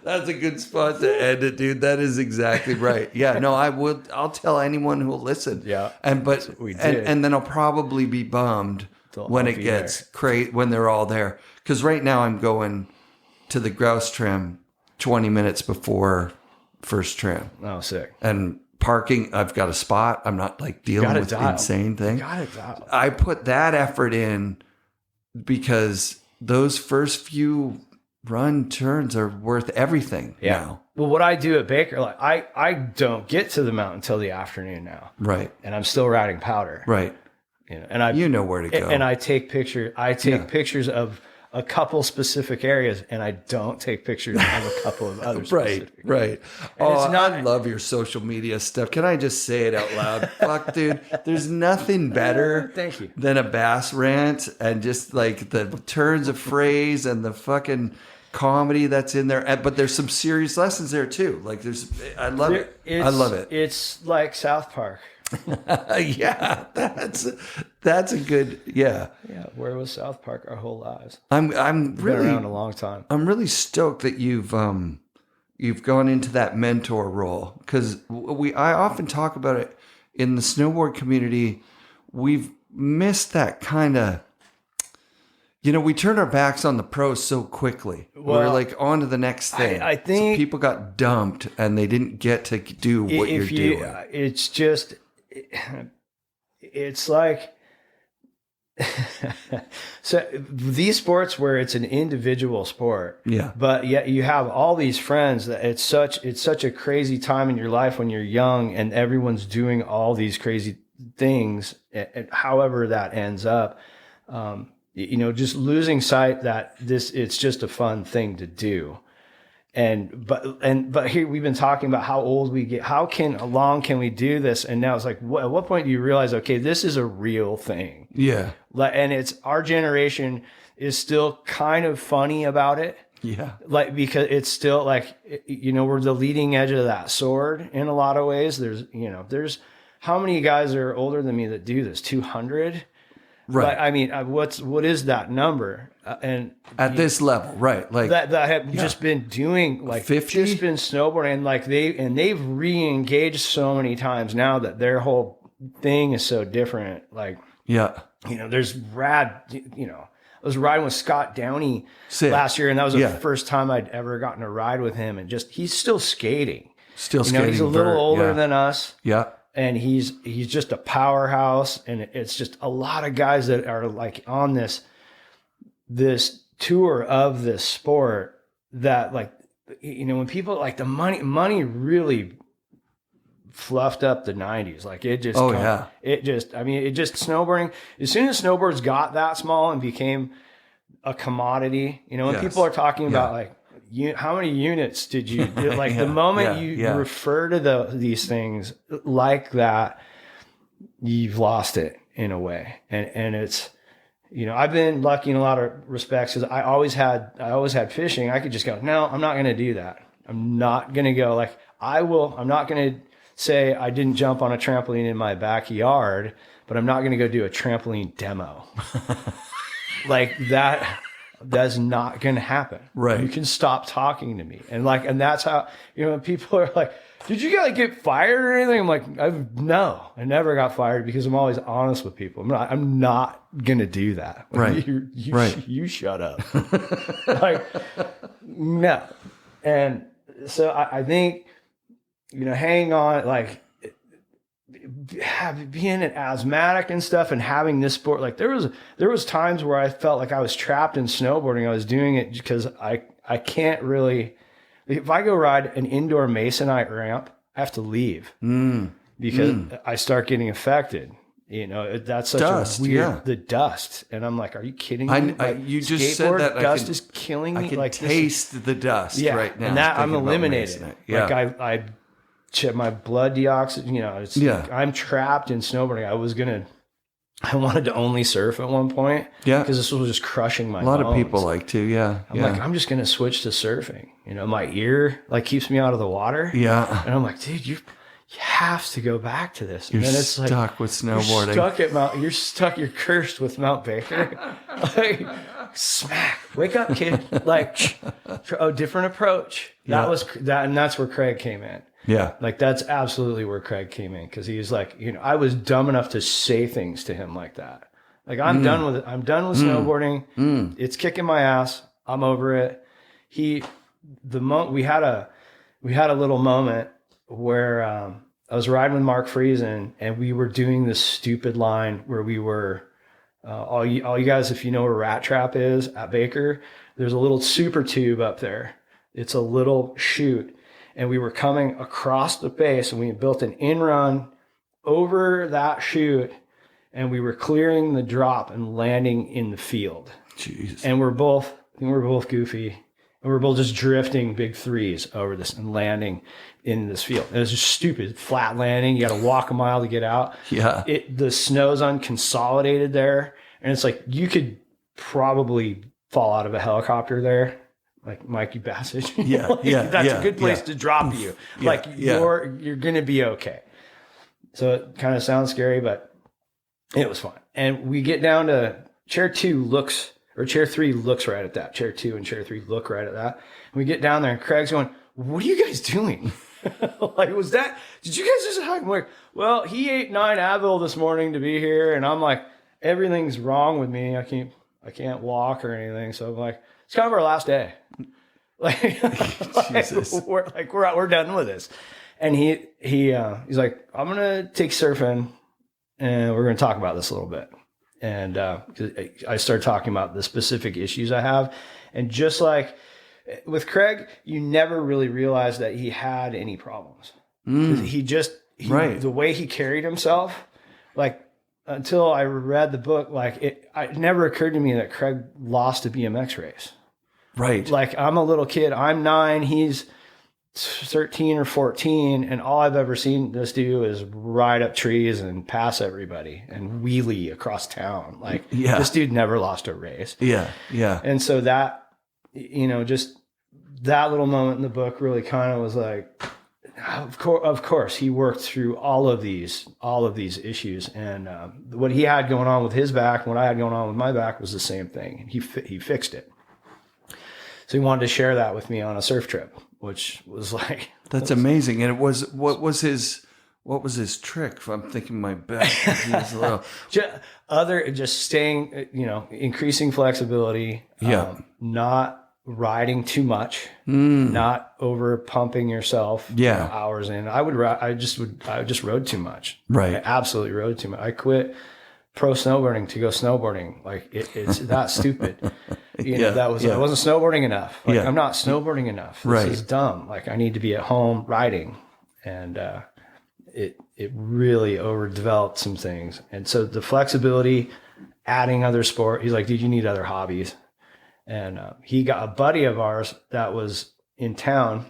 That's a good spot to end it, dude. That is exactly right. Yeah, no, I'll tell anyone who will listen. Yeah. And then I'll probably be bummed when it gets crazy, when they're all there. Because right now I'm going to the Grouse tram 20 minutes before first tram. Oh, sick. And parking, I've got a spot. I'm not like dealing with the insane thing. I put that effort in because those first few run turns are worth everything now. Well, what I do at Baker, like I don't get to the mountain until the afternoon now. Right. And I'm still riding powder. Right. And you know where to go. And I take pictures. I take pictures of a couple specific areas, and I don't take pictures of a couple of other specific areas. Right. I love your social media stuff. Can I just say it out loud? Fuck, dude. There's nothing better Thank you. than a bass rant and just like the turns of phrase and the fucking comedy that's in there. But there's some serious lessons there too. Like I love it. I love it. It's like South Park. Yeah, that's a good Yeah, where was South Park our whole lives? I'm Been really around a long time. I'm really stoked that you've gone into that mentor role because I often talk about it in the snowboard community. We've missed that kind of. We turn our backs on the pros so quickly. We're like on to the next thing. I think so people got dumped and they didn't get to do what you're doing. It's just. It's like so these sports where it's an individual sport, but yet you have all these friends that it's such a crazy time in your life when you're young and everyone's doing all these crazy things, and however that ends up, just losing sight that it's just a fun thing to do. But here we've been talking about how old we get, how long can we do this? And now it's like, at what point do you realize, okay, this is a real thing? Yeah. And it's our generation is still kind of funny about it. Yeah. Like, because it's still like, we're the leading edge of that sword in a lot of ways. There's how many guys are older than me that do this? 200? Right. Like, I mean, what is that number? And at this level, right? Like that have just been doing like 50, just been snowboarding, and like they've re-engaged so many times now that their whole thing is so different. Like, there's rad. I was riding with Scott Downey last year, and that was the first time I'd ever gotten to ride with him. And he's still skating. He's a little older than us. Yeah. And he's just a powerhouse, and it's just a lot of guys that are like on this tour of this sport that, like, when people like the money really fluffed up the 90s. Like it just, snowboarding, as soon as snowboards got that small and became a commodity, when people are talking about like, how many units did you do? Like the moment you refer to these things like that, you've lost it in a way. And it's, I've been lucky in a lot of respects because I always had fishing. I could just go, no, I'm not going to do that. I'm not going to go like I'm not going to say I didn't jump on a trampoline in my backyard, but I'm not going to go do a trampoline demo like that. That's not going to happen. Right. You can stop talking to me. And that's how, people are like, did you guys get fired or anything? I'm like, no, I never got fired because I'm always honest with people. I'm not going to do that. Right. You shut up. Like, no. And so I think, hanging on, like, being an asthmatic and stuff and having this sport, like there was times where I felt like I was trapped in snowboarding. I was doing it because I can't really, if I go ride an indoor masonite ramp, I have to leave because I start getting affected. That's such dust, a weird, the dust. And I'm like, are you kidding me? You just said that dust is killing me. I can like taste the dust right now. And that I'm eliminated. Yeah. Like I check my blood deoxygen, I'm trapped in snowboarding. I wanted to only surf at one point. Yeah. Because this was just crushing my bones. A lot of people like to, yeah. I'm like, I'm just going to switch to surfing. My ear keeps me out of the water. Yeah. And I'm like, dude, you have to go back to this. And you're then it's stuck with snowboarding. You're cursed with Mount Baker. Smack. Wake up, kid. Different approach. And that's where Craig came in. Yeah. That's absolutely where Craig came in. Cause he was like, I was dumb enough to say things to him like that. I'm done with it. I'm done with snowboarding. It's kicking my ass. I'm over it. We had a little moment where, I was riding with Mark Friesen and we were doing this stupid line where we were, all you guys, if you know where Rat Trap is at Baker, there's a little super tube up there. It's a little chute. And we were coming across the base and we built an in-run over that chute and we were clearing the drop and landing in the field. Jeez. And we're both goofy. And we're both just drifting big threes over this and landing in this field. And it was just stupid. Flat landing. You got to walk a mile to get out. Yeah. The snow's unconsolidated there. And it's like you could probably fall out of a helicopter there. Like Mikey Basarich. That's a good place to drop you. You're going to be okay. So it kind of sounds scary, but it was fun. And we get down to chair 3 looks right at that. Chair 2 and chair 3 look right at that. And we get down there and Craig's going, what are you guys doing? Did you guys just hug? I'm like, well, he ate 9 Advil this morning to be here. And I'm like, everything's wrong with me. I can't walk or anything. So I'm like, it's kind of our last day. Jesus. We're done with this. And he's like, I'm gonna take surfing, and we're gonna talk about this a little bit. And I started talking about the specific issues I have, and just like with Craig, you never really realized that he had any problems. The way he carried himself, until I read the book, it never occurred to me that Craig lost a BMX race. Right. I'm a little kid. I'm 9. He's 13 or 14. And all I've ever seen this do is ride up trees and pass everybody and wheelie across town. This dude never lost a race. Yeah. Yeah. And so that, just that little moment in the book really kind of was like, of course, he worked through all of these issues. And what he had going on with his back and what I had going on with my back was the same thing. And he fixed it. So he wanted to share that with me on a surf trip, which was that's amazing. And what was his trick? If I'm thinking my back, he was a little just staying, increasing flexibility, not riding too much, not over pumping yourself hours in. I just rode too much. Right. I absolutely rode too much. I quit pro snowboarding to go snowboarding. It's that stupid. I wasn't snowboarding enough. I'm not snowboarding enough. This is dumb. I need to be at home riding. And it really overdeveloped some things. And so the flexibility, adding other sport, he's like, dude, you need other hobbies. And he got a buddy of ours that was in town,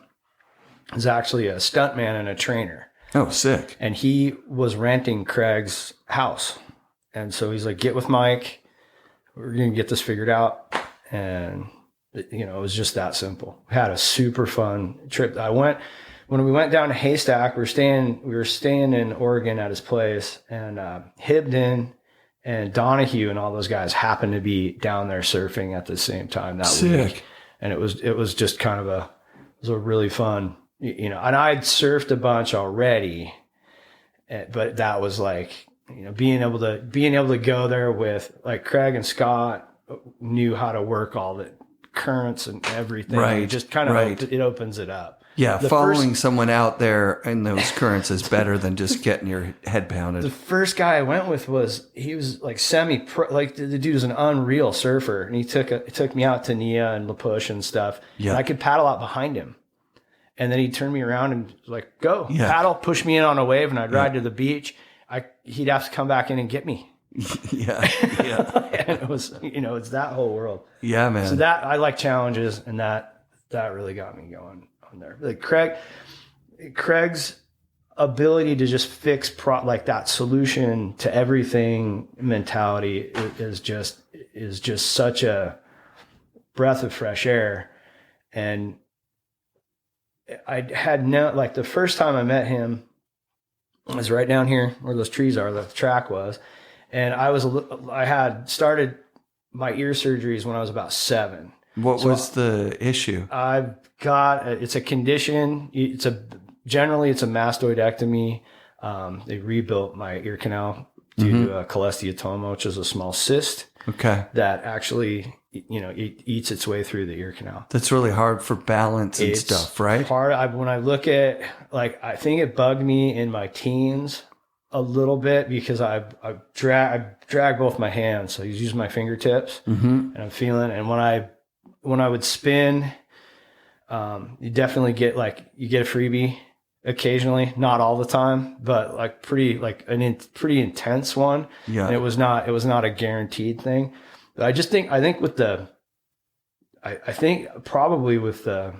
is actually a stuntman and a trainer. Oh, sick. And he was renting Craig's house. And so he's like, get with Mike. We're going to get this figured out. And, it was just that simple. We had a super fun trip. When we went down to Haystack, we were staying in Oregon at his place, and Hibden and Donahue and all those guys happened to be down there surfing at the same time that week. And it was just kind of it was a really fun, you know, and I'd surfed a bunch already, but that was like, you know, being able to go there with like Craig and Scott knew how to work all the currents and everything. Right. It just kind of, it opens it up. Yeah, following someone out there in those currents is better than just getting your head pounded. The first guy I went with he was like semi-pro, like the dude was an unreal surfer, and he took me out to Nia and La Push and stuff. Yeah, and I could paddle out behind him, and then he'd turn me around and like, go paddle, push me in on a wave, and I'd ride to the beach. He'd have to come back in and get me. Yeah. And it was, you know, it's that whole world. Yeah, man. So that I like challenges, and that really got me going. There, like Craig's ability to just fix like that solution to everything mentality is just such a breath of fresh air. And I had like the first time I met him was right down here where those trees are, the track was, and I had started my ear surgeries when I was about 7. What was the issue? I've got it's a condition. Generally it's a mastoidectomy. They rebuilt my ear canal due to a cholesteatoma, which is a small cyst. Okay. That actually, you know, eats its way through the ear canal. That's really hard for balance and stuff, right? When I look at, like, I think it bugged me in my teens a little bit because I drag both my hands. So I use my fingertips and I'm feeling, and when I would spin, you definitely get a freebie occasionally, not all the time, but like pretty intense one. Yeah. And it was not a guaranteed thing. But I think with probably with the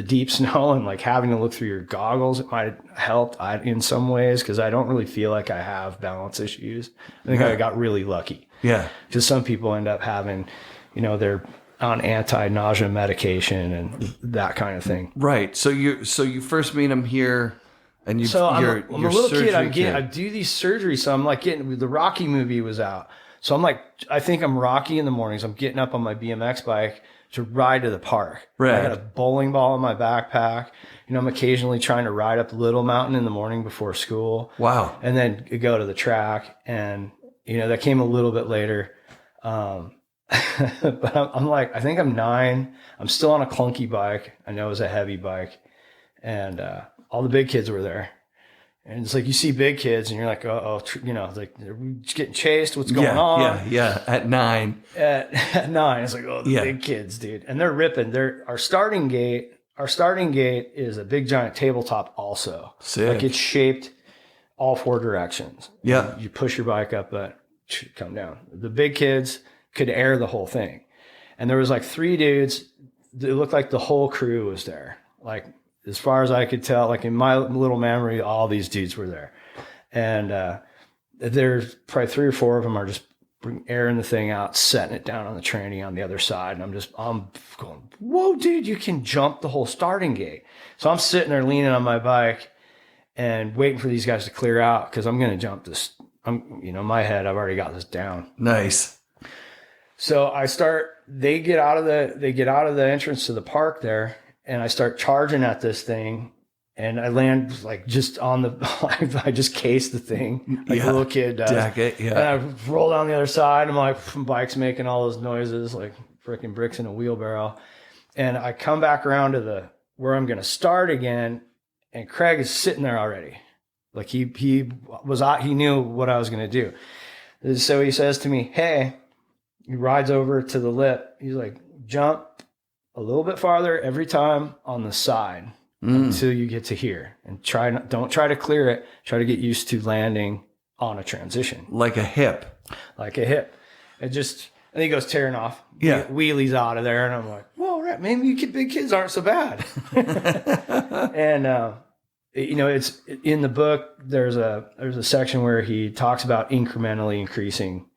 deep snow and like having to look through your goggles, it might have helped in some ways, because I don't really feel like I have balance issues. I think I got really lucky. Yeah. Because some people end up having, you know, they're on anti-nausea medication and that kind of thing. Right. So you first meet him here, and I'm a little kid. I do these surgeries, so I'm like the Rocky movie was out. So I'm like, I think I'm Rocky in the mornings. I'm getting up on my BMX bike to ride to the park. Right. I got a bowling ball in my backpack. You know, I'm occasionally trying to ride up Little Mountain in the morning before school. Wow. And then go to the track. And, you know, that came a little bit later. But I'm like, I think I'm 9. I'm still on a clunky bike. I know it was a heavy bike. And all the big kids were there. And it's like, you see big kids and you're like, you know, like, are we just getting chased? What's going on? Yeah. At 9. At 9. It's like, the big kids, dude. And they're ripping. Our starting gate is a big giant tabletop also. Sick. Like, it's shaped all 4 directions. Yeah. You push your bike up, but come down. The big kids could air the whole thing. And there was like 3 dudes. It looked like the whole crew was there. Like, as far as I could tell, like in my little memory, all these dudes were there. And there's probably 3 or 4 of them are just airing the thing out, setting it down on the tranny on the other side. And I'm going, whoa, dude, you can jump the whole starting gate. So I'm sitting there leaning on my bike and waiting for these guys to clear out, because I'm going to jump this. In my head, I've already got this down. Nice. So they get out of the entrance to the park there, and I start charging at this thing, and I land like just on I just cased the thing like a little kid does. Deck it, yeah. And I roll down the other side. I'm like, bike's making all those noises like freaking bricks in a wheelbarrow. And I come back around to where I'm going to start again, and Craig is sitting there already. Like he knew what I was going to do. So he says to me, hey, he rides over to the lip. He's like, jump a little bit farther every time on the side until you get to here, and don't try to clear it. Try to get used to landing on a transition. Like a hip. And he goes tearing off. Yeah. Wheelies out of there. And I'm like, well, right, maybe big kids aren't so bad. And, it's in the book, there's a section where he talks about incrementally increasing,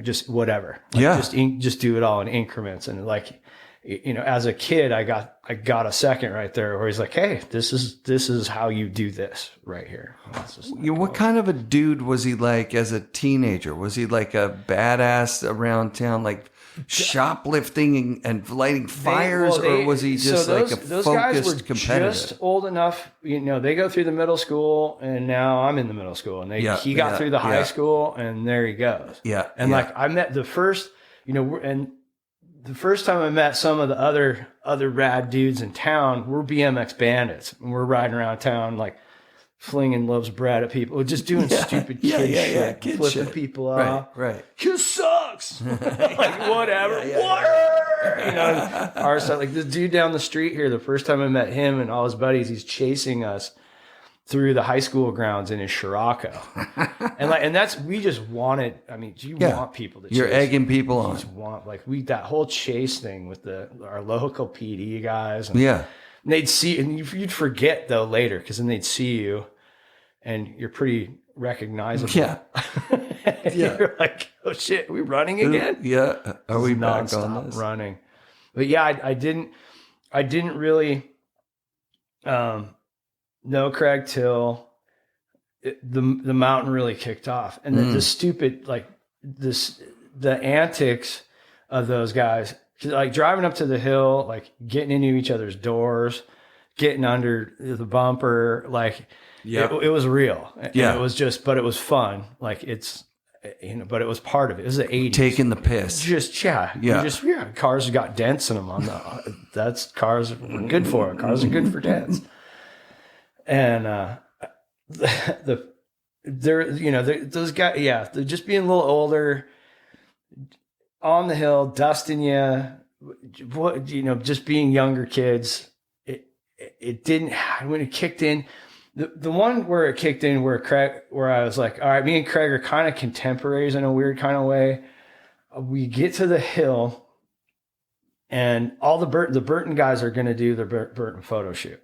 just whatever. Like just do it all in increments. And like, as a kid, I got a second right there where he's like, hey, this is how you do this right here. What kind of a dude was he like as a teenager? Was he like a badass around town, like shoplifting and lighting fires, or was he just like a those guys were focused competitor? Just old enough, they go through the middle school, and now I'm in the middle school, and he got through the high school, and there he goes. Yeah, and like I met the first, and the first time I met some of the other rad dudes in town, we're BMX bandits, and we're riding around town like flinging loaves of bread at people, just doing stupid kid shit, kid flipping shit. people off. Right. You sucks. Like whatever. Our stuff. Like this dude down the street here, the first time I met him and all his buddies, he's chasing us through the high school grounds in his Scirocco. and that's, we just wanted, you want people to chase. You're egging people on. You just want, that whole chase thing with our local PD guys. And they'd see, and you'd forget though later, because then they'd see you and you're pretty recognizable. Yeah. You're like, oh shit, are we running again? Yeah. Are we back on this? Running. But yeah, I didn't really know Craig till the mountain really kicked off. And then the stupid, the antics of those guys, like driving up to the hill, like getting into each other's doors, getting under the bumper, it was real. Yeah. It was just, but it was fun. But it was part of it. It was the 80s. Taking the piss. Cars got dents in them cars were good for it. Cars are good for dents. And those guys, they're just being a little older, on the hill, dusting you, just being younger kids. It didn't, when it kicked in, the one where it kicked in, where I was like, all right, me and Craig are kind of contemporaries in a weird kind of way. We get to the hill, and all the Burton guys are going to do their Burton photo shoot.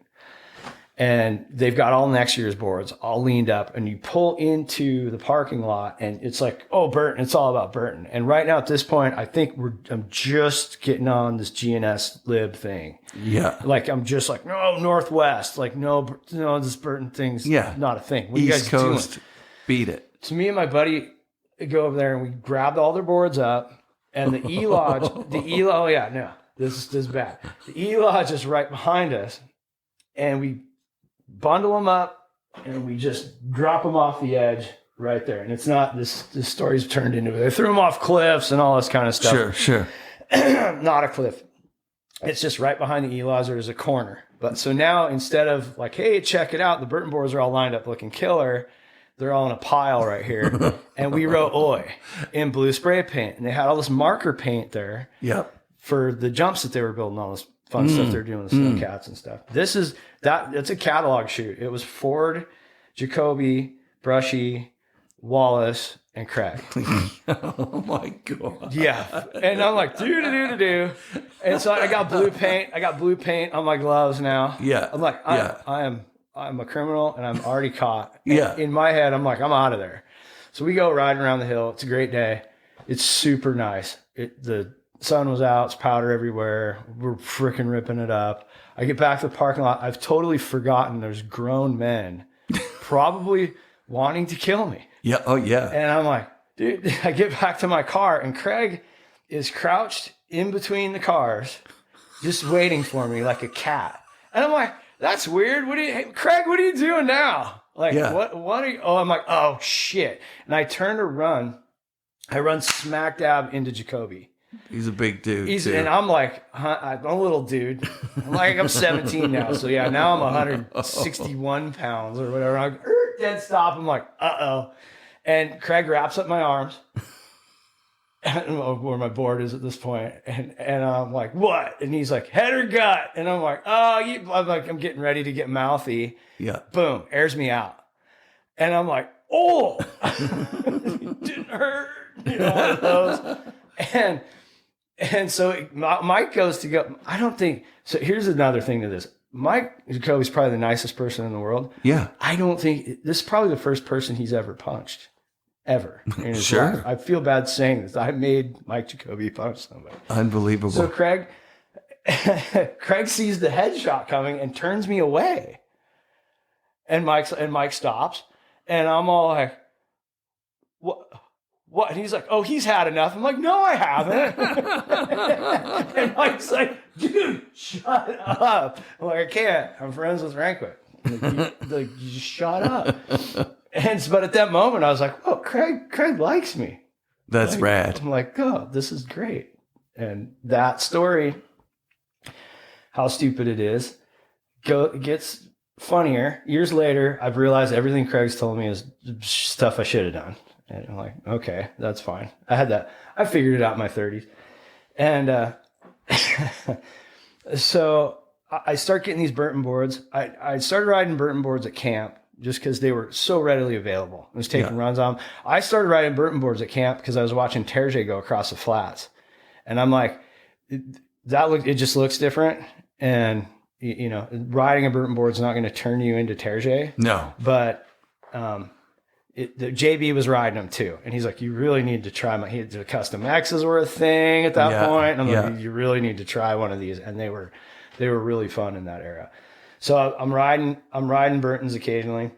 And they've got all next year's boards all leaned up, and you pull into the parking lot, and it's like, oh, Burton, it's all about Burton. And right now at this point, I think I'm just getting on this GNS lib thing. Yeah. I'm just like, no, Northwest. No, this Burton thing's not a thing. What East are you guys Coast, doing? beat it. So me and my buddy go over there, and we grabbed all their boards up, and the E-Lodge, this is bad. The E-Lodge is right behind us, and we bundle them up, and we just drop them off the edge right there. And it's not, this story's turned into, they threw them off cliffs and all this kind of stuff. Sure. Not a cliff. It's just right behind the E-Lodge. There's a corner. But so now, instead of like, hey, check it out, the Burton boards are all lined up looking killer, they're all in a pile right here. And we wrote "Oi" in blue spray paint. And they had all this marker paint there for the jumps that they were building, all this fun stuff they're doing with snowcats and stuff. It's a catalog shoot. It was Ford, Jacoby, Brushy, Wallace, and Craig. Oh my God. Yeah. And I'm like, do. And so I got blue paint on my gloves now. Yeah. I'm like, I'm a criminal, and I'm already caught. Yeah. In my head, I'm like, I'm out of there. So we go riding around the hill. It's a great day. It's super nice. The sun was out. It's powder everywhere. We're freaking ripping it up. I get back to the parking lot. I've totally forgotten there's grown men probably wanting to kill me. Yeah. Oh, yeah. And I'm like, dude, I get back to my car, and Craig is crouched in between the cars, just waiting for me like a cat. And I'm like, that's weird. Craig, what are you doing now? Like, what are you? Oh, I'm like, oh shit. And I turn to run. I run smack dab into Jacoby. He's a big dude. And I'm like, I'm a little dude. I'm 17 now. So yeah, now I'm 161 pounds or whatever. I'm like, dead stop. I'm like, uh-oh. And Craig wraps up my arms. I don't know where my board is at this point. And I'm like, what? And he's like, head or gut? And I'm like, I'm getting ready to get mouthy. Yeah. Boom, airs me out. And I'm like, oh, it didn't hurt. One of those. And so Mike goes to go. I don't think so. Here's another thing to this. Mike Jacoby's probably the nicest person in the world. Yeah. I don't think this is probably the first person he's ever punched, ever in his Sure. life. I feel bad saying this. I made Mike Jacoby punch somebody. Unbelievable. So Craig, Craig sees the headshot coming and turns me away. And Mike stops, and I'm all like, what? And he's like, oh, he's had enough. I'm like, no, I haven't. And Mike's like, dude, shut up. I'm like, I can't. I'm friends with Ranquit. Like, you just shut up. But at that moment, I was like, oh, Craig likes me. That's rad. I'm like, oh, this is great. And that story, how stupid it is, gets funnier. Years later, I've realized everything Craig's told me is stuff I should have done. And I'm like, okay, that's fine. I figured it out in my 30s. And so I start getting these Burton boards. I started riding Burton boards at camp just because they were so readily available. I was taking runs on them. I started riding Burton boards at camp because I was watching Terje go across the flats. And I'm like, it just looks different. And, riding a Burton board is not going to turn you into Terje. No. But the JB was riding them too. And he's like, you really need to try the custom X's were a thing at that point. And I'm like, you really need to try one of these. And they were really fun in that era. So I'm riding Burtons occasionally.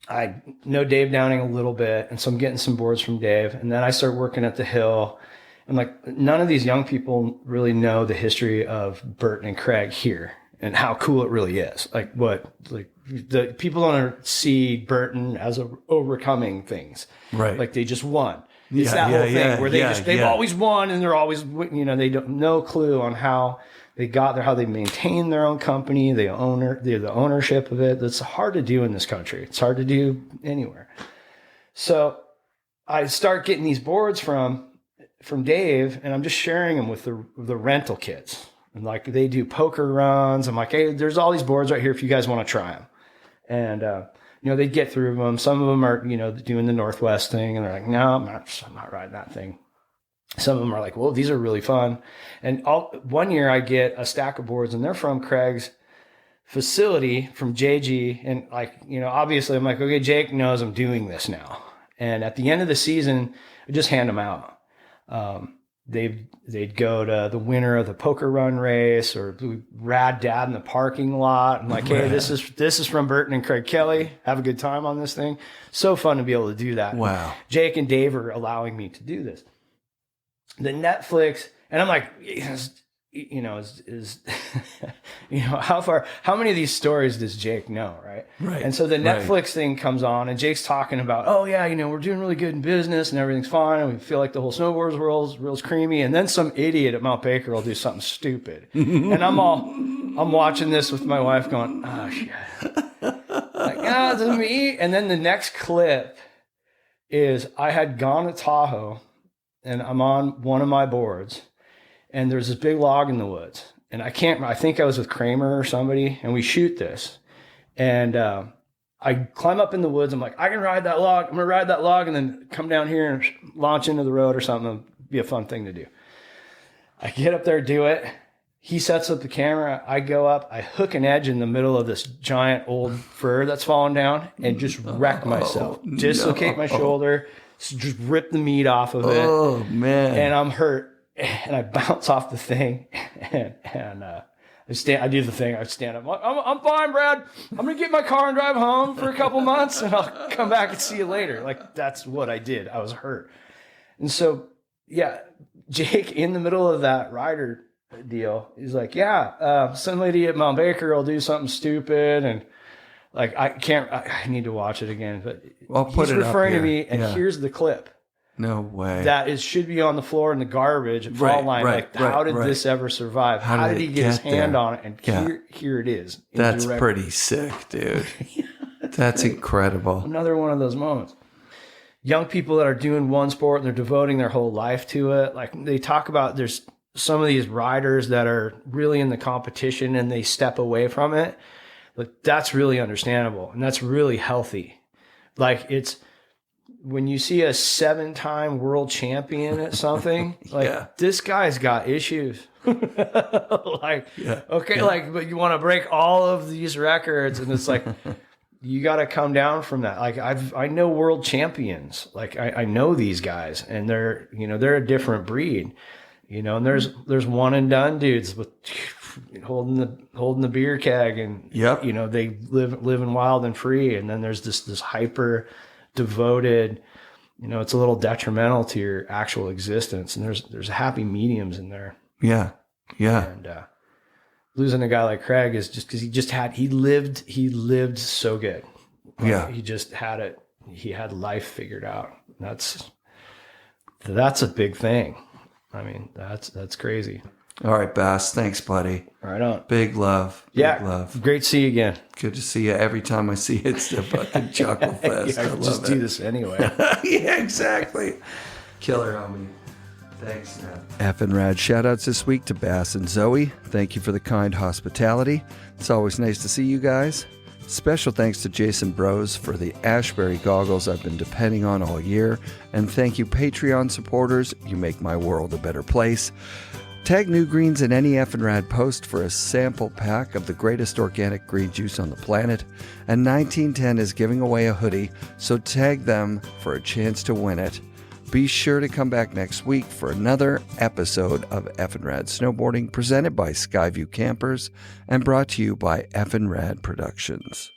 I know Dave Downing a little bit. And so I'm getting some boards from Dave. And then I start working at the Hill. And like, none of these young people really know the history of Burton and Craig here and how cool it really is. The people don't see Burton as overcoming things. Right. Like they just won. It's that whole thing where they've always won and they're always, they don't no clue on how they got there, how they maintain their own company, the ownership of it. That's hard to do in this country. It's hard to do anywhere. So I start getting these boards from Dave, and I'm just sharing them with the rental kids. And like they do poker runs. I'm like, hey, there's all these boards right here if you guys want to try them. And they get through them. Some of them are doing the Northwest thing, and they're like, no, I'm not riding that thing. Some of them are like, well, these are really fun. And one year I get a stack of boards, and they're from Craig's facility from JG. And obviously I'm like, okay, Jake knows I'm doing this now. And at the end of the season, I just hand them out. They'd go to the winner of the poker run race or rad dad in the parking lot. I'm like, hey, this is from Burton and Craig Kelly. Have a good time on this thing. So fun to be able to do that. Wow. Jake and Dave are allowing me to do this. The Netflix, and I'm like, how many of these stories does Jake know, right? Right. And so the Netflix thing comes on, and Jake's talking about, oh yeah, we're doing really good in business and everything's fine, and we feel like the whole snowboards world's creamy, and then some idiot at Mount Baker will do something stupid, and I'm watching this with my wife going, oh shit, like this is me. And then the next clip is I had gone to Tahoe, and I'm on one of my boards. And there's this big log in the woods. And I think I was with Kramer or somebody, and we shoot this. And I climb up in the woods. I'm like, I can ride that log. I'm going to ride that log and then come down here and launch into the road or something. It'll be a fun thing to do. I get up there, do it. He sets up the camera. I go up. I hook an edge in the middle of this giant old fir that's fallen down and just wreck myself. Dislocate my shoulder. Just rip the meat off of it. Oh, man. And I'm hurt. And I bounce off the thing, and I do the thing. I stand up. I'm fine, Brad. I'm gonna get my car and drive home for a couple months, and I'll come back and see you later. Like that's what I did. I was hurt, and so Jake in the middle of that rider deal, he's like, some lady at Mount Baker will do something stupid, and like I need to watch it again, but he's referring to me, and here's the clip. No way. That should be on the floor in the garbage at fall line. How did this ever survive? How did he get his hand on it? And here it is. That's pretty sick, dude. That's incredible. Another one of those moments. Young people that are doing one sport and they're devoting their whole life to it. Like they talk about, there's some of these riders that are really in the competition and they step away from it. But that's really understandable and that's really healthy. Like when you see a 7-time world champion at something, like this guy's got issues. But you want to break all of these records, and it's like you got to come down from that. Like I know world champions, like I know these guys, and they're a different breed, you know, and there's one and done dudes with holding the beer keg, and Yep. you know, they living wild and free. And then there's this hyper devoted, you know, it's a little detrimental to your actual existence. And there's happy mediums in there. Yeah. Yeah. And losing a guy like Craig is just because he lived so good. Yeah. He just had it. He had life figured out. That's a big thing. I mean, that's crazy. All right, Bass. Thanks, buddy. Right on. Big love. Big love. Great to see you again. Good to see you. Every time I see you, it's a fucking chuckle fest. I I love just it. do this anyway. Yeah, exactly. Killer, homie. Thanks, man. FNRad shoutouts this week to Bass and Zoe. Thank you for the kind hospitality. It's always nice to see you guys. Special thanks to Jason Bros for the Ashbury goggles I've been depending on all year. And thank you, Patreon supporters. You make my world a better place. Tag NewGreens in any FNRad post for a sample pack of the greatest organic green juice on the planet. And 1910 is giving away a hoodie, so tag them for a chance to win it. Be sure to come back next week for another episode of FNRad Snowboarding, presented by Skyview Campers and brought to you by FNRad Productions.